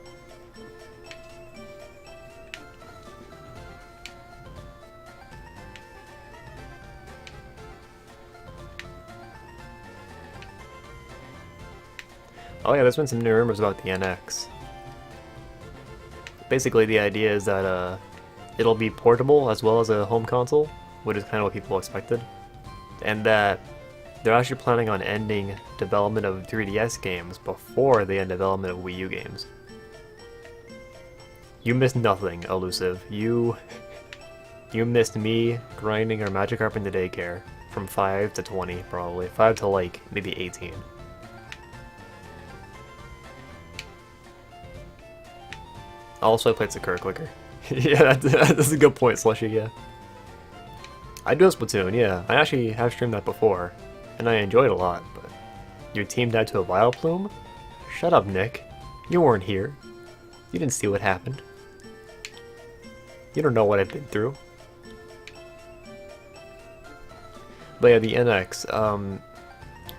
Oh yeah, there's been some new rumors about the NX. Basically, the idea is that it'll be portable as well as a home console, which is kind of what people expected. And that they're actually planning on ending development of 3DS games before they end development of Wii U games. You missed nothing, Elusive. You missed me grinding our Magikarp into daycare from 5 to 20, probably. 5 to like, maybe 18. Also, I played Sakura Clicker. Yeah, that's a good point, Slushy, yeah. I do have Splatoon, yeah. I actually have streamed that before, and I enjoyed it a lot, but your team died to a Vileplume? Shut up, Nick. You weren't here. You didn't see what happened. You don't know what I've been through. But yeah, the NX,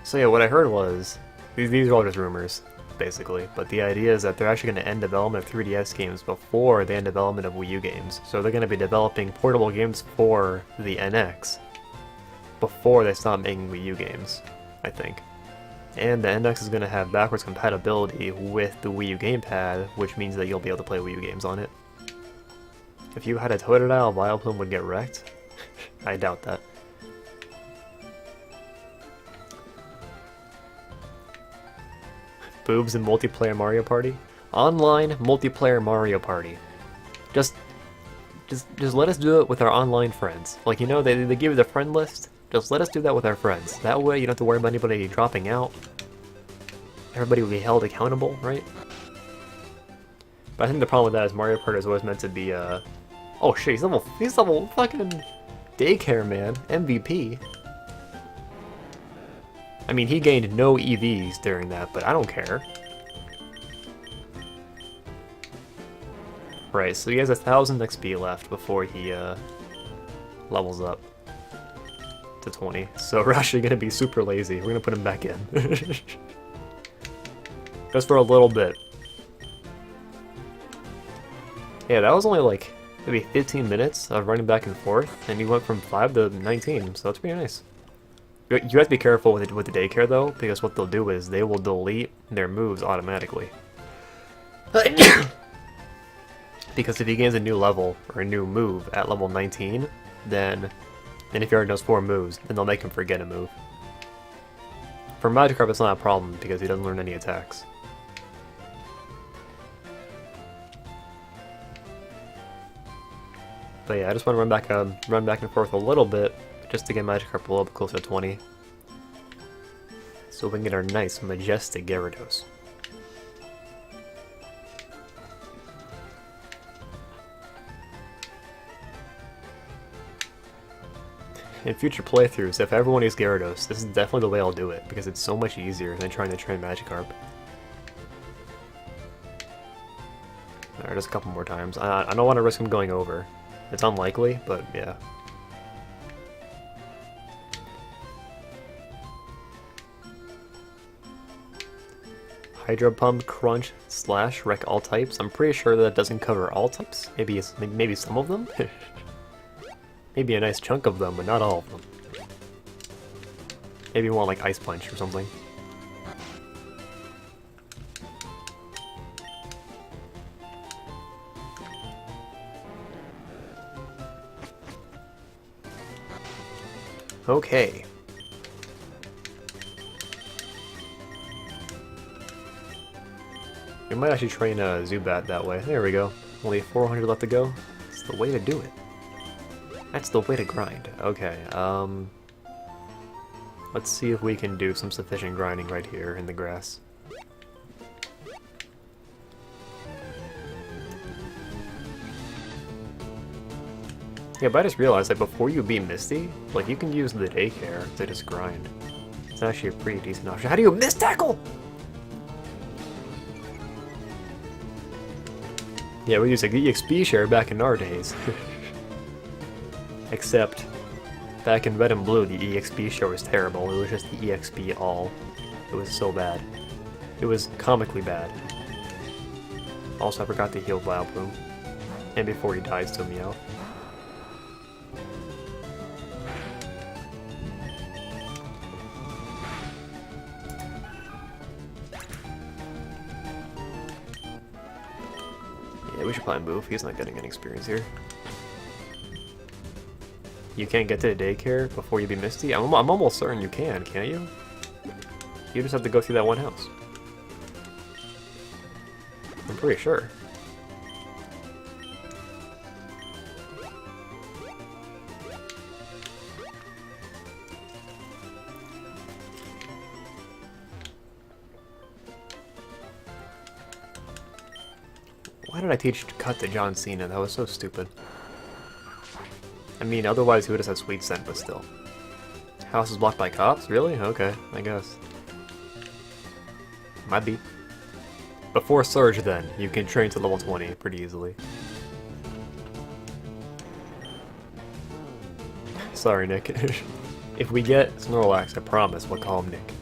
so yeah, what I heard was, these are all just rumors, basically, but the idea is that they're actually going to end development of 3DS games before they end development of Wii U games. So they're going to be developing portable games for the NX before they stop making Wii U games, I think. And the NX is going to have backwards compatibility with the Wii U gamepad, which means that you'll be able to play Wii U games on it. If you had a Totodile, Vileplume would get wrecked. I doubt that. Boobs in multiplayer Mario Party? Online multiplayer Mario Party. Just let us do it with our online friends. Like, you know, they give you the friend list. Just let us do that with our friends. That way you don't have to worry about anybody dropping out. Everybody will be held accountable, right? But I think the problem with that is Mario Party is always meant to be, oh shit, he's level fucking daycare, man. MVP. I mean, he gained no EVs during that, but I don't care. Right, so he has 1,000 XP left before he levels up to 20. So we're actually going to be super lazy. We're going to put him back in. Just for a little bit. Yeah, that was only like maybe 15 minutes of running back and forth, and you went from 5 to 19, so that's pretty nice. You have to be careful with the daycare though, because what they'll do is they will delete their moves automatically. Because if he gains a new level, or a new move at level 19, then if he already knows 4 moves, then they'll make him forget a move. For Magikarp, it's not a problem, because he doesn't learn any attacks. But yeah, I just want to run back and forth a little bit, just to get Magikarp a little bit closer to 20. So we can get our nice, majestic Gyarados. In future playthroughs, if everyone uses Gyarados, this is definitely the way I'll do it, because it's so much easier than trying to train Magikarp. Alright, just a couple more times. I don't want to risk him going over. It's unlikely, but yeah. Hydro Pump, Crunch, Slash, Wreck all types. I'm pretty sure that doesn't cover all types. Maybe some of them? Maybe a nice chunk of them, but not all of them. Maybe you want like Ice Punch or something. Okay. We might actually train Zubat that way. There we go. Only 400 left to go. That's the way to do it. That's the way to grind. Okay, let's see if we can do some sufficient grinding right here in the grass. Yeah, but I just realized that before you beat Misty, like, you can use the daycare to just grind. It's actually a pretty decent option. How do you miss tackle? Yeah, we used the EXP share back in our days. Except, back in Red and Blue, the EXP share was terrible. It was just the EXP all. It was so bad. It was comically bad. Also, I forgot to heal Vileplume. And before he dies to Meow. Yeah, we should probably move. He's not getting any experience here. You can't get to the daycare before you be Misty? I'm almost certain you can, can't you? You just have to go through that one house. I'm pretty sure. Why did I teach Cut to John Cena? That was so stupid. I mean, otherwise he would have said Sweet Scent, but still. House is blocked by cops? Really? Okay, I guess. Might be. Before Surge, then, you can train to level 20 pretty easily. Sorry, Nick. If we get Snorlax, I promise we'll call him Nick.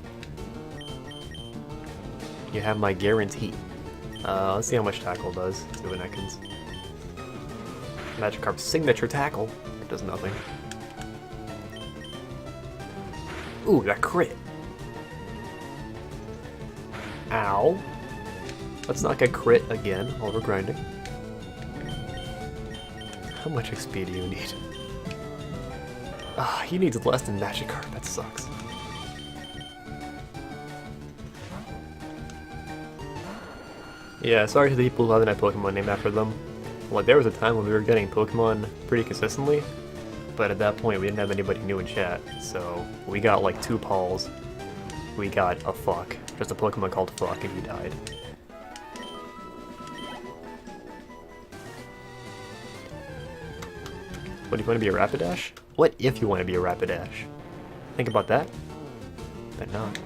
You have my guarantee. Let's see how much Tackle does. See what Ekans. Magikarp's signature Tackle. It does nothing. Ooh, that crit! Ow! Let's not get crit again while we're grinding. How much XP do you need? Ah, he needs less than Magikarp. That sucks. Yeah, sorry to the people who haven't had Pokemon named after them. Like, there was a time when we were getting Pokemon pretty consistently, but at that point we didn't have anybody new in chat, so we got like 2 Pauls. We got a Fuck, just a Pokemon called Fuck, and he died. What, do you want to be a Rapidash? What if you want to be a Rapidash? Think about that? But not.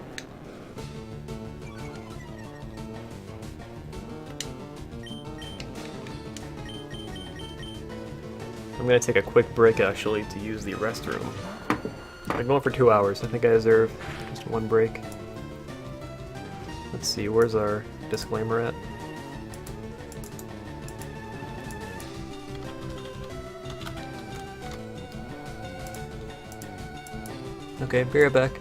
I'm gonna take a quick break actually to use the restroom. I've been going for 2 hours. I think I deserve just one break. Let's see, where's our disclaimer at? Okay, be right back.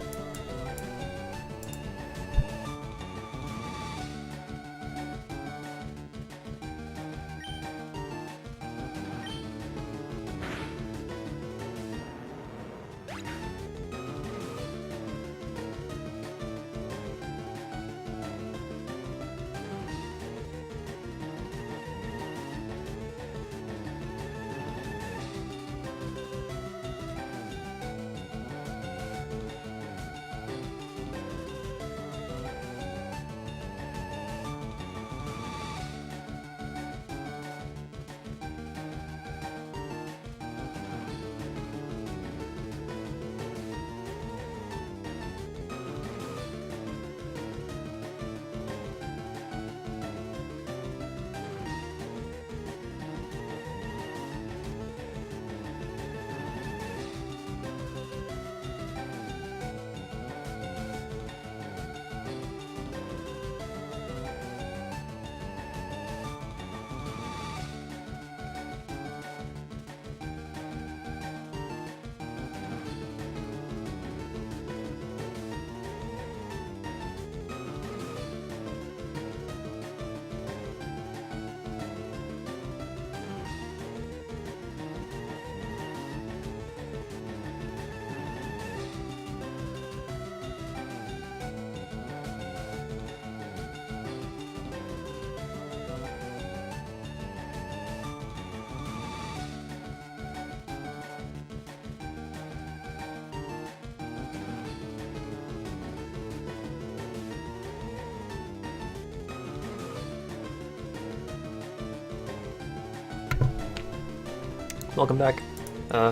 Welcome back.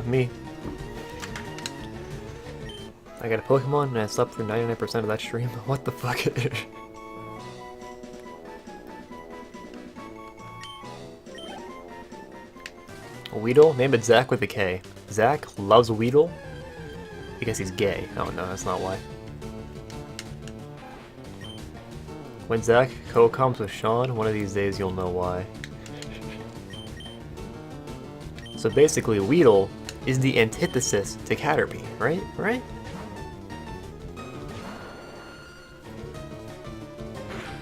Me. I got a Pokemon and I slept for 99% of that stream. What the fuck? Weedle? Name it Zach with a K. Zach loves Weedle because he's gay. Oh no, that's not why. When Zach co-coms with Sean, one of these days you'll know why. So basically, Weedle is the antithesis to Caterpie, right? Right?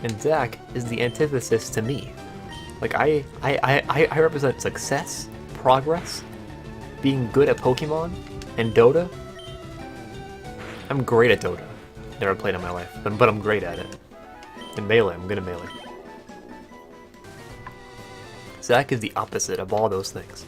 And Zach is the antithesis to me. Like, I represent success, progress, being good at Pokemon, and Dota. I'm great at Dota. Never played in my life, but I'm great at it. And Melee, I'm good at Melee. Zach is the opposite of all those things.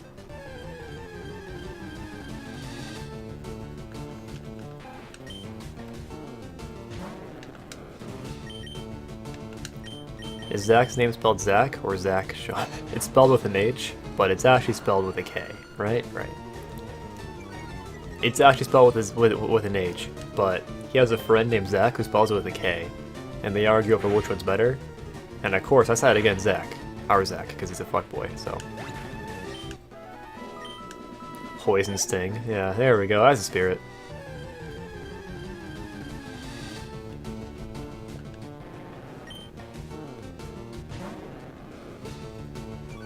Is Zach's name spelled Zach or Zach Sean? It's spelled with an H, but it's actually spelled with a K, right? Right. It's actually spelled with an H, but he has a friend named Zach who spells it with a K, and they argue over which one's better. And of course, I side against Zach, our Zach, because he's a fuckboy. So Poison Sting, yeah, there we go. That's the spirit.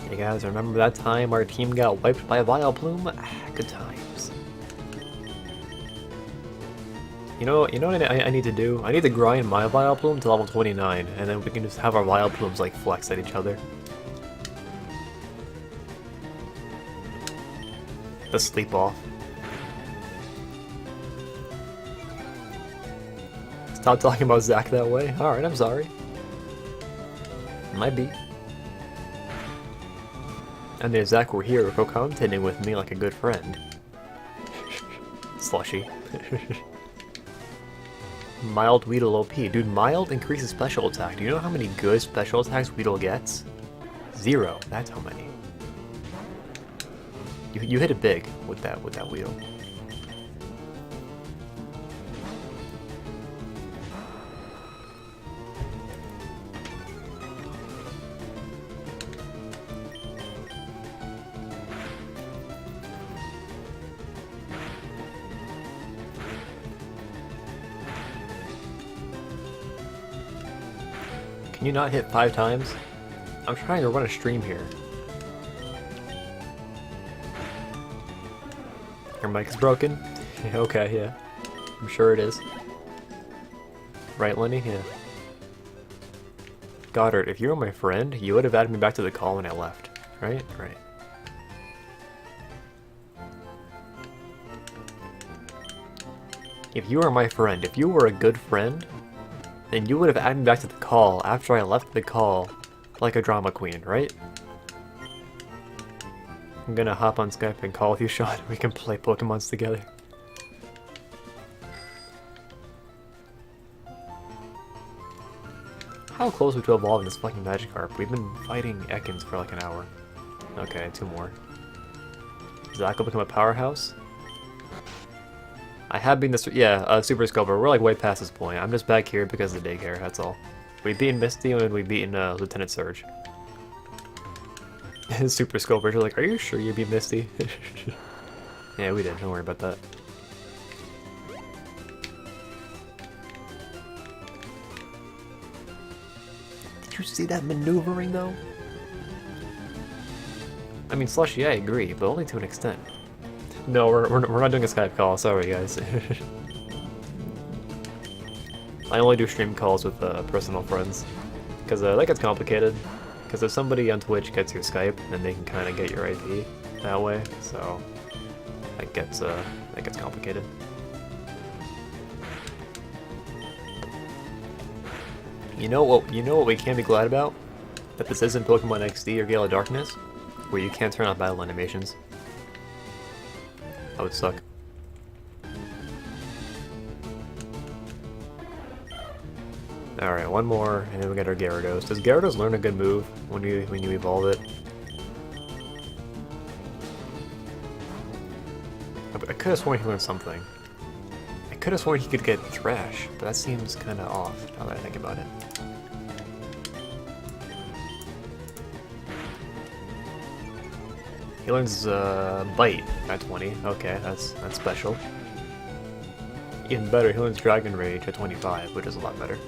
Hey guys, remember that time our team got wiped by a Vileplume? Ah, good times. You know what I need to do? I need to grind my Vileplume to level 29, and then we can just have our Vileplumes like flex at each other. The sleep off. Stop talking about Zach that way. Alright, I'm sorry. Might be. And if Zach were here, co-commentating with me like a good friend. Slushy. Mild Weedle OP. Dude, Mild increases special attack. Do you know how many good special attacks Weedle gets? 0. That's how many. You hit it big with that Weedle. Can Can you not hit 5 times? I'm trying to run a stream here. Your mic is broken? Okay, yeah. I'm sure it is. Right, Lenny? Yeah. Goddard, if you were my friend, you would have added me back to the call when I left. Right? Right. If you were my friend, if you were a good friend, then you would have added me back to the call after I left the call like a drama queen, right? I'm gonna hop on Skype and call with you, Sean. We can play Pokémons together. How close are we to evolving this fucking Magikarp? We've been fighting Ekans for like an hour. Okay, 2 more. Zach will become a powerhouse? I have been this, yeah, Super Sculper. We're like way past this point. I'm just back here because of the daycare, that's all. We've beaten Misty and we've beaten Lieutenant Surge. Super Sculpers are like, are you sure you beat Misty? Yeah, we did, don't worry about that. Did you see that maneuvering though? I mean, Slushy, I agree, but only to an extent. No, we're not doing a Skype call, sorry guys. I only do stream calls with personal friends, because that gets complicated. Because if somebody on Twitch gets your Skype, then they can kind of get your IP that way, so that gets complicated. You know what we can be glad about? That this isn't Pokemon XD or Gale of Darkness, where you can't turn off battle animations. That would suck. Alright, one more, and then we got our Gyarados. Does Gyarados learn a good move when you evolve it? I could have sworn he learned something. I could have sworn he could get Thrash, but that seems kind of off, now that I think about it. He learns Bite at 20. Okay, that's special. Even better, he learns Dragon Rage at 25, which is a lot better.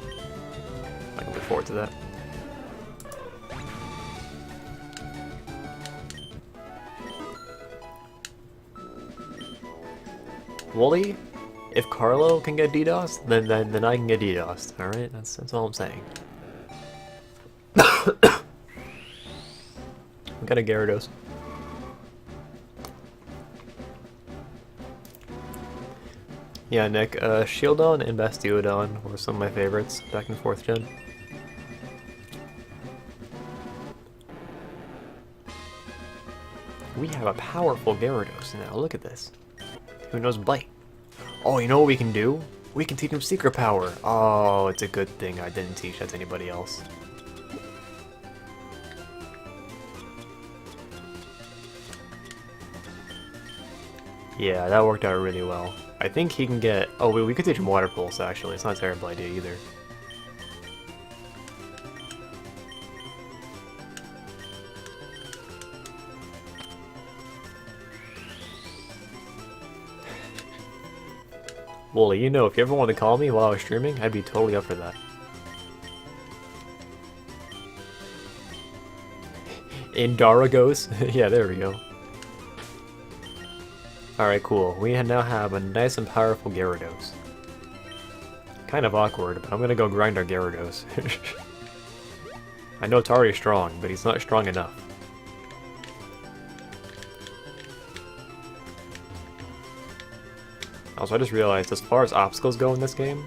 I can look forward to that. Wooly, if Carlo can get DDoSed, then I can get DDoSed. All right, that's all I'm saying. We got a Gyarados. Yeah, Nick, Shieldon and Bastiodon were some of my favorites back in 4th gen. We have a powerful Gyarados now, look at this. Who knows Bite? Oh, you know what we can do? We can teach him Secret Power! Oh, it's a good thing I didn't teach that to anybody else. Yeah, that worked out really well. I think he can get... Oh, we could teach him Water Pulse, actually. It's not a terrible idea, either. Wooly, you know, if you ever want to call me while I was streaming, I'd be totally up for that. Indaragos? Yeah, there we go. Alright, cool. We now have a nice and powerful Gyarados. Kind of awkward, but I'm gonna go grind our Gyarados. I know Tari's strong, but he's not strong enough. Also, I just realized, as far as obstacles go in this game,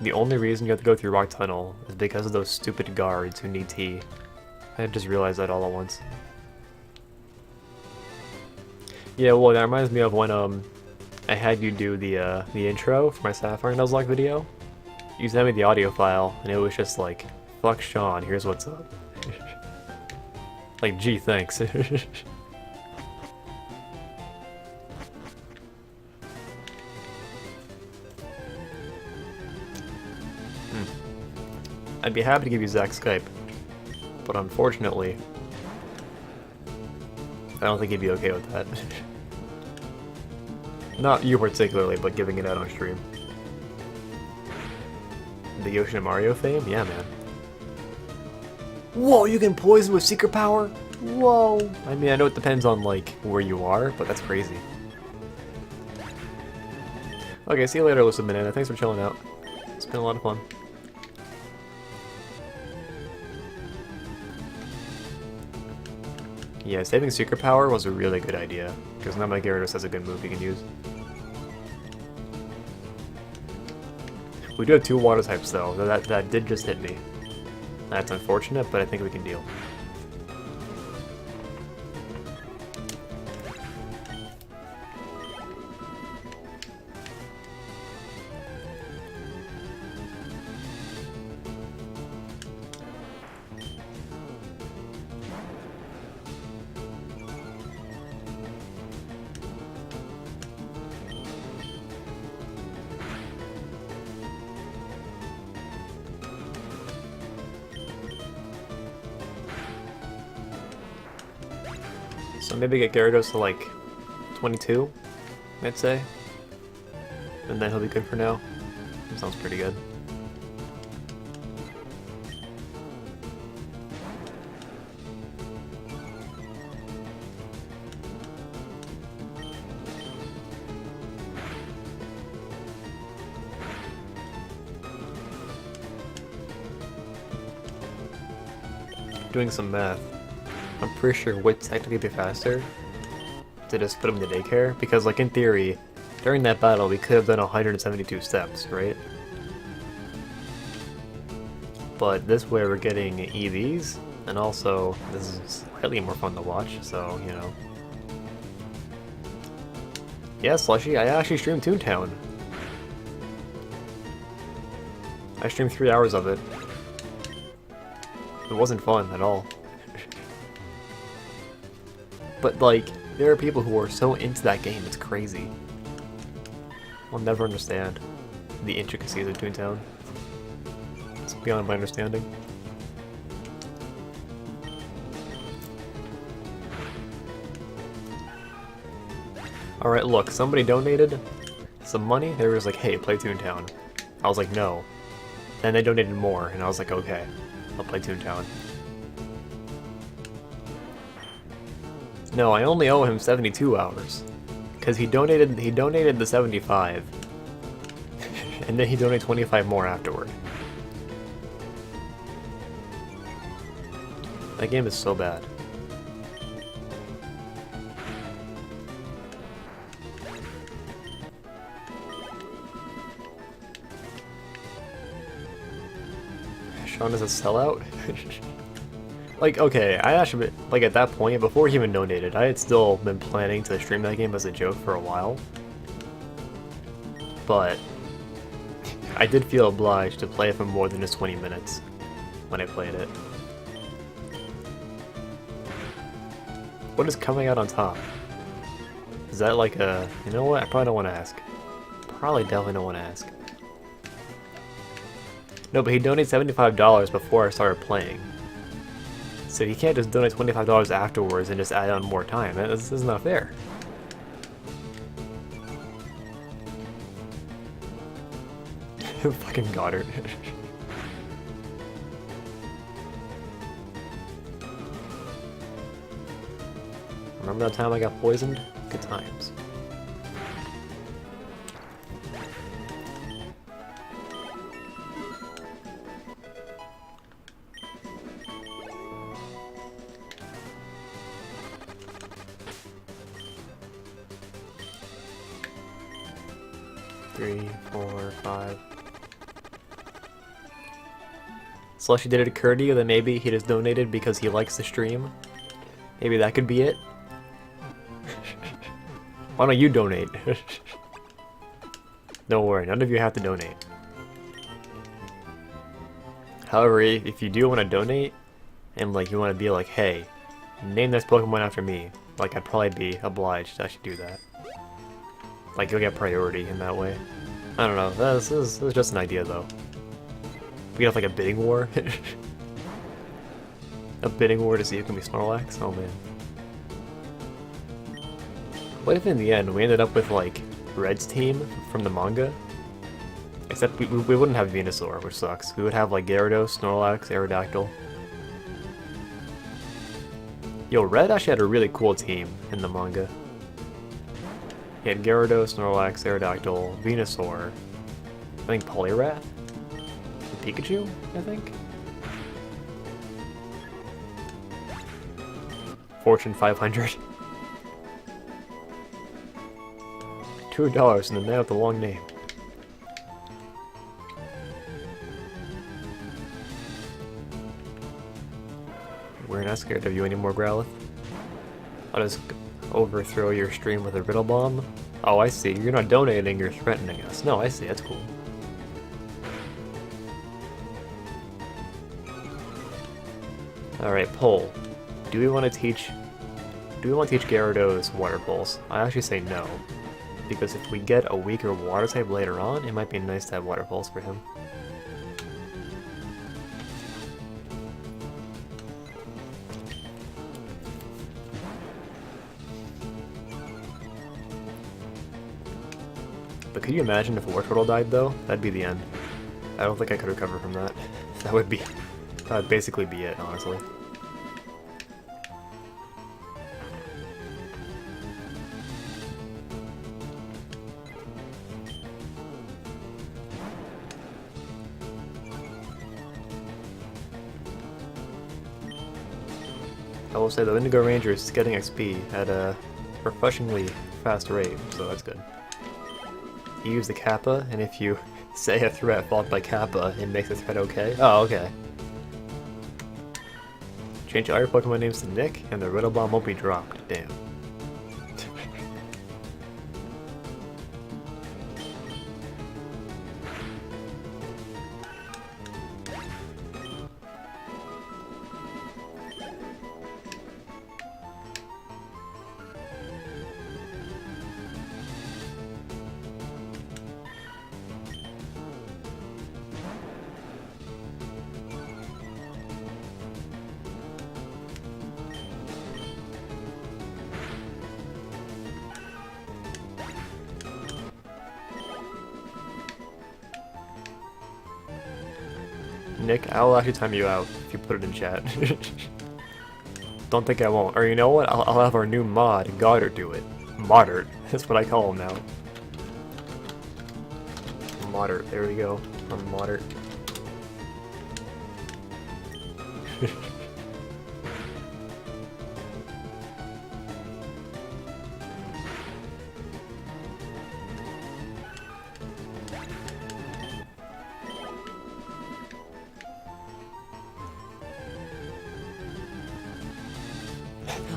the only reason you have to go through Rock Tunnel is because of those stupid guards who need tea. I just realized that all at once. Yeah, well, that reminds me of when I had you do the intro for my Sapphire Nuzlocke video. You sent me the audio file, and it was just like, fuck Sean, here's what's up. Like, gee, thanks. I'd be happy to give you Zach's Skype, but unfortunately, I don't think he'd be okay with that. Not you particularly, but giving it out on stream. The Yoshi and Mario fame? Yeah, man. Whoa, you can poison with secret power? Whoa. I mean, I know it depends on, like, where you are, but that's crazy. Okay, see you later, Alyssa Banana. Thanks for chilling out. It's been a lot of fun. Yeah, saving secret power was a really good idea, because now my Gyarados has a good move he can use. We do have 2 water types though, that did just hit me. That's unfortunate, but I think we can deal. So maybe get Gyarados to like 22, I'd say. And then he'll be good for now. That sounds pretty good. Doing some math. I'm pretty sure it would technically be faster to just put him in the daycare, because like in theory, during that battle we could have done 172 steps, right? But this way we're getting EVs, and also this is slightly more fun to watch, so, you know. Yeah, Slushy, I actually streamed Toontown. I streamed 3 hours of it. It wasn't fun at all. But, like, there are people who are so into that game, it's crazy. I'll never understand the intricacies of Toontown. It's beyond my understanding. Alright, look, somebody donated some money. They were just like, hey, play Toontown. I was like, no. Then they donated more, and I was like, okay, I'll play Toontown. No, I only owe him 72 hours. Because he donated the 75. And then he donated 25 more afterward. That game is so bad. Sean is a sellout? Like, okay, I actually, like, at that point, before he even donated, I had still been planning to stream that game as a joke for a while. But I did feel obliged to play it for more than just 20 minutes when I played it. What is coming out on top? Is that like a... You know what? I probably don't want to ask. Probably definitely don't want to ask. No, but he donated $75 before I started playing. So he can't just donate $25 afterwards and just add on more time. This is not fair. Fucking Goddard. Remember that time I got poisoned? Good times. Three, 4, 5. Slushy, did it occur to you that maybe he just donated because he likes the stream? Maybe that could be it? Why don't you donate? Don't worry, none of you have to donate. However, if you do want to donate, and like you want to be like, hey, name this Pokemon after me, like I'd probably be obliged to actually do that. Like, you'll get priority in that way. I don't know, this is just an idea, though. We could have, like, a bidding war. A bidding war to see who can be Snorlax? Oh, man. What if in the end we ended up with, like, Red's team from the manga? Except we wouldn't have Venusaur, which sucks. We would have, like, Gyarados, Snorlax, Aerodactyl. Yo, Red actually had a really cool team in the manga. He had Gyarados, Snorlax, Aerodactyl, Venusaur, I think Poliwrath, and Pikachu, I think? Fortune 500. $2 and the man with the long name. We're not scared of you anymore, Growlithe. I'll just overthrow your stream with a riddle bomb. Oh, I see. You're not donating, you're threatening us. No, I see. That's cool. Alright, poll. Do we want to teach Gyarados Water Pulse? I actually say no. Because if we get a weaker water type later on, it might be nice to have Water Pulse for him. But could you imagine if Wartortle died though? That'd be the end. I don't think I could recover from that. That would basically be it, honestly. I will say the Indigo Ranger is getting XP at a refreshingly fast rate, so that's good. You use the Kappa, and if you say a threat followed by Kappa, it makes the threat okay. Oh, okay. Change all your Pokemon names to Nick, and the Riddle Bomb won't be dropped. Damn. Nick, I'll actually time you out if you put it in chat. Don't think I won't. Or you know what? I'll have our new mod, Goddard, do it. Moddard. That's what I call him now. Moddard. There we go. I'm Moddard.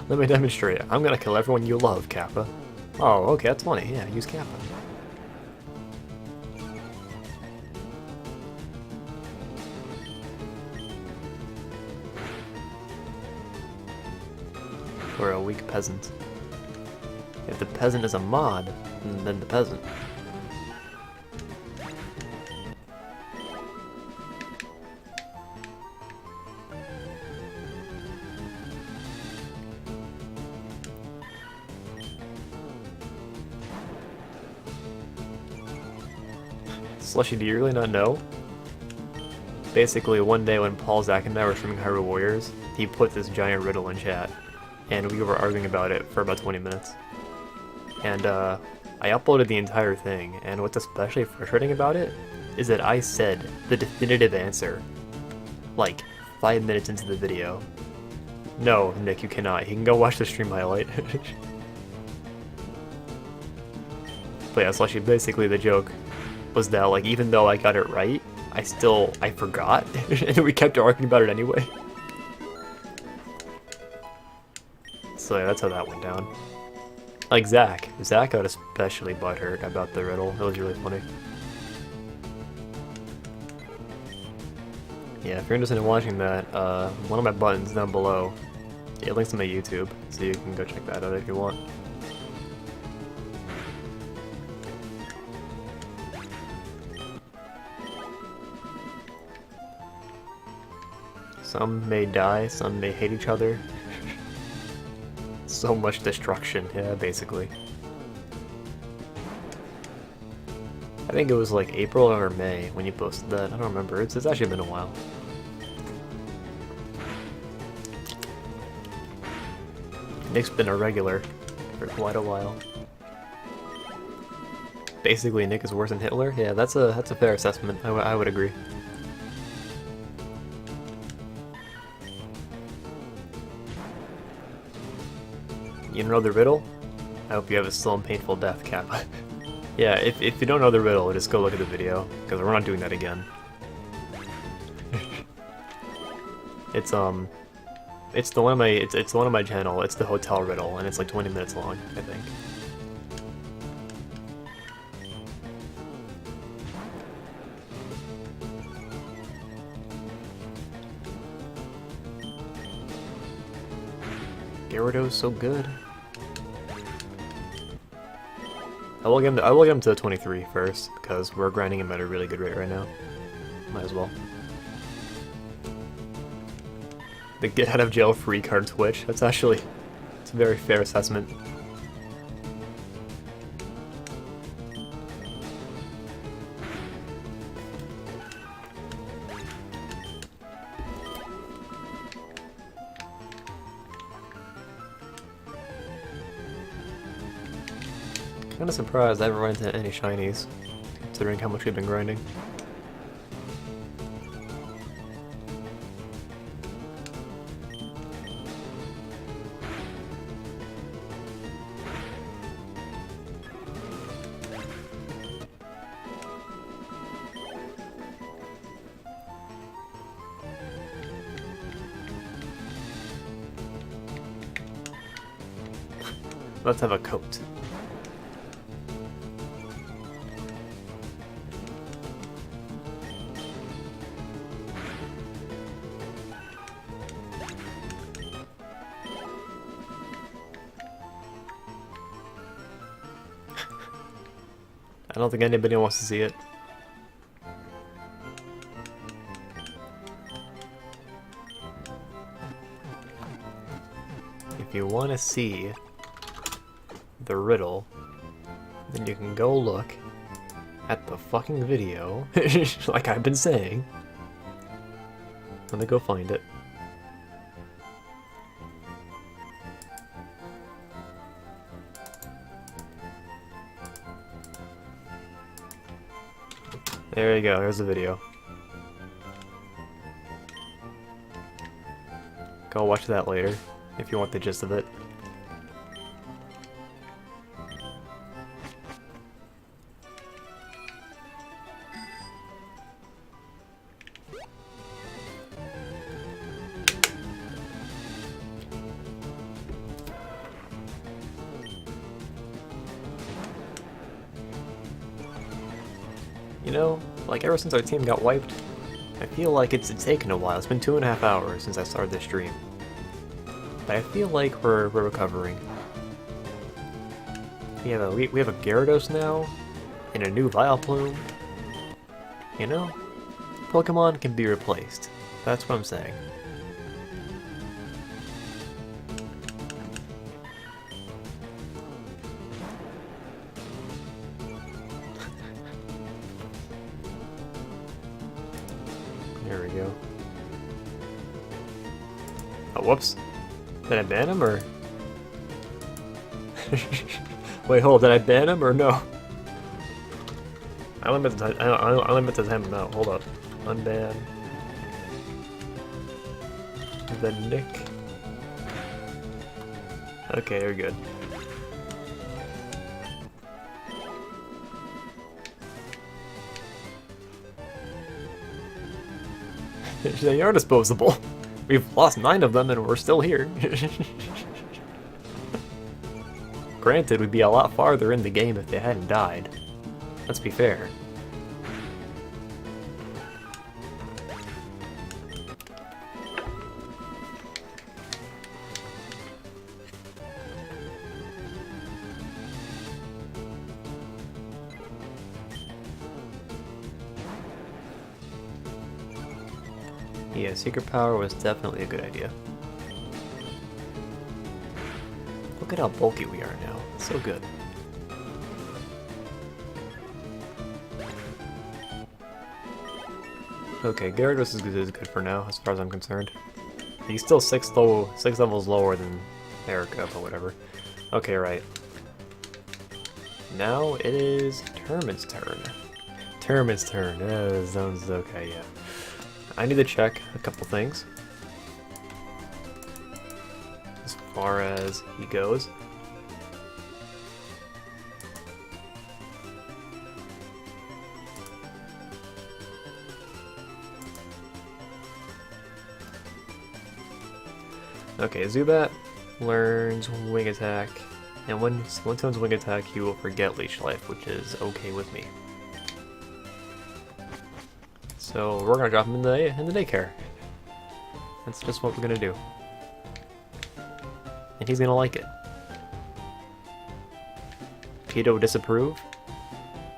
Let me demonstrate. I'm gonna kill everyone you love, Kappa. Oh, okay, that's funny. Yeah, use Kappa. We're a weak peasant. If the peasant is a mod, then the peasant. Slushy, do you really not know? Basically, one day when Paul, Zach, and I were streaming Hyrule Warriors, he put this giant riddle in chat, and we were arguing about it for about 20 minutes. And I uploaded the entire thing, and what's especially frustrating about it is that I said the definitive answer, like, 5 minutes into the video. No, Nick, you cannot. You can go watch the stream highlight. But yeah, Slushy, basically the joke was that, like, even though I got it right, I forgot, and we kept arguing about it anyway. So yeah, that's how that went down. Like Zach got especially butthurt about the riddle. It was really funny. Yeah, if you're interested in watching that, one of my buttons down below, it links to my YouTube, so you can go check that out if you want. Some may die, some may hate each other. So much destruction, yeah, basically. I think it was like April or May when you posted that. I don't remember. It's actually been a while. Nick's been a regular for quite a while. Basically, Nick is worse than Hitler. Yeah, that's a fair assessment. I would agree. You know the riddle? I hope you have a slow and painful death, Kappa. Yeah, if you don't know the riddle, just go look at the video, because we're not doing that again. It's the one on my channel. It's the hotel riddle, and it's like 20 minutes long, I think. Gyarados so good. I will get him to 23 first, because we're grinding him at a really good rate right now. Might as well. The get out of jail free card Twitch. It's a very fair assessment. Kinda surprised I haven't run into any shinies, considering how much we've been grinding. Let's have a coat. I don't think anybody wants to see it. If you want to see the riddle, then you can go look at the fucking video, like I've been saying. Let me go find it. There you go, here's the video. Go watch that later, if you want the gist of it. You know, like ever since our team got wiped, I feel like it's taken a while. It's been 2.5 hours since I started this stream. But I feel like we're recovering. We have a Gyarados now, and a new Vileplume. You know, Pokemon can be replaced. That's what I'm saying. There we go. Oh, whoops. Did I ban him, or...? Wait, hold, did I ban him, or no? I only meant to time him out. Hold up. Unban. Then Nick. Okay, you're good. They are disposable. We've lost 9 of them and we're still here. Granted, we'd be a lot farther in the game if they hadn't died. Let's be fair. Yeah, Secret Power was definitely a good idea. Look at how bulky we are now. It's so good. Okay, Gyarados is good for now, as far as I'm concerned. He's still 6 levels lower than Erica, but whatever. Okay, right. Now it is Termin's turn. Termin's turn. Zone's okay, yeah. I need to check a couple things. As far as he goes. Okay, Zubat learns Wing Attack, and when it learns Wing Attack, he will forget Leech Life, which is okay with me. So we're gonna drop him in the daycare. That's just what we're gonna do, and he's gonna like it. PETA would disapprove.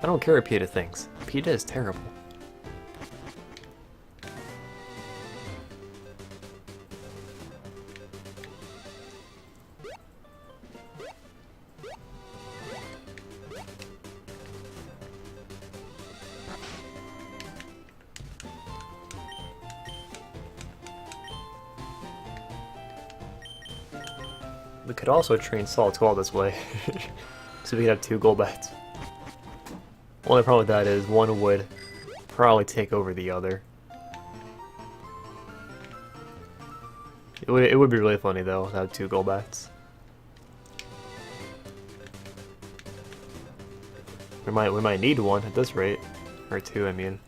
I don't care what PETA thinks. PETA is terrible. We could also train Saltwell this way, so we could have 2 Golbats. Only problem with that is one would probably take over the other. It would be really funny though to have 2 Golbats. We might need one at this rate, or 2, I mean.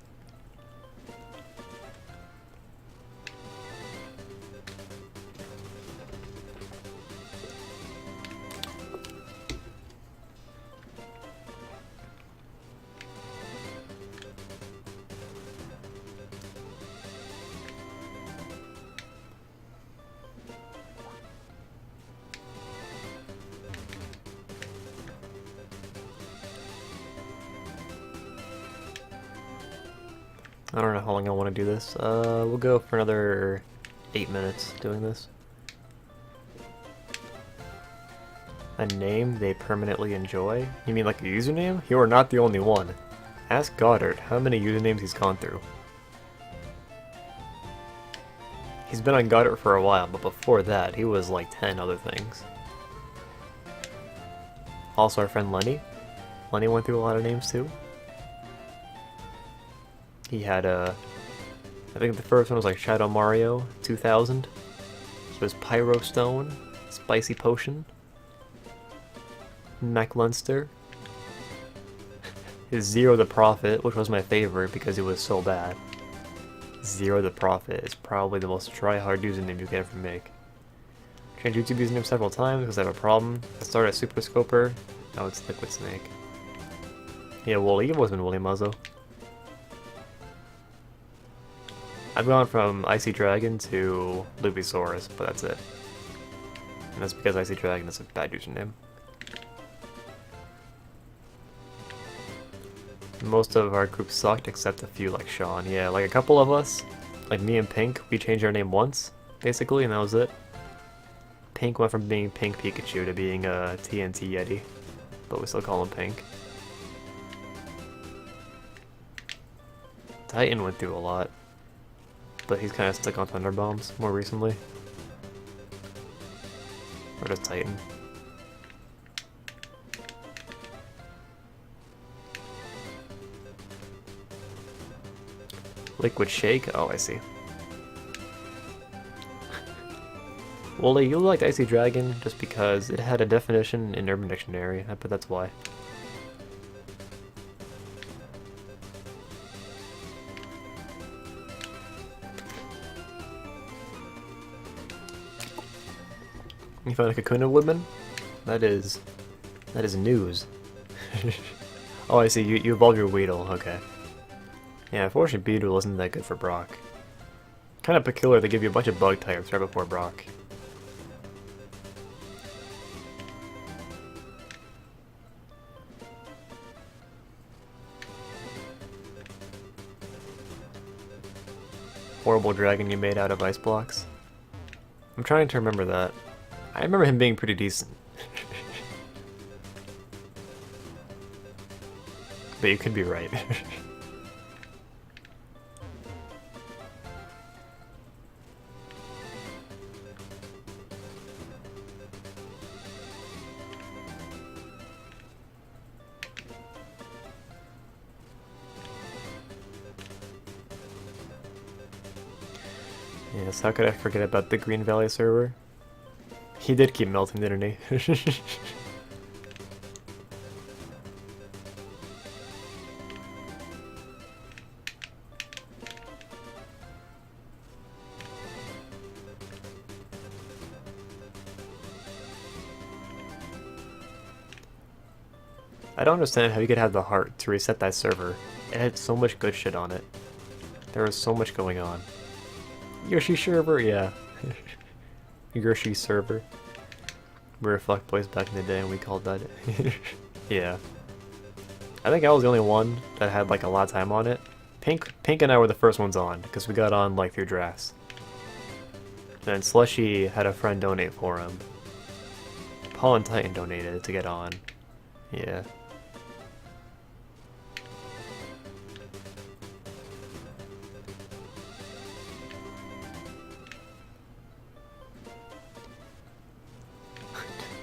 I don't know how long I want to do this. We'll go for another 8 minutes doing this. A name they permanently enjoy? You mean like a username? You are not the only one. Ask Goddard how many usernames he's gone through. He's been on Goddard for a while, but before that, he was like 10 other things. Also our friend Lenny. Lenny went through a lot of names too. He had I think the first one was like Shadow Mario 2000. So it was Pyro Stone, Spicy Potion, Mac Lunster, his Zero the Prophet, which was my favorite because it was so bad. Zero the Prophet is probably the most try-hard username you can ever make. Changed YouTube username several times because I have a problem. I started as Super Scoper, now it's Liquid Snake. Yeah, Wooly, it wasn't Woolly Muzzo. I've gone from Icy Dragon to Lubisaurus, but that's it. And that's because Icy Dragon is a bad username. Most of our group sucked except a few like Sean. Yeah, like a couple of us, like me and Pink, we changed our name once, basically, and that was it. Pink went from being Pink Pikachu to being a TNT Yeti, but we still call him Pink. Titan went through a lot, but he's kind of stuck on Thunder Bombs more recently. Or just Titan. Liquid Shake? Oh, I see. Wooly, you liked Icy Dragon just because it had a definition in Urban Dictionary, but that's why. You found a Kakuna Woodman? That is news. Oh, I see. You evolved your Weedle. Okay. Yeah, unfortunately, Beedrill isn't that good for Brock. Kind of peculiar they give you a bunch of bug types right before Brock. Horrible dragon you made out of ice blocks. I'm trying to remember that. I remember him being pretty decent. But you could be right. Yes, how could I forget about the Green Valley server? He did keep melting, didn't he? I don't understand how you could have the heart to reset that server. It had so much good shit on it. There was so much going on. Yoshi server? Yeah. Yoshi server. We were fuck boys back in the day and we called that it. Yeah. I think I was the only one that had like a lot of time on it. Pink and I were the first ones on, because we got on like through drafts. Then Slushy had a friend donate for him. Paul and Titan donated to get on. Yeah.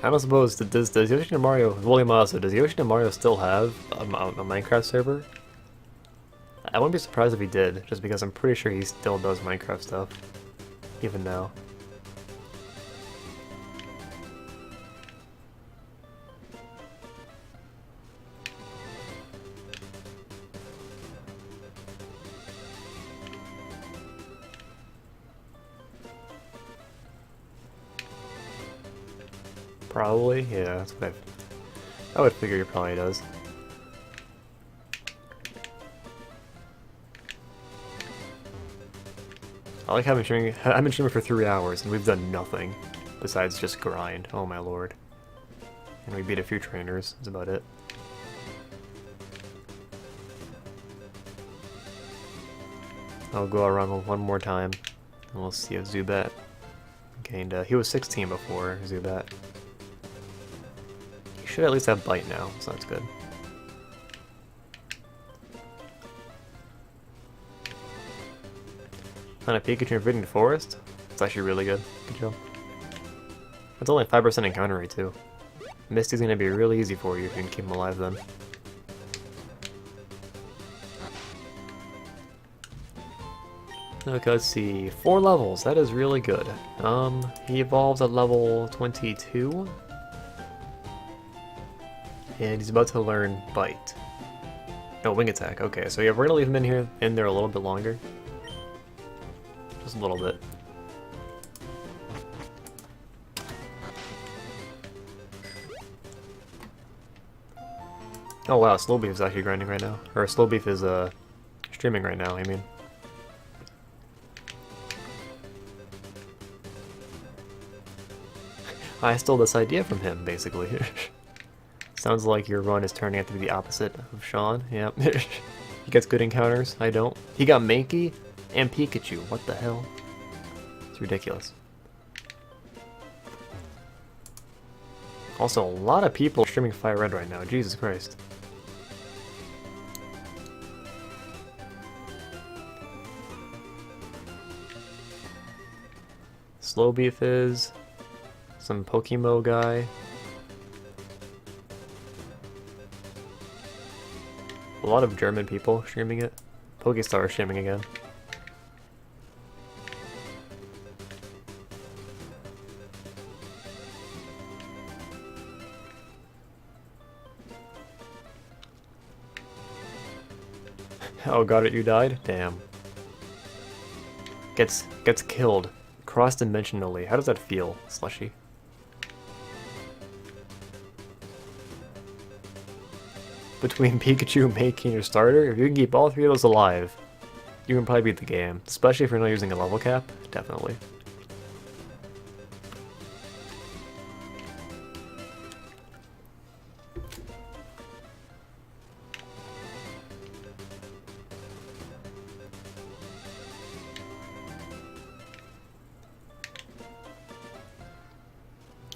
I don't suppose, does Yoshi and Mario, William also, does Yoshi and Mario still have a Minecraft server? I wouldn't be surprised if he did, just because I'm pretty sure he still does Minecraft stuff, even now. Probably, yeah, that's what I would figure he probably does. I like having streaming. I've been streaming for 3 hours and we've done nothing besides just grind. Oh my lord! And we beat a few trainers. That's about it. I'll go around one more time, and we'll see if Zubat gained. He was 16 before Zubat. He should at least have Bite now, so that's good. On a Pikachu in Forbidden Forest? It's actually really good. Good job. It's only 5% encounter rate too. Misty's gonna be really easy for you if you can keep him alive then. Okay, let's see. 4 levels, that is really good. He evolves at level 22. And he's about to learn Bite. No, Wing Attack, okay, so yeah, we're gonna leave him in there a little bit longer. Just a little bit. Oh wow, Slowbeef is actually grinding right now. Or Slowbeef is streaming right now, I mean. I stole this idea from him, basically. Sounds like your run is turning out to be the opposite of Sean. Yep. He gets good encounters, I don't. He got Mankey and Pikachu. What the hell? It's ridiculous. Also, a lot of people are streaming FireRed right now. Jesus Christ. Slowbeef is some Pokemon guy. A lot of German people streaming it. Pokestar is streaming again. Oh, got it, you died? Damn. Gets killed. Cross-dimensionally. How does that feel, Slushy? Between Pikachu, Mankey, and your starter, if you can keep all 3 of those alive, you can probably beat the game. Especially if you're not using a level cap. Definitely.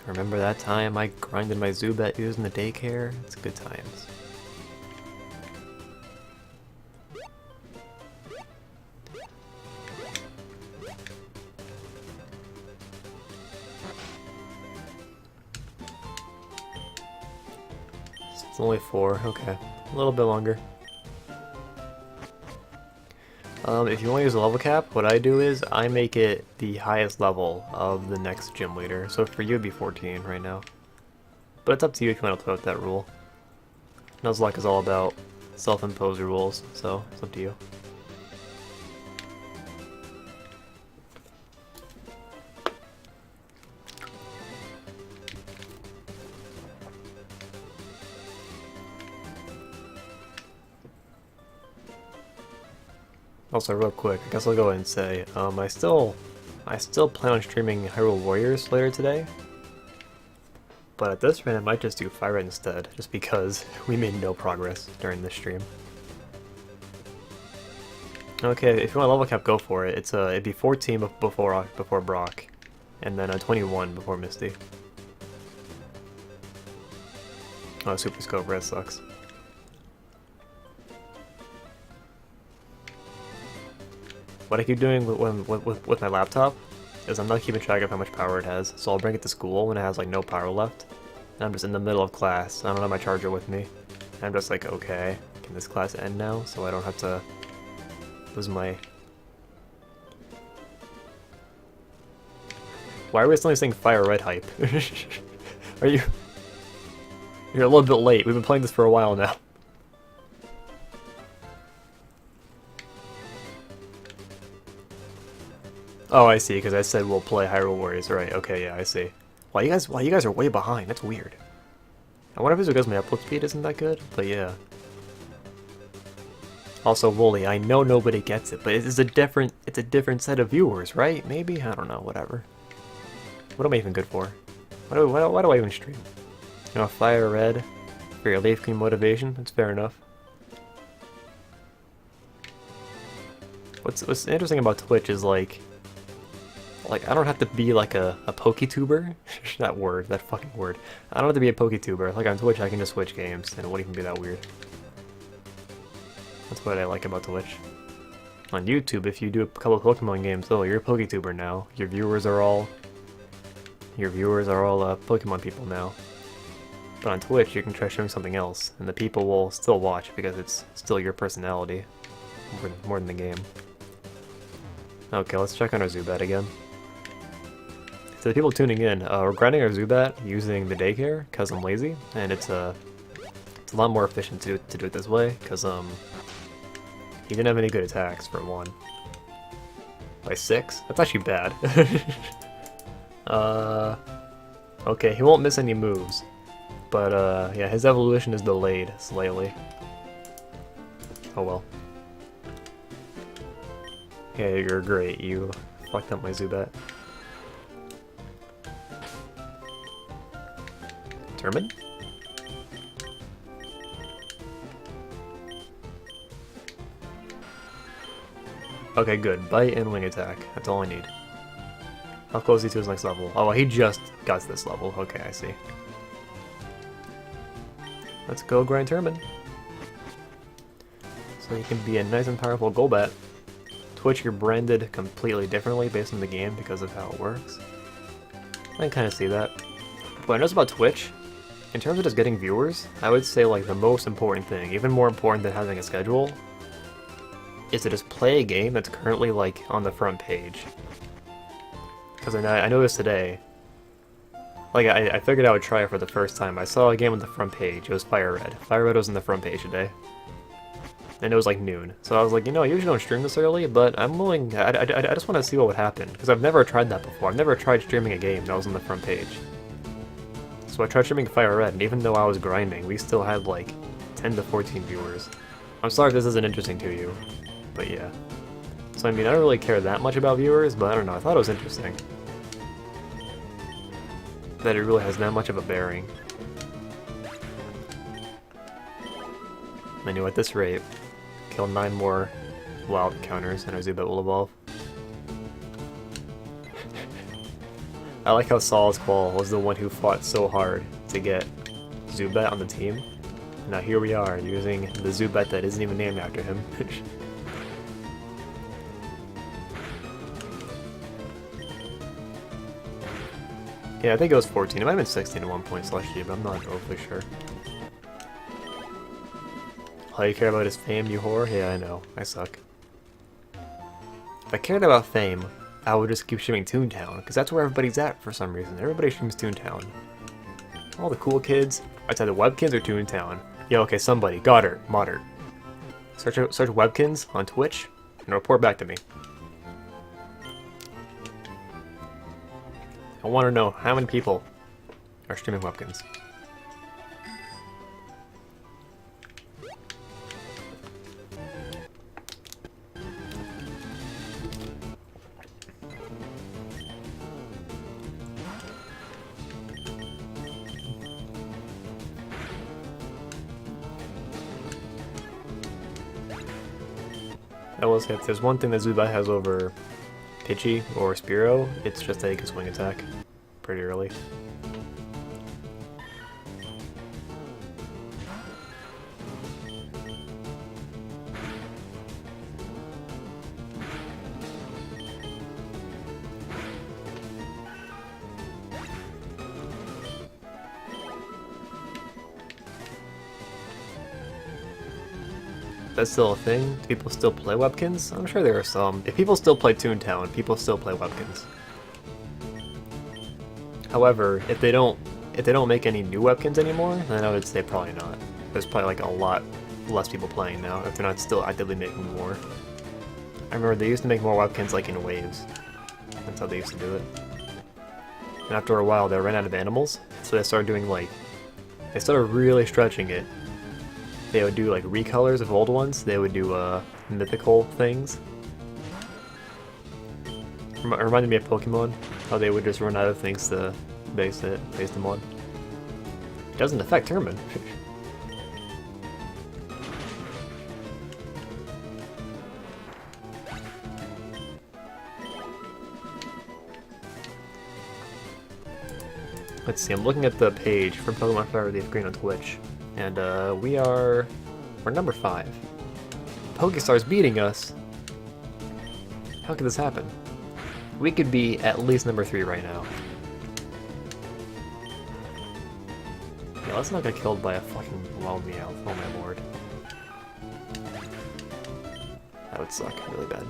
Remember that time I grinded my Zubat using the daycare? It's good times. It's only 4, okay. A little bit longer. If you want to use a level cap, what I do is I make it the highest level of the next gym leader. So for you, it'd be 14 right now. But it's up to you if you want to play with that rule. Nuzlocke is all about self-imposed rules, so it's up to you. Also, real quick, I guess I'll go ahead and say, I still plan on streaming Hyrule Warriors later today. But at this rate, I might just do FireRed instead, just because we made no progress during this stream. Okay, if you want a level cap, go for it. It'd be 14 before Brock, and then 21 before Misty. Oh, Super Scope Red sucks. What I keep doing with my laptop is I'm not keeping track of how much power it has, so I'll bring it to school when it has like no power left. And I'm just in the middle of class, I don't have my charger with me. And I'm just like, okay, can this class end now so I don't have to lose my... Why are we suddenly saying FireRed hype? Are you... You're a little bit late, we've been playing this for a while now. Oh, I see, because I said we'll play Hyrule Warriors, right, okay, yeah, I see. Wow, you guys are way behind, that's weird. I wonder if it's because my upload speed isn't that good, but yeah. Also, Wooly, I know nobody gets it, but it's a different set of viewers, right? Maybe? I don't know, whatever. What am I even good for? Why do I even stream? You know, FireRed for your Leaf Queen motivation, that's fair enough. What's interesting about Twitch is like I don't have to be like a PokeTuber. that fucking word. I don't have to be a PokeTuber. Like on Twitch I can just switch games and it won't even be that weird. That's what I like about Twitch. On YouTube, if you do a couple of Pokemon games, oh, you're a PokeTuber now. Your viewers are all Pokemon people now. But on Twitch you can try showing something else, and the people will still watch because it's still your personality more than the game. Okay, let's check on our Zubat again. So the people tuning in, we're grinding our Zubat using the daycare because I'm lazy, and it's a lot more efficient to do it this way because he didn't have any good attacks for one. By 6? That's actually bad. Okay, he won't miss any moves, but yeah, his evolution is delayed slightly. Oh well. Yeah, you're great. You fucked up my Zubat. Turban? Okay, good. Bite and wing attack. That's all I need. How close is he to his next level? Oh, well, he just got to this level. Okay, I see. Let's go grind Turban. So you can be a nice and powerful Golbat. Twitch, you're branded completely differently based on the game because of how it works. I can kind of see that. What I notice about Twitch, in terms of just getting viewers, I would say like the most important thing, even more important than having a schedule, is to just play a game that's currently like on the front page. Because I noticed today, like I figured I would try it for the first time. I saw a game on the front page, it was FireRed. FireRed was on the front page today. And it was like noon. So I was like, you know, I usually don't stream this early, but I'm willing, I just want to see what would happen. Because I've never tried that before. I've never tried streaming a game that was on the front page. So I tried streaming FireRed, and even though I was grinding, we still had like 10 to 14 viewers. I'm sorry if this isn't interesting to you, but yeah. So I mean, I don't really care that much about viewers, but I don't know, I thought it was interesting. That it really has that much of a bearing. I knew at this rate, kill 9 more wild encounters and our Zubat will evolve. I like how Sol's Qual was the one who fought so hard to get Zubat on the team. Now here we are, using the Zubat that isn't even named after him. Yeah, I think it was 14. It might have been 16 at one point /G, but I'm not overly sure. All you care about is fame, you whore? Yeah, I know. I suck. If I cared about fame, I would just keep streaming Toontown, because that's where everybody's at for some reason. Everybody streams Toontown. All the cool kids. Outside the Webkins or Toontown. Yo, okay, somebody. Goddard. Modern. Search Webkins on Twitch and report back to me. I want to know how many people are streaming Webkins. I will say if there's one thing that Zubat has over Pidgey or Spearow, it's just that he can swing attack pretty early. That's still a thing? Do people still play Webkins? I'm sure there are some. If people still play Toontown, people still play Webkins. However, if they don't make any new Webkins anymore, then I would say probably not. There's probably like a lot less people playing now, if they're not still actively making more. I remember they used to make more Webkins like in waves. That's how they used to do it. And after a while, they ran out of animals, so they started doing like... They started really stretching it. They would do like recolors of old ones. They would do mythical things. It reminded me of Pokémon, how they would just run out of things to base them on. It doesn't affect Herman. Let's see, I'm looking at the page for Pokemon FireRed Green on Twitch. And we're number 5. Pokestar's beating us. How could this happen? We could be at least number 3 right now. Yeah, let's not get killed by a fucking wild meow. Oh my lord. That would suck really bad.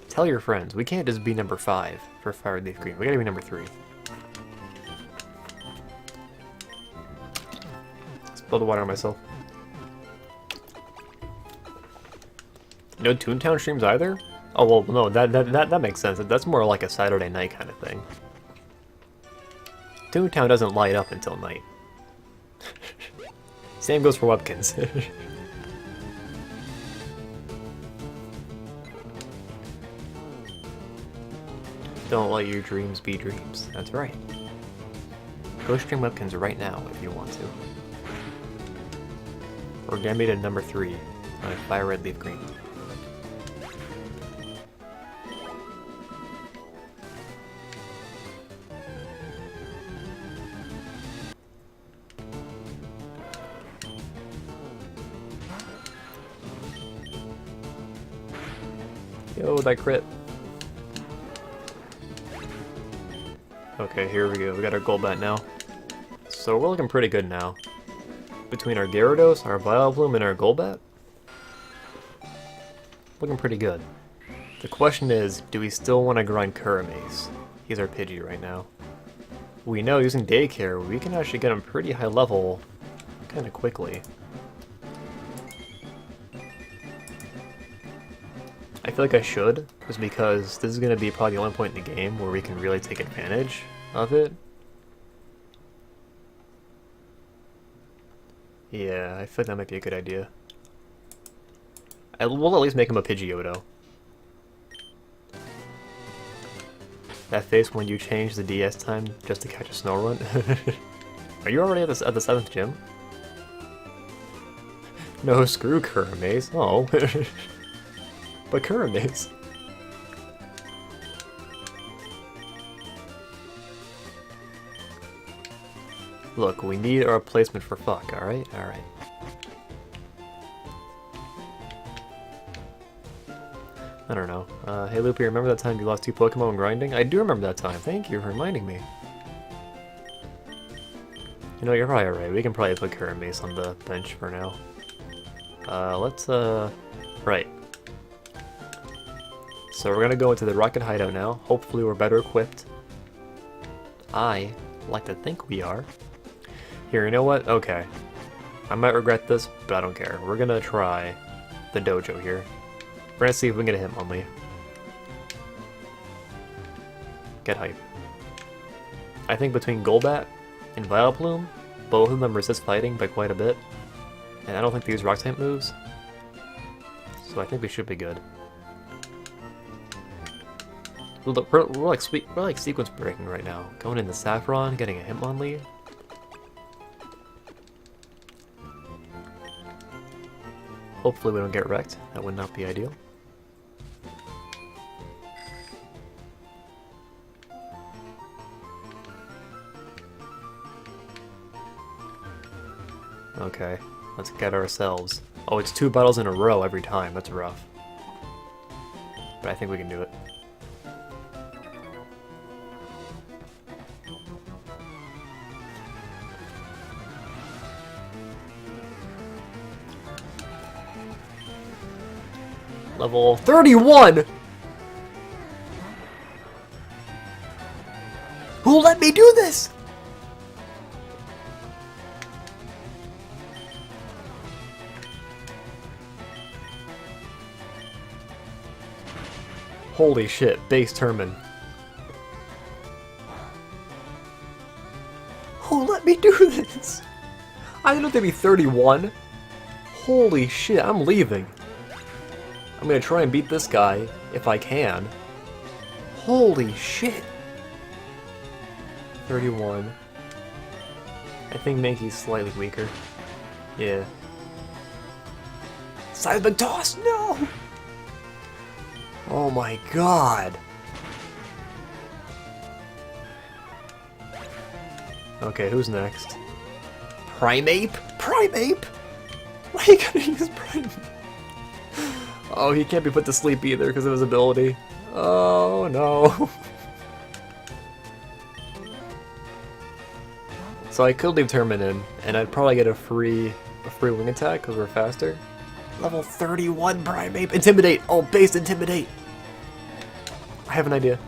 Tell your friends, we can't just be number 5 for FireRed Green. We gotta be number 3. Spill the water on myself. No Toontown streams either? Oh well, no, that makes sense. That's more like a Saturday night kind of thing. Toontown doesn't light up until night. Same goes for Webkins. Don't let your dreams be dreams. That's right. Go stream Webkins right now if you want to. We're gonna be at number 3 on FireRed Leaf Green. Yo, that crit. Okay, here we go. We got our Golbat now. So we're looking pretty good now. Between our Gyarados, our Vileplume, and our Golbat? Looking pretty good. The question is, do we still want to grind Kuramace? He's our Pidgey right now. We know using Daycare, we can actually get him pretty high level kind of quickly. I feel like I should, just because this is going to be probably the only point in the game where we can really take advantage of it. Yeah, I feel like that might be a good idea. We'll at least make him a Pidgeotto. That face when you change the DS time just to catch a snow run. Are you already at the 7th gym? No, screw Kuramace. Oh. But Kuramace. Look, we need a replacement for fuck, alright? Alright. I don't know. Hey Loopy, remember that time you lost 2 Pokemon when grinding? I do remember that time. Thank you for reminding me. You know, you're probably right. We can probably put Kuramace on the bench for now. Right. So we're gonna go into the rocket hideout now. Hopefully we're better equipped. I like to think we are. Here, you know what? Okay. I might regret this, but I don't care. We're gonna try the dojo here. We're gonna see if we can get a Hitmonlee. Get hype. I think between Golbat and Vileplume, both of them resist fighting by quite a bit. And I don't think they use rock type moves. So I think we should be good. We're like sequence breaking right now. Going into Saffron, getting a Hitmonlee. Hopefully we don't get wrecked. That would not be ideal. Okay, let's get ourselves. Oh, it's 2 battles in a row every time. That's rough. But I think we can do it. Level 31! Who let me do this? Holy shit, base Termin. Who let me do this? I didn't know they'd be 31. Holy shit, I'm leaving. I'm gonna try and beat this guy, if I can. Holy shit. 31. I think Mankey's slightly weaker. Yeah. Seismic Toss, no! Oh my god. Okay, who's next? Primeape? Primeape? Why are you gonna use Primeape? Oh, he can't be put to sleep either because of his ability. Oh no. So I could leave Termin in, and I'd probably get a free wing attack because we're faster. Level 31 Primeape. Intimidate! Oh, base Intimidate! I have an idea.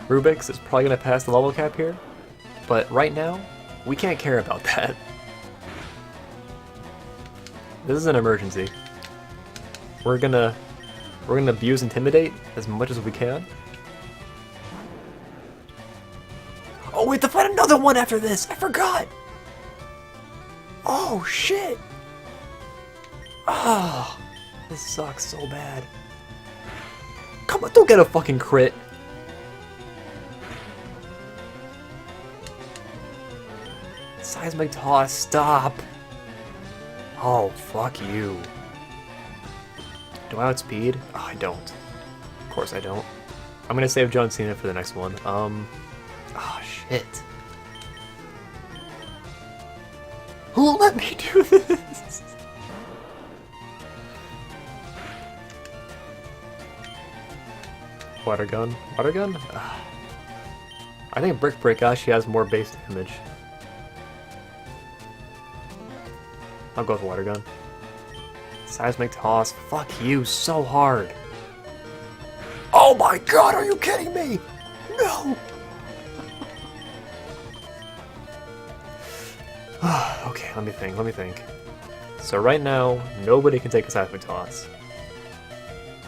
Rubik's is probably going to pass the level cap here, but right now, we can't care about that. This is an emergency. We're gonna abuse Intimidate as much as we can. Oh, we have to find another one after this! I forgot! Oh, shit! Oh, this sucks so bad. Come on, don't get a fucking crit! Seismic Toss, stop! Oh, fuck you. Do I outspeed? Oh, I don't. Of course I don't. I'm gonna save John Cena for the next one. Oh, shit. Who will let me do this? Water gun? Water gun? I think Brick Break actually has more base damage. I'll go with Water gun. Seismic Toss. Fuck you so hard. Oh my god, are you kidding me? No! Okay, let me think. So right now, nobody can take a Seismic Toss.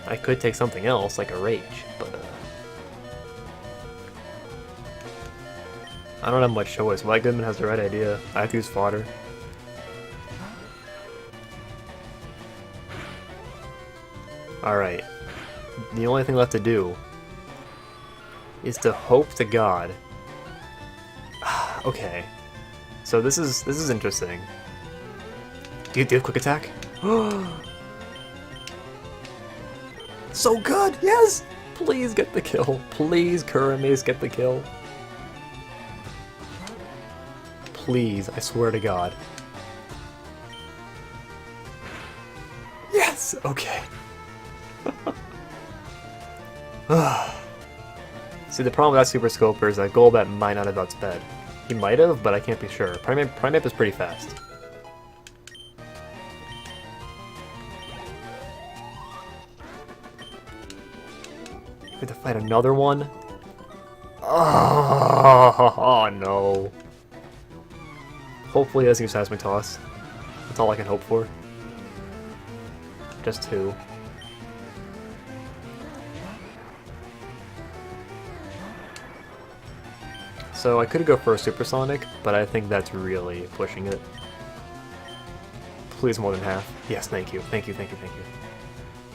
I could take something else, like a Rage, but I don't have much choice. White Goodman has the right idea. I have to use Fodder. Alright. The only thing left to do is to hope to God. Okay. So this is interesting. Do you have quick attack? So good! Yes! Please get the kill. Please, Kuramace, get the kill. Please, I swear to God. Yes! Okay. See, the problem with that Super Scoper is that Golbat might not have outsped. He might have, but I can't be sure. Primeape is pretty fast. We have to fight another one? Oh no. Hopefully he doesn't use Seismic Toss. That's all I can hope for. Just 2. So I could go for a Supersonic, but I think that's really pushing it. Please more than half. Yes, thank you. Thank you, thank you, thank you.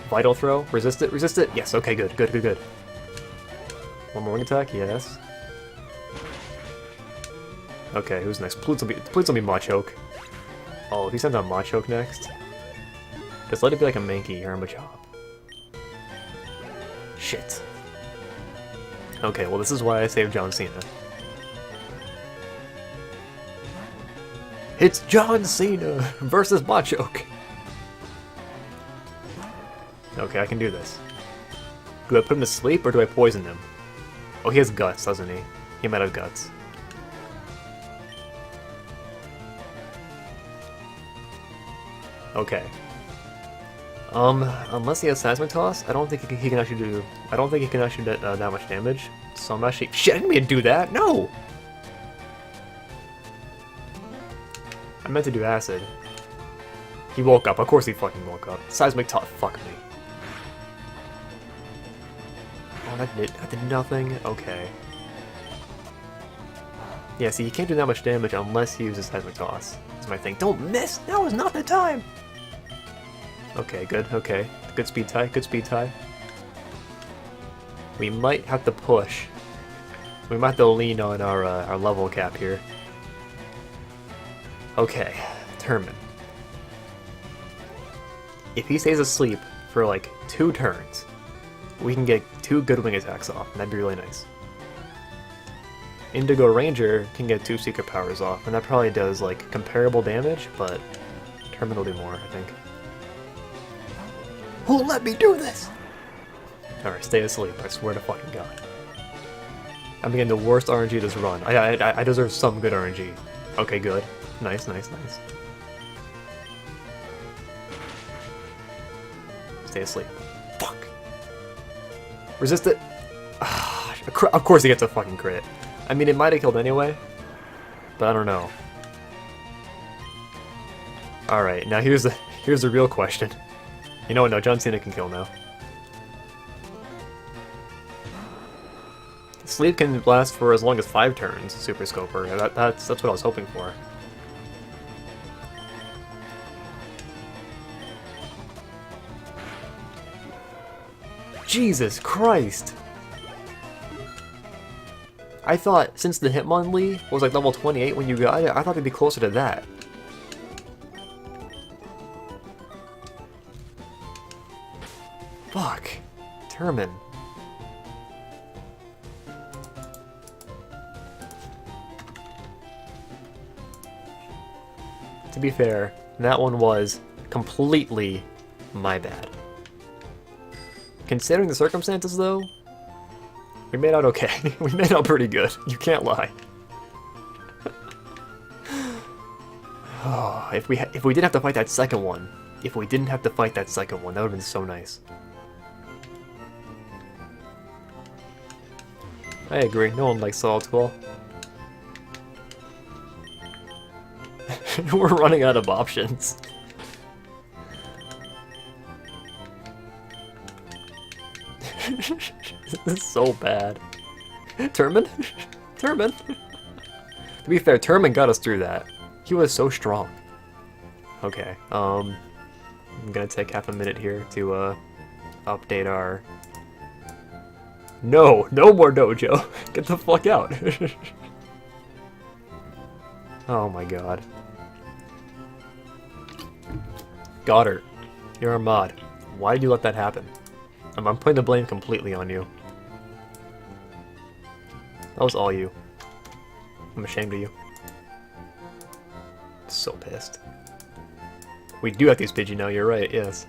Vital Throw. Resist it, resist it. Yes, okay, good, good, good, good. One more wing attack, yes. Okay, who's next? Please don't be Machoke. Oh, if he sends out Machoke next. Just let it be like a Mankey or a Machop. Shit. Okay, well this is why I saved John Cena. It's John Cena versus Machoke! Okay, I can do this. Do I put him to sleep or do I poison him? Oh, he has guts, doesn't he? He might have guts. Okay. Unless he has Seismic Toss, I don't think he can actually do. I don't think he can actually do that much damage. So I'm actually. Shit! I didn't mean to do that. No. I meant to do Acid. He woke up. Of course he fucking woke up. Seismic Toss. Fuck me. Oh, that did nothing. Okay. Yeah, see, he can't do that much damage unless he uses Seismic Toss. That's my thing. Don't miss. That was not the time. Okay, good, okay. Good speed tie, good speed tie. We might have to push. We might have to lean on our level cap here. Okay, Termin. If he stays asleep for like 2 turns, we can get 2 good wing attacks off, and that'd be really nice. Indigo Ranger can get 2 secret powers off, and that probably does like comparable damage, but Termin will do more, I think. Who'll let me do this? Alright, stay asleep, I swear to fucking god. I'm getting the worst RNG this run. I deserve some good RNG. Okay, good. Nice, nice, nice. Stay asleep. Fuck! Resist it! Of course he gets a fucking crit. I mean, it might have killed anyway, but I don't know. Alright, now here's the real question. You know what, no, John Cena can kill now. Sleep can last for as long as 5 turns, Super Scoper. That's what I was hoping for. Jesus Christ! I thought, since the Hitmonlee was like level 28 when you got it, I thought it'd be closer to that. Fuck. Termin. To be fair, that one was completely my bad. Considering the circumstances, though, we made out okay. We made out pretty good. You can't lie. Oh, if we didn't have to fight that second one, that would have been so nice. I agree. No one likes Solid Squall. We're running out of options. This is so bad. Termin? Termin? To be fair, Termin got us through that. He was so strong. Okay, I'm gonna take half a minute here to update our... No! No more dojo! Get the fuck out! Oh my god. Goddard, you're a mod. Why did you let that happen? I'm putting the blame completely on you. That was all you. I'm ashamed of you. So pissed. We do have these Pidgey now, you're right, yes.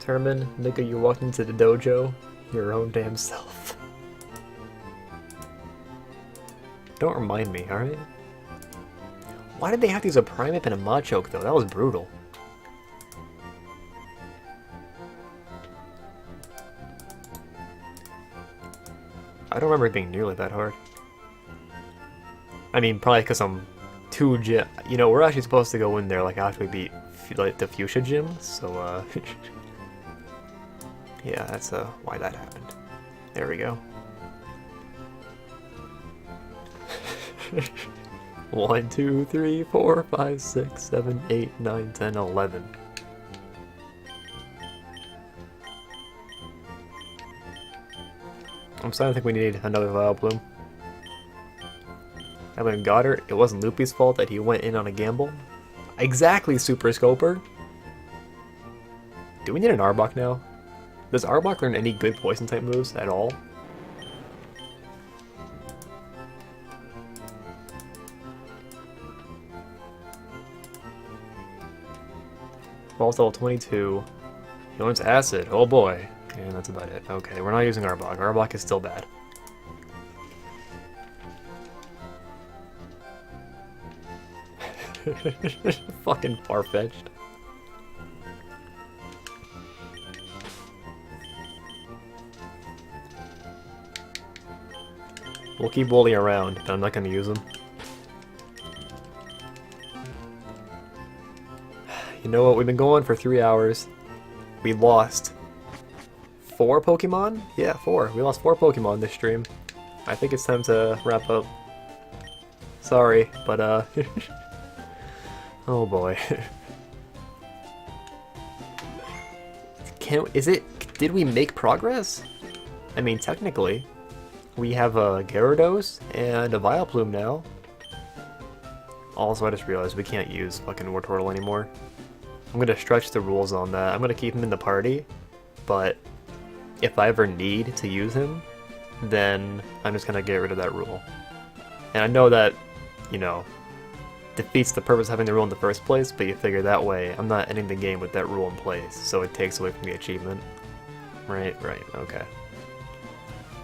Termin, nigga, you walked into the dojo, your own damn self. Don't remind me, alright? Why did they have to use a Primate and a Machoke though? That was brutal. I don't remember it being nearly that hard. I mean, probably because I'm too you know, we're actually supposed to go in there like after we beat like the Fuchsia gym, so yeah, that's why that happened. There we go. 1, 2, 3, 4, 5, 6, 7, 8, 9, 10, 11. I'm starting to think we need another Vileplume. And then Goddard, it wasn't Loopy's fault that he went in on a gamble. Exactly, Super Scoper! Do we need an Arbok now? Does Arbok learn any good poison type moves at all? Ball's level 22. He learns Acid. Oh boy. And that's about it. Okay, we're not using Arbok. Arbok is still bad. Fucking far-fetched. We'll keep Wooly around, but I'm not gonna use him. You know what? We've been going for 3 hours. We lost 4 Pokemon? Yeah, 4. We lost 4 Pokemon this stream. I think it's time to wrap up. Sorry, but oh boy. Did we make progress? I mean, technically. We have a Gyarados and a Vileplume now. Also, I just realized we can't use fucking Wartortle anymore. I'm gonna stretch the rules on that. I'm gonna keep him in the party, but if I ever need to use him, then I'm just gonna get rid of that rule. And I know that, you know, defeats the purpose of having the rule in the first place, but you figure that way I'm not ending the game with that rule in place, so it takes away from the achievement. Right, okay.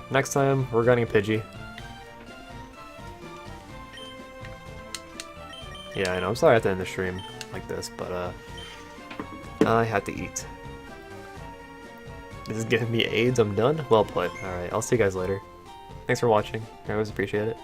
Next time, we're gunning Pidgey. Yeah, I know, I'm sorry I have to end the stream like this, but I had to eat. This is giving me AIDS, I'm done? Well played. Alright, I'll see you guys later. Thanks for watching, I always appreciate it.